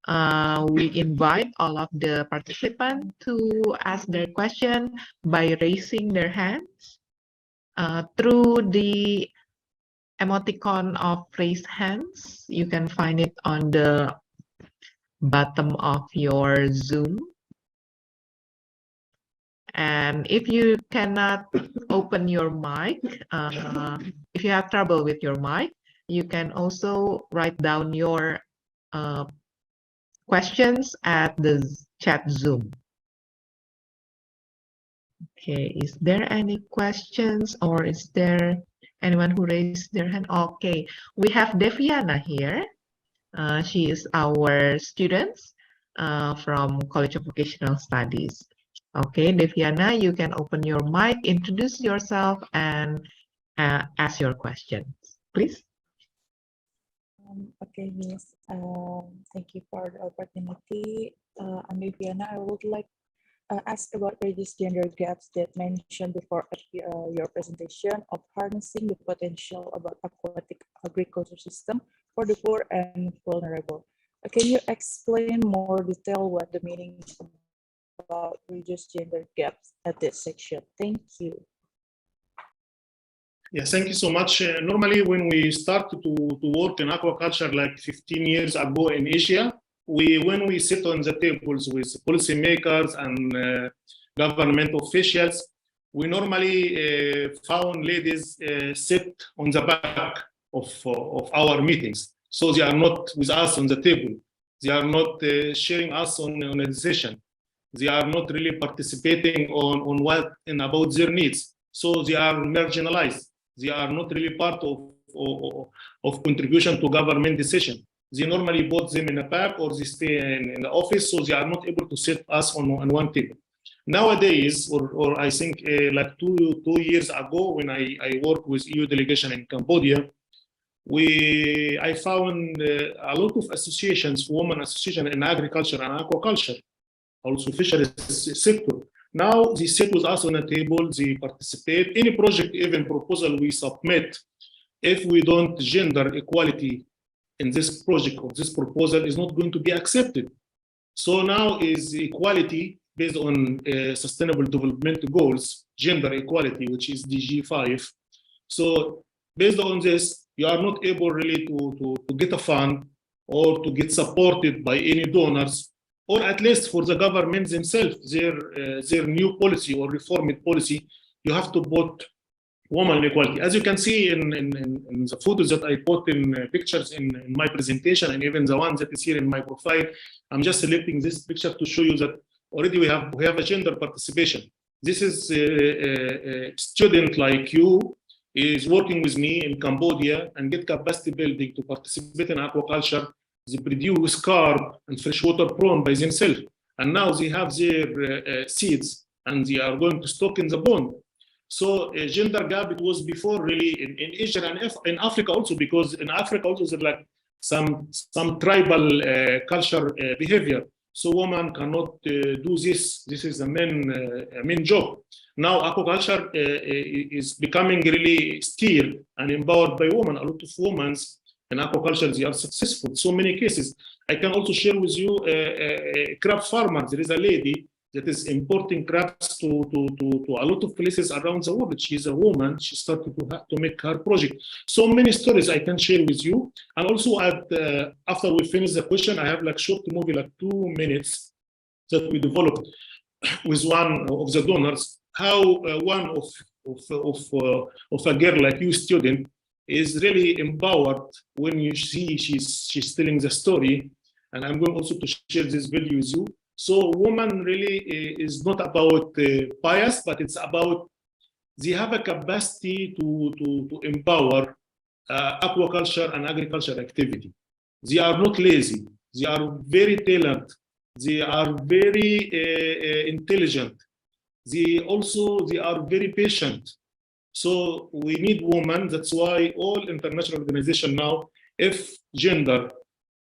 We invite all of the participants to ask their question by raising their hands through the emoticon of raised hands. You can find it on the bottom of your Zoom. And if you cannot open your mic, if you have trouble with your mic, you can also write down your questions at the chat Zoom. Okay, is there any questions or is there anyone who raised their hand? Okay, we have Deviana here. She is our student from College of Vocational Studies. Okay, Deviana, you can open your mic, introduce yourself, and ask your questions, please. Okay, Miss. Thank you for the opportunity. I'm Deviana. I would like ask about reduce gender gaps that mentioned before at your presentation of harnessing the potential about aquatic agriculture system for the poor and vulnerable. Can you explain more detail what the meaning about reduce gender gaps at this section? Thank you. Yes, thank you so much. Normally, when we started to work in aquaculture like 15 years ago in Asia, when we sit on the tables with policymakers and government officials, we normally found ladies sit on the back of our meetings. So they are not with us on the table. They are not sharing us on a decision. They are not really participating on what and about their needs. So they are marginalized. They are not really part of contribution to government decision. They normally put them in a pack or they stay in the office, so they are not able to sit us on one table. Nowadays, or I think like two years ago, when I worked with EU delegation in Cambodia, I found a lot of associations, women association in agriculture and aquaculture, also fisheries sector. Now they sit with us on a table, they participate. Any project, even proposal we submit, if we don't gender equality in this project or this proposal is not going to be accepted. So now is equality based on sustainable development goals, gender equality, which is DG 5. So based on this, you are not able really to get a fund or to get supported by any donors, or at least for the government themselves, their new policy or reformed policy, you have to put woman equality. As you can see in the photos that I put in pictures in my presentation, and even the one that is here in my profile, I'm just selecting this picture to show you that already we have a gender participation. This is a student like you is working with me in Cambodia and get capacity building to participate in aquaculture. They produce carp and freshwater prawn by themselves. And now they have their seeds and they are going to stock in the pond. So gender gap, it was before really in Asia and in Africa also, because in Africa also there's like some tribal culture behavior. So women cannot do this. This is a main job. Now aquaculture is becoming really steered and empowered by women. A lot of women In aquaculture, they are successful. So many cases. I can also share with you crab farmers. There is a lady that is importing crabs to a lot of places around the world. She's a woman. She started to make her project. So many stories I can share with you. And also after we finish the question, I have like short movie, like 2 minutes, that we developed with one of the donors. How one of a girl like you, student, is really empowered when you see she's telling the story. And I'm going also to share this video with you. So woman really is not about bias, but it's about they have a capacity to empower aquaculture and agriculture activity. They are not lazy. They are very talented. They are very intelligent. They are very patient. So we need women. That's why all international organizations now, if gender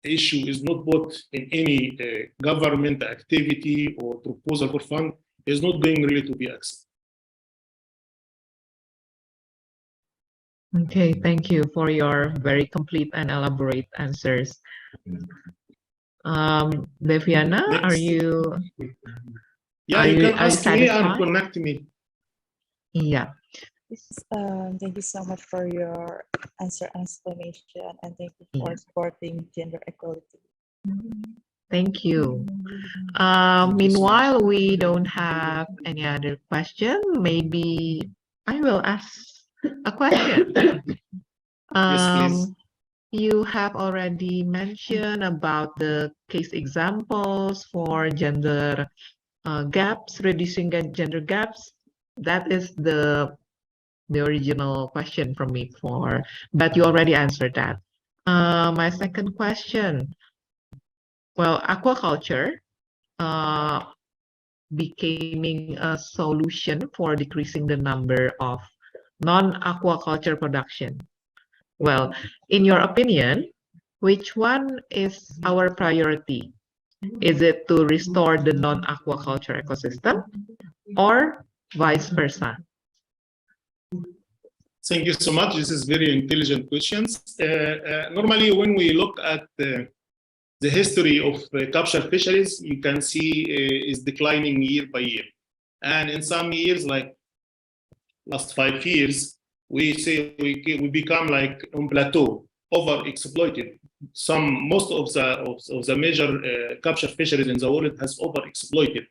issue is not put in any government activity or proposal for fund, is not going really to be accepted. Okay, thank you for your very complete and elaborate answers. Deviana, are you? Yeah, you can ask me and connect me. Yeah. Thank you so much for your answer and explanation, and thank you for supporting gender equality. Thank you. Meanwhile, we don't have any other question. Maybe I will ask a question. Yes, please. You have already mentioned about the case examples for gender gaps, reducing gender gaps. That is the original question from me but you already answered that. My second question, well, aquaculture becoming a solution for decreasing the number of non-aquaculture production. Well, in your opinion, which one is our priority? Is it to restore the non-aquaculture ecosystem or vice versa? Thank you so much. This is very intelligent questions. Normally, when we look at the history of capture fisheries, you can see is declining year by year. And in some years, like last 5 years, we say we become like on plateau, overexploited. Most of the major capture fisheries in the world has overexploited.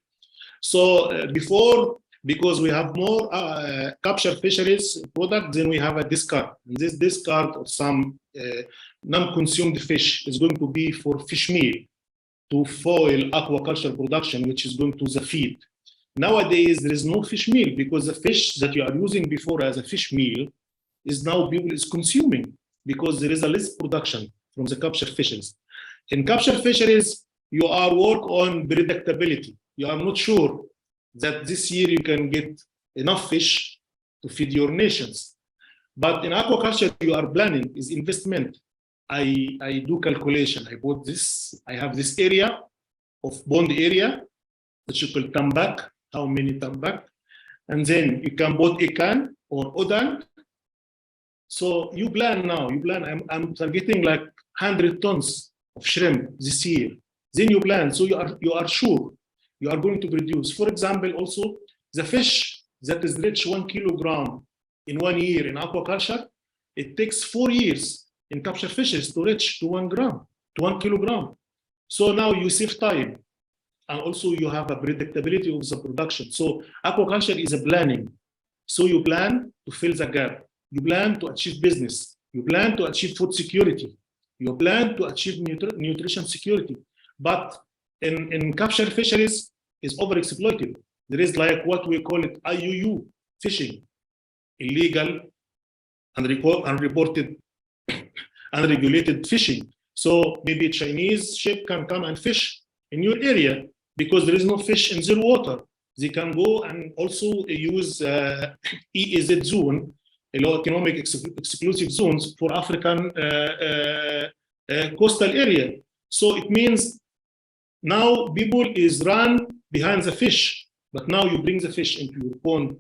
So before, because we have more capture fisheries product, then we have a discard. And this discard of some non-consumed fish is going to be for fish meal to foil aquaculture production, which is going to the feed. Nowadays, there is no fish meal because the fish that you are using before as a fish meal is now people is consuming because there is a less production from the capture fisheries. In capture fisheries, you are work on predictability. You are not sure that this year you can get enough fish to feed your nations. But in aquaculture, you are planning is investment. I do calculation. I bought this. I have this area of pond area that you could come back. How many come back? And then you can bought ikan or odan. So you plan now. You plan. I'm targeting like 100 tons of shrimp this year. Then you plan. So you are sure you are going to produce. For example, also the fish that is reach 1 kilogram in 1 year in aquaculture, it takes 4 years in capture fishes to reach to 1 kilogram. So now you save time, and also you have a predictability of the production. So aquaculture is a planning. So you plan to fill the gap. You plan to achieve business. You plan to achieve food security. You plan to achieve nutrition security. But in capture fisheries is overexploited. There is like what we call it IUU fishing, illegal, unreported, unregulated fishing. So maybe Chinese ship can come and fish in your area because there is no fish in their water. They can go and also use EEZ zone, economic exclusive zones for African coastal area. So it means now people is run behind the fish, but now you bring the fish into your pond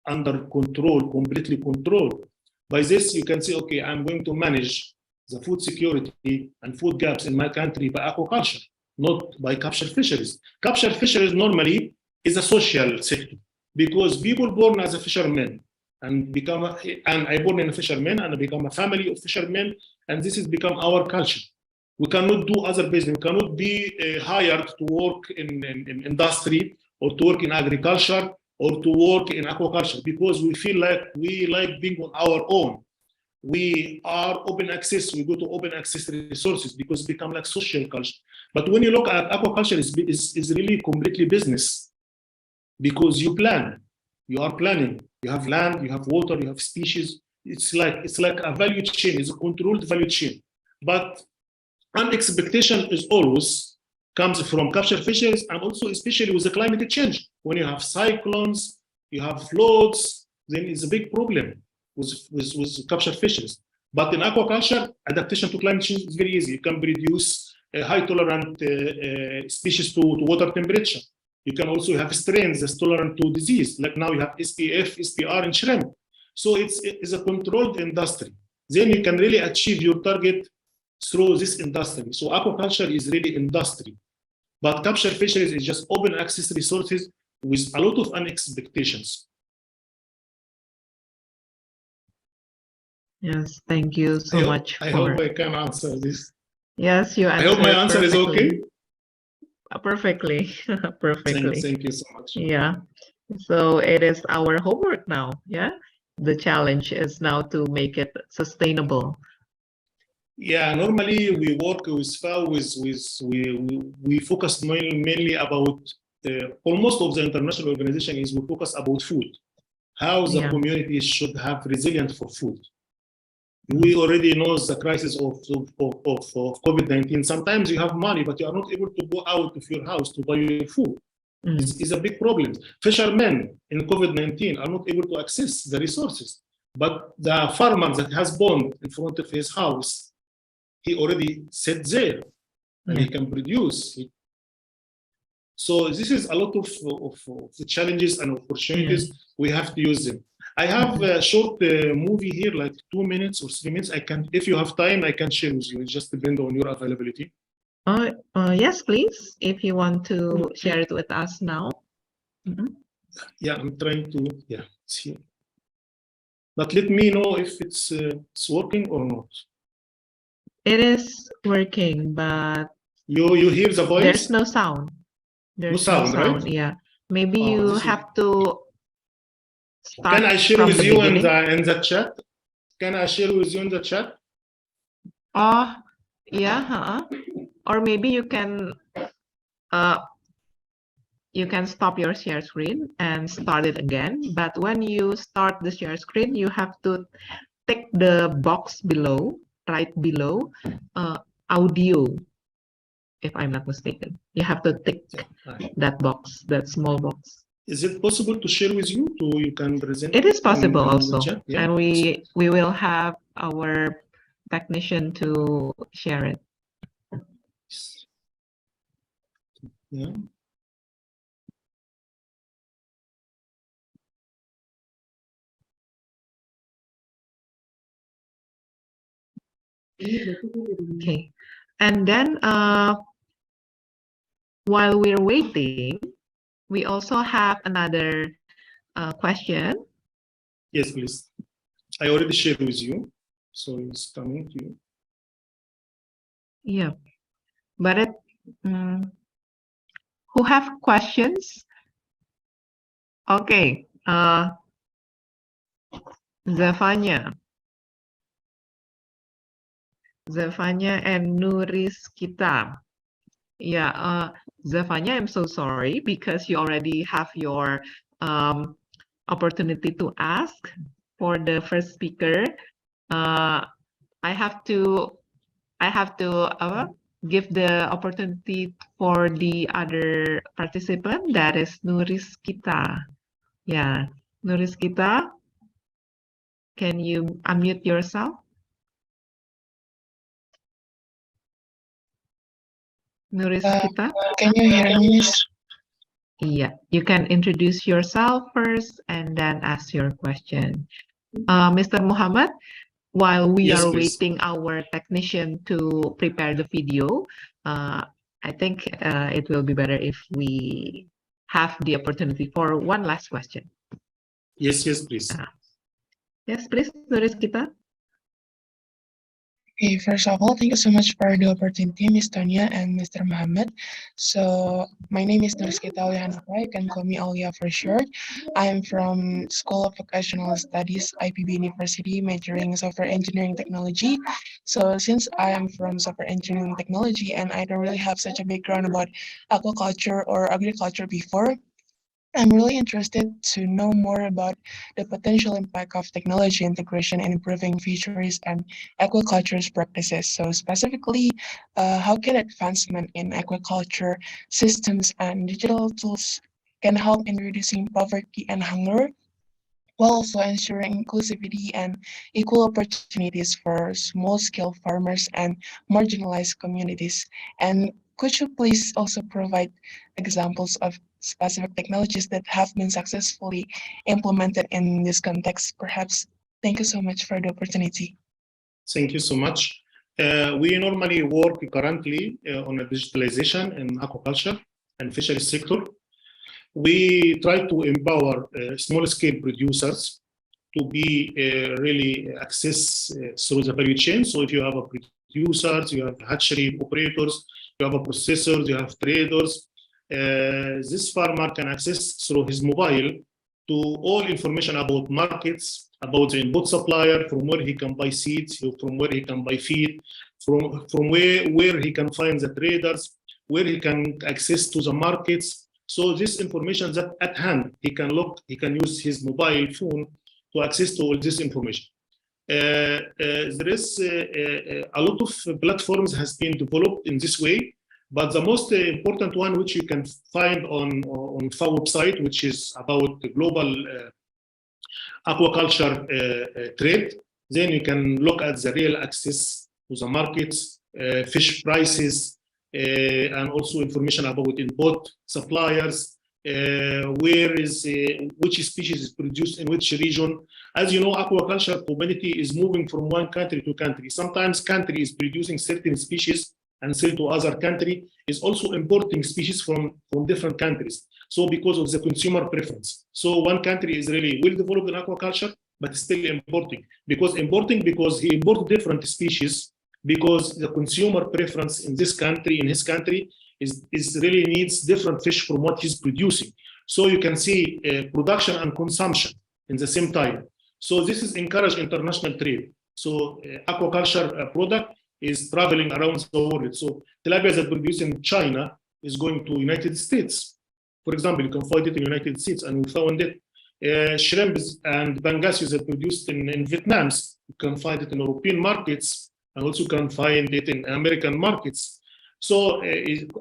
under control, completely controlled. By this, you can say, okay, I'm going to manage the food security and food gaps in my country by aquaculture, not by capture fisheries. Capture fisheries normally is a social sector because people born as a fisherman and I born in a fisherman and I become a family of fishermen, and this has become our culture. We cannot do other business. We cannot be hired to work in industry or to work in agriculture or to work in aquaculture because we feel like we like being on our own. We are open access. We go to open access resources because it become like social culture. But when you look at aquaculture, is really completely business because you plan. You are planning. You have land. You have water. You have species. It's like a value chain. It's a controlled value chain. But an expectation is always comes from capture fisheries, and also especially with the climate change. When you have cyclones, you have floods, then it's a big problem with capture fisheries. But in aquaculture, adaptation to climate change is very easy. You can produce a high tolerant species to water temperature. You can also have strains that's tolerant to disease. Like now you have SPF, SPR in shrimp. So it's a controlled industry. Then you can really achieve your target through this industry. So aquaculture is really industry. But capture fisheries is just open access resources with a lot of unexpectations. Yes, thank you so much. I hope I can answer this. Yes, you answered. I hope my answer is okay. Perfectly, perfectly. Thank you so much. Yeah. So it is our homework now. Yeah. The challenge is now to make it sustainable. Yeah, normally we work with FAO we focus mainly about almost of the international organization is we focus about food, how the community should have resilience for food. We already know the crisis of COVID-19. Sometimes you have money, but you are not able to go out of your house to buy your food. It's a big problem. Fishermen in COVID-19 are not able to access the resources, but the farmer that has pond in front of his house, he already set there and he can produce. So this is a lot of the challenges and opportunities. We have to use them. I have a short movie here, like 2 minutes or 3 minutes. I can, if you have time, I can share with you. It just depends on your availability. Yes, please. If you want to share it with us now. Yeah, I'm trying to. Yeah, it's here. But let me know if it's working or not. It is working, but you hear the voice? There's no sound. There's no sound, right? Yeah, maybe you have to start. Can I share with you in the chat? Can I share with you in the chat? Yeah, or maybe you can stop your share screen and start it again. But when you start the share screen, you have to tick the box below, right below audio, if I'm not mistaken. You have to tick that box, that small box. Is it possible to share with you? You can present. It is possible also, yeah. And we will have our technician to share it. Yeah. Okay, and then while we're waiting, we also have another question. Yes, please. I already shared with you, so it's coming to you. Yeah, but it who have questions? Okay, Zefania and Nuriskita. Yeah, Zefania, I'm so sorry because you already have your opportunity to ask for the first speaker. I have to give the opportunity for the other participant, that is Nuriskita. Yeah, Nuriskita, can you unmute yourself? Nuriskita? Can you hear me? Yeah, you can introduce yourself first and then ask your question. Mr. Muhammad, while we Yes, are please. waiting our technician to prepare the video, I think it will be better if we have the opportunity for one last question. Yes, please. Yes, please, Nuriskita. Okay, first of all, thank you so much for the opportunity, Ms. Tonya and Mr. Mohammed. So, my name is Nuriskita Olihanapa. You can call me Aulia for short. I am from School of Vocational Studies, IPB University, majoring in Software Engineering Technology. So, since I am from Software Engineering Technology and I don't really have such a background about aquaculture or agriculture before, I'm really interested to know more about the potential impact of technology integration in improving fisheries and aquaculture practices. So specifically, how can advancement in aquaculture systems and digital tools can help in reducing poverty and hunger, while also ensuring inclusivity and equal opportunities for small-scale farmers and marginalized communities? And could you please also provide examples of specific technologies that have been successfully implemented in this context, perhaps? Thank you so much for the opportunity. Thank you so much. We normally work currently on a digitalization in aquaculture and fisheries sector. We try to empower small-scale producers to be really access through the value chain. So if you have a producers, you have hatchery operators, you have a processors, you have traders, this farmer can access through his mobile to all information about markets, about the input supplier, from where he can buy seeds, from where he can buy feed, from where he can find the traders, where he can access to the markets. So this information that at hand, he can look, he can use his mobile phone to access to all this information. There is a lot of platforms has been developed in this way, but the most important one, which you can find on FAO website, which is about the global aquaculture trade, then you can look at the real access to the markets, fish prices, and also information about input suppliers, which species is produced in which region. As you know, aquaculture community is moving from one country to country. Sometimes country is producing certain species and sell to other country, is also importing species from different countries. So because of the consumer preference. So one country is really well developed in aquaculture, but still importing. Because he imports different species, because the consumer preference in this country, in his country, is really needs different fish from what he's producing. So you can see production and consumption in the same time. So this is encourage international trade. So aquaculture product is traveling around the world. So tilapia that produced in China is going to United States. For example, you can find it in United States, and we found it. Shrimps and pangasius that produced in Vietnam, you can find it in European markets, and also can find it in American markets. So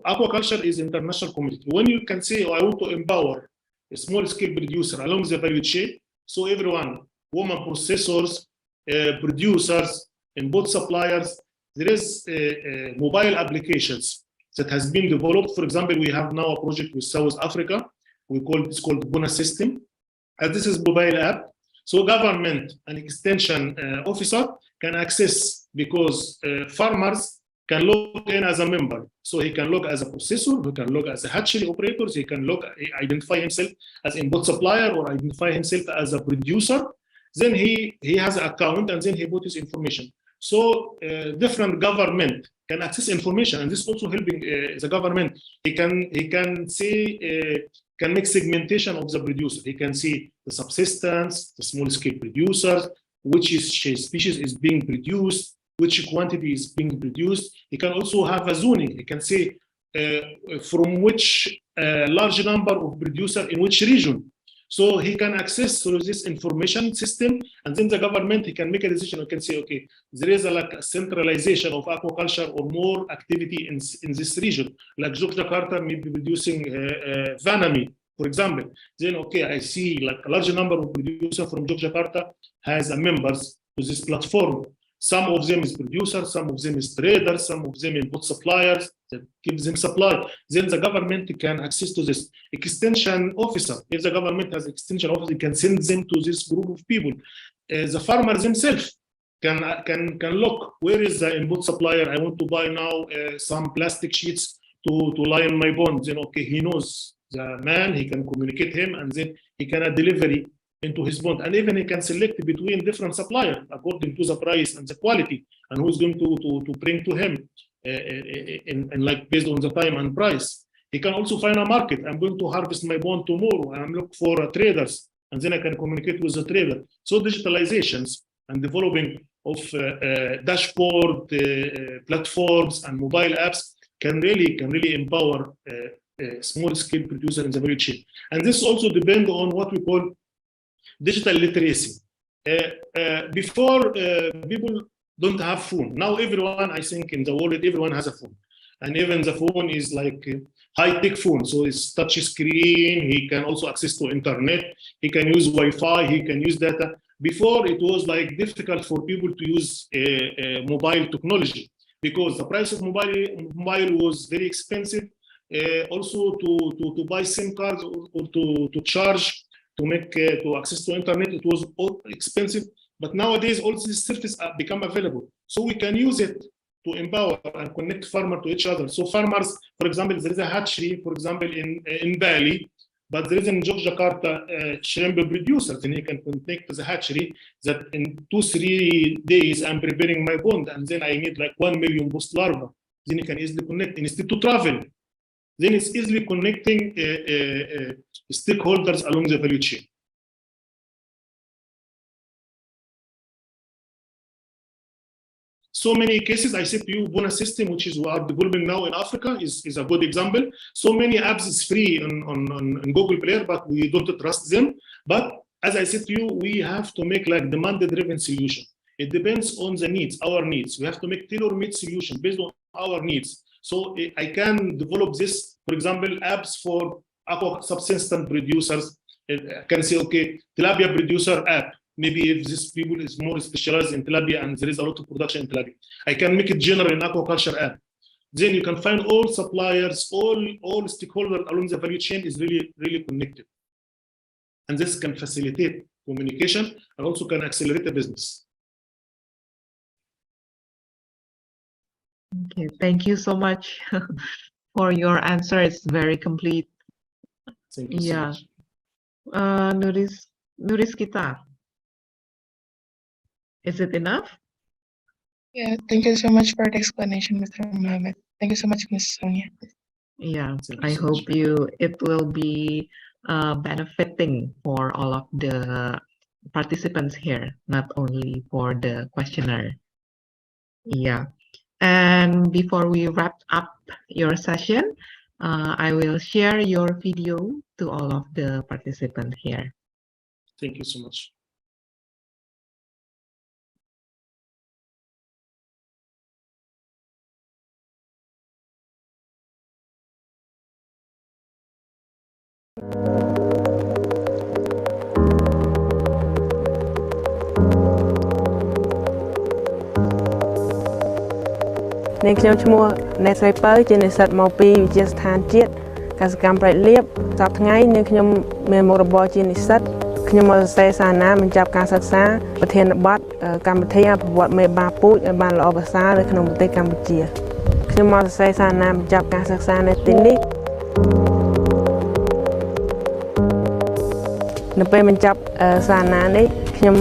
aquaculture is international community. When you can say, oh, I want to empower a small scale producer along the value chain, so everyone, women processors, producers, and both suppliers, there is mobile applications that has been developed. For example, we have now a project with South Africa. It's called Bona System. And this is mobile app. So government and extension officer can access, because farmers can log in as a member. So he can log as a processor, he can log as a hatchery operator, he can identify himself as input supplier or identify himself as a producer. Then he has an account, and then he put his information. So different government can access information, and this is also helping the government. He can say, can make segmentation of the producer. He can see the subsistence, the small scale producers, which species is being produced, which quantity is being produced. He can also have a zoning. He can say from which large number of producer in which region. So he can access through this information system, and then the government, he can make a decision. He can say, okay, there is a centralization of aquaculture or more activity in this region. Like Jakarta may be producing vanami, for example. Then, okay, I see like a large number of producers from Jakarta has members to this platform. Some of them is producers, some of them is traders, some of them input suppliers that gives them supply. Then the government can access to this. Extension officer, if the government has extension officer, can send them to this group of people. The farmers themselves, can look where is the input supplier. I want to buy now some plastic sheets to line my bond. Then okay, he knows the man, he can communicate him, and then he can add delivery into his bond, and even he can select between different suppliers according to the price and the quality, and who's going to bring to him and like based on the time and price. He can also find a market. I'm going to harvest my bond tomorrow, and I'm looking for traders, and then I can communicate with the trader. So digitalizations and developing of dashboard platforms and mobile apps can really empower small scale producer in the value chain. And this also depends on what we call digital literacy. Before, people don't have phone. Now everyone, I think in the world, everyone has a phone. And even the phone is like high-tech phone. So it's touch screen, he can also access to internet, he can use Wi-Fi, he can use data. Before it was like difficult for people to use mobile technology because the price of mobile was very expensive. Also to buy SIM cards or to charge, to access to internet, it was all expensive. But nowadays, all these services become available. So we can use it to empower and connect farmers to each other. So farmers, for example, there is a hatchery, for example, in Bali, but there is in Jakarta shrimp producer, then he can connect to the hatchery that in 2-3 days I'm preparing my bond, and then I need like 1 million post larvae. Then you can easily connect instead to travel. Then it's easily connecting stakeholders along the value chain. So many cases, I said to you, bonus system, which is we are developing now in Africa, is a good example. So many apps is free on Google Play, but we don't trust them. But as I said to you, we have to make like demand-driven solution. It depends on the needs, our needs. We have to make tailor-made solution based on our needs. So I can develop this, for example, apps for aqua subsistence producers. I can say, okay, tilapia producer app. Maybe if this people is more specialized in tilapia and there is a lot of production in tilapia, I can make it general in aquaculture app. Then you can find all suppliers, all stakeholders along the value chain is really connected. And this can facilitate communication and also can accelerate the business. Okay, thank you so much for your answer. It's very complete. Thank you so much. Nuris kita. Is it enough? Yeah, thank you so much for the explanation, Mr. Mohammed. Thank you so much, Ms. Sonia. Yeah, I hope it will be benefiting for all of the participants here, not only for the questioner. Yeah. And before we wrap up your session, I will share your video to all of the participants here. Thank you so much. Nênខ្ញុំឈ្មោះអ្នកស្រីពៅជានិស្សិតមកពីវិទ្យាស្ថានជាតិកសិកម្មប្រៃលៀបសប្តាហ៍ថ្ងៃនឹងខ្ញុំមានមុខរបរជានិស្សិតខ្ញុំមកសរសេរសារណាបញ្ចប់ការសិក្សាប្រធានបទកម្មវិធីអភិវឌ្ឍមេបាពូជឲ្យបានល្អប្រសើរនៅក្នុងប្រទេសកម្ពុជាខ្ញុំមកសរសេរសារណាបញ្ចប់ការសិក្សានៅទីនេះនៅពេលបញ្ចប់សារណានេះខ្ញុំ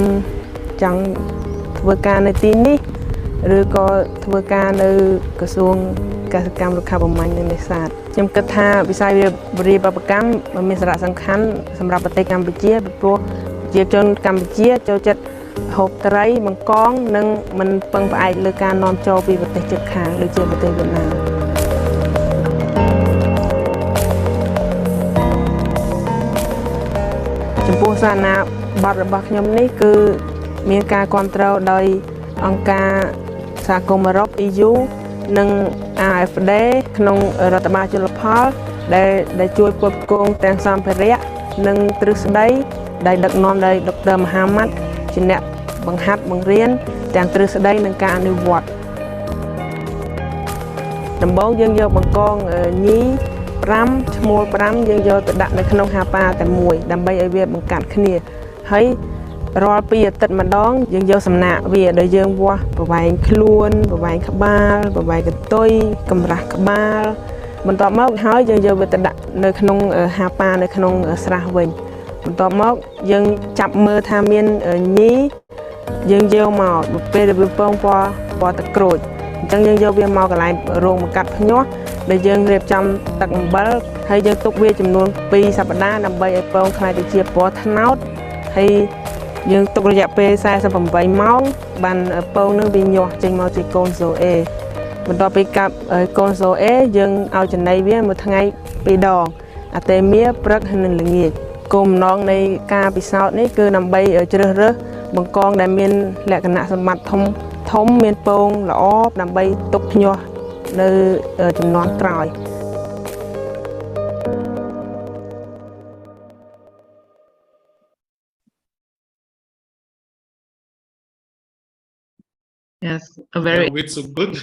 ចង់ធ្វើការនៅទីនេះឬក៏ធ្វើការនៅក្រសួងកសិកម្មរុក្ខាប្រមាញ់និងនេសាទខ្ញុំគិតថាវិស័យវិរិយបព្វកម្មមានសារៈសំខាន់សម្រាប់ប្រទេសកម្ពុជាពីព្រោះប្រជាជនកម្ពុជាចូលចិត្តហូបត្រីបង្កងនិងមិនពឹងផ្អែកលើការនាំចូលពីប្រទេសជិតខាងដូចជាប្រទេសវៀតណាមចំពោះសារណាបទរបស់ខ្ញុំនេះគឺមានការគ្រប់គ្រងដោយអង្គការសហគមន៍អឺរ៉ុប EU និង AFD ក្នុងរដ្ឋបាលជលផលដែលជួយផ្គត់ផ្គង់ទាំងសម្ភារៈនិងទ្រឹស្ដីដែលដឹកនាំដោយដុកទ័រមហាម៉ាត់ជាអ្នកបង្ហាត់បង្រៀនទាំងទ្រឹស្ដីនិងការអនុវត្តដំបូងយើងយកបង្កងញី5ឈ្មោល5យើងយកទៅដាក់នៅក្នុងហាប៉ាតែមួយដើម្បីឲ្យវាបង្កាត់គ្នាហើយ រាល់2អាទិត្យម្ដងយើងយកសំណាកវាដែលយើងវាស់ប្រវែងខ្លួនប្រវែងក្បាលប្រវែងកន្ទុយកម្រាស់ក្បាលបន្ទាប់មកហើយយើងយកវាទៅដាក់នៅក្នុងហាប៉ានៅក្នុងស្រះវិញបន្ទាប់មកយើងចាប់មើលថាមានញីយើងយកមកពេលដែលវាពងពណ៌ទឹកក្រូចអញ្ចឹងយើងយកវាមកកន្លែងរោងបង្កាត់ភ្ញាស់ដែលយើងរៀបចំទឹកអំបិលហើយយើងទុកវាចំនួន2សប្តាហ៍ដើម្បីឲ្យពងខ្លាយទៅជាពណ៌ត្នោតហើយយើងទុករយៈពេល48ម៉ោងបានពងនឹងវាញាស់ចេញមកជាកូនសូអេបន្ទាប់ពីកាប់កូនសូអេយើងឲ្យចំណីវាមួយថ្ងៃ2ដងអាតេមៀព្រឹកហើយនិងល្ងាចគោលបំណងនៃការពិសោធន៍នេះគឺដើម្បីជ្រើសរើសបង្កងដែលមានលក្ខណៈសម្បត្តិធំមានពងល្អដើម្បីទុកភ្ញាស់នៅជំនាន់ក្រោយ Yes, a very It's so good.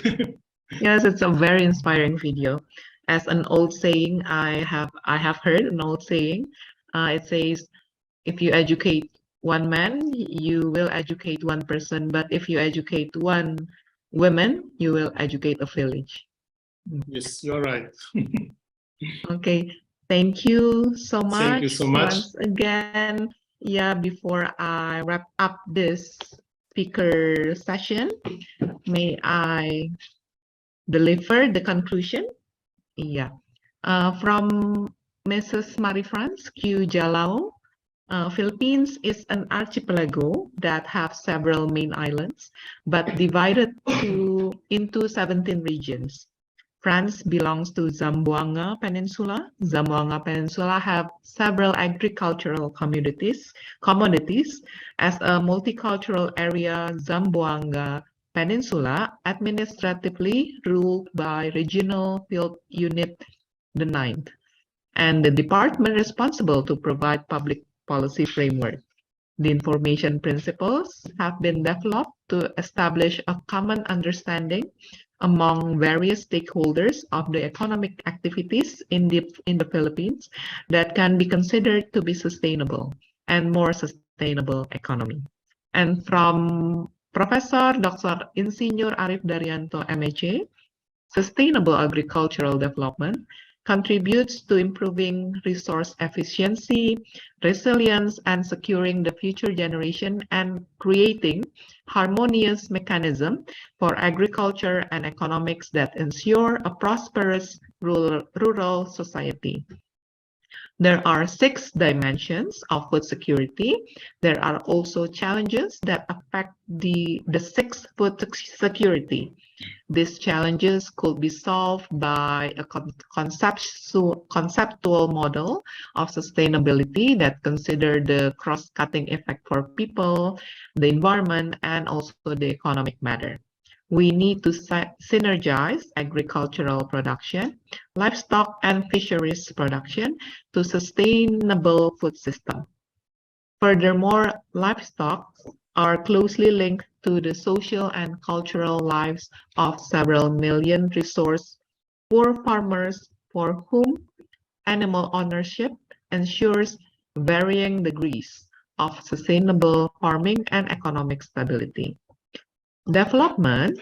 yes, it's a very inspiring video. As an old saying, I have heard an old saying. It says, if you educate one man, you will educate one person. But if you educate one woman, you will educate a village. Yes, you're right. Okay, thank you so much. Thank you so much. Once again, yeah, before I wrap up this speaker session, may I deliver the conclusion? Yeah. From Mrs. Marie-France Q. Jalao, Philippines is an archipelago that have several main islands, but divided into 17 regions. France belongs to Zamboanga Peninsula. Zamboanga Peninsula have several agricultural commodities. As a multicultural area, Zamboanga Peninsula administratively ruled by Regional Field Unit the 9th, and the department responsible to provide public policy framework. The information principles have been developed to establish a common understanding among various stakeholders of the economic activities in the Philippines that can be considered to be sustainable and more sustainable economy. And from Professor Dr. Insinyur Arif Daryanto, MHA, sustainable agricultural development contributes to improving resource efficiency, resilience, and securing the future generation and creating harmonious mechanism for agriculture and economics that ensure a prosperous rural society. There are 6 dimensions of food security. There are also challenges that affect the 6th food security. These challenges could be solved by a conceptual model of sustainability that consider the cross-cutting effect for people, the environment, and also the economic matter. We need to synergize agricultural production, livestock, and fisheries production to sustainable food system. Furthermore, livestock are closely linked to the social and cultural lives of several million resource-poor farmers for whom animal ownership ensures varying degrees of sustainable farming and economic stability. Development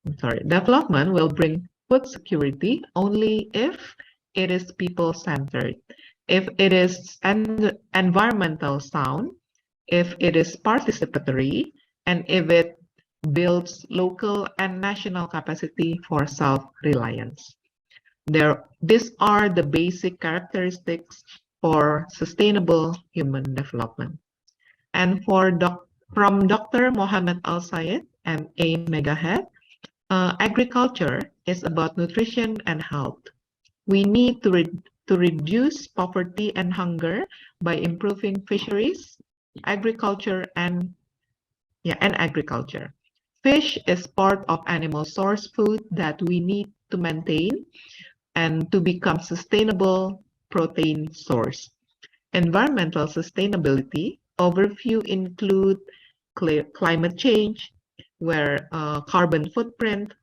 will bring food security only if it is people-centered, if it is environmental sound, if it is participatory, and if it builds local and national capacity for self-reliance. These are the basic characteristics for sustainable human development. And from Dr. Mohammed Al-Sayed, MA Megahead, agriculture is about nutrition and health. We need to reduce poverty and hunger by improving fisheries, agriculture, and agriculture. Fish is part of animal source food that we need to maintain and to become sustainable protein source. Environmental sustainability overview include climate change, where carbon footprint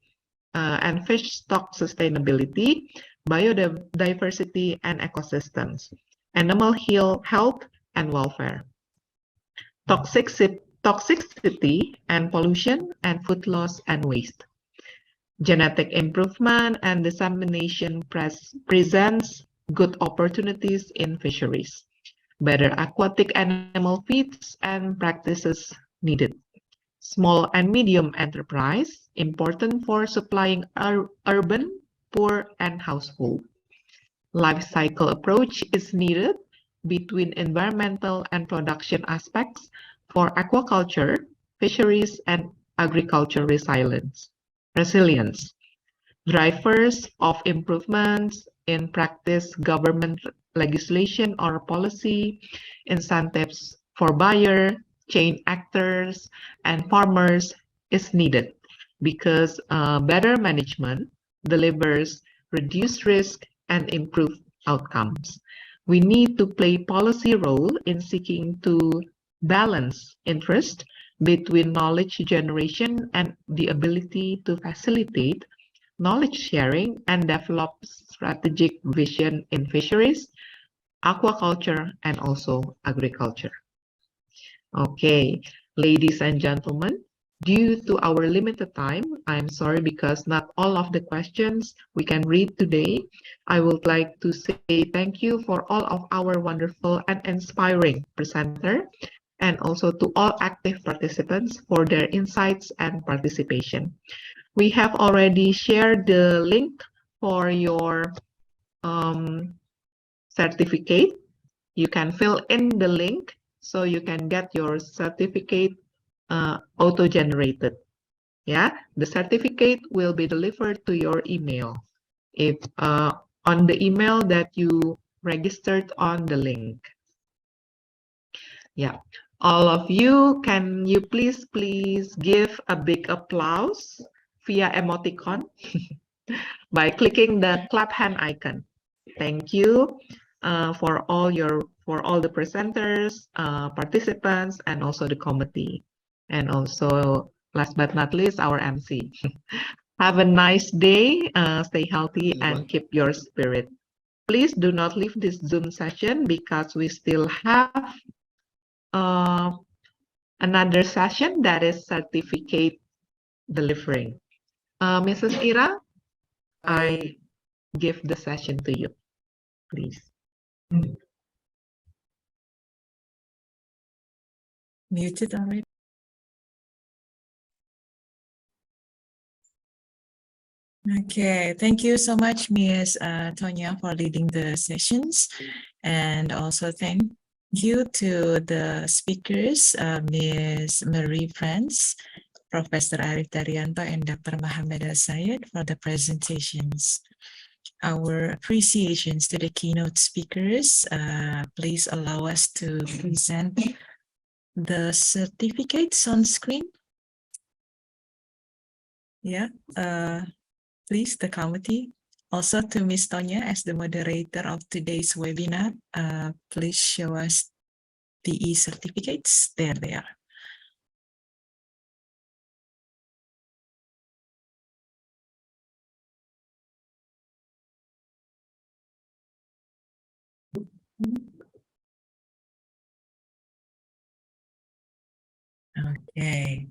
and fish stock sustainability, biodiversity and ecosystems, animal health and welfare. toxicity and pollution, and food loss and waste. Genetic improvement and dissemination presents good opportunities in fisheries. Better aquatic animal feeds and practices needed. Small and medium enterprise, important for supplying urban, poor, and household. Life cycle approach is needed between environmental and production aspects for aquaculture, fisheries, and agriculture resilience. Drivers of improvements in practice, government legislation or policy, incentives for buyer, chain actors, and farmers is needed because better management delivers reduced risk and improved outcomes. We need to play policy role in seeking to balance interest between knowledge generation and the ability to facilitate knowledge sharing and develop strategic vision in fisheries, aquaculture, and also agriculture. Okay, ladies and gentlemen, due to our limited time, I'm sorry because not all of the questions we can read today. I would like to say thank you for all of our wonderful and inspiring presenter, and also to all active participants for their insights and participation. We have already shared the link for your certificate. You can fill in the link so you can get your certificate auto-generated. Yeah, the certificate will be delivered to your email if on the email that you registered on the link. Yeah, all of you, can you please give a big applause via emoticon by clicking the clap hand icon. Thank you for all the presenters, participants, and also the committee, and also last but not least our MC. Have a nice day. Stay healthy and keep your spirit. Please do not leave this Zoom session because we still have another session that is certificate delivering. Mrs. Ira, I give the session to you, please. Muted already. Okay, thank you so much, Ms. Tonya, for leading the sessions, and also thank you to the speakers, Ms. Marie France, Professor Arif Daryanto, and Dr. Mohammed Al-Sayed for the presentations. Our appreciations to the keynote speakers. Please allow us to present the certificates on screen. Yeah, please, the committee. Also to Ms. Tonya as the moderator of today's webinar, please show us the e-certificates. There they are. Okay,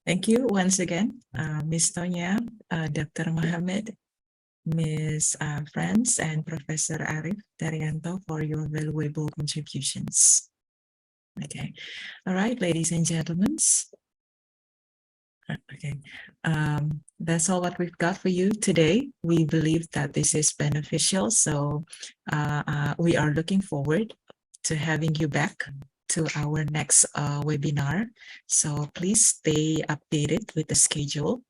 thank you once again, Ms. Tonya, Dr. Mohammed, Ms. France, and Professor Arif Daryanto for your valuable contributions. Okay, all right, ladies and gentlemen. Okay, that's all what we've got for you today. We believe that this is beneficial, so we are looking forward to having you back to our next webinar. So please stay updated with the schedule.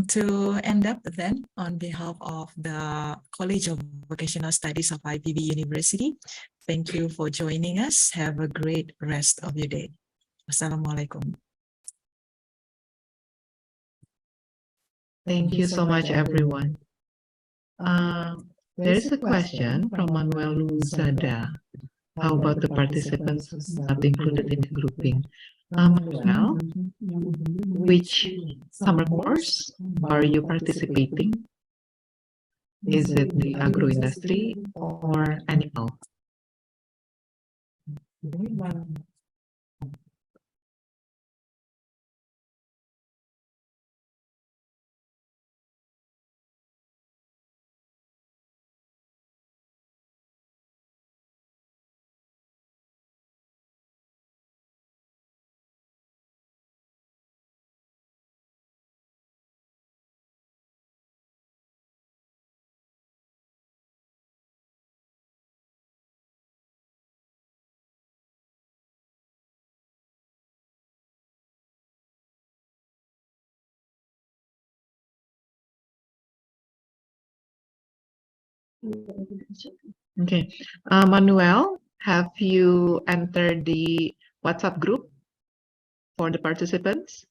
To end up then, on behalf of the College of Vocational Studies of IPB University, thank you for joining us. Have a great rest of your day. Wassalamualaikum. Thank you so much, everyone. There is a question from Manuel Luzada. How about the participants who's not included in the grouping? Manuel, which summer course are you participating? Is it the agro industry or animal? Okay, Manuel, have you entered the WhatsApp group for the participants?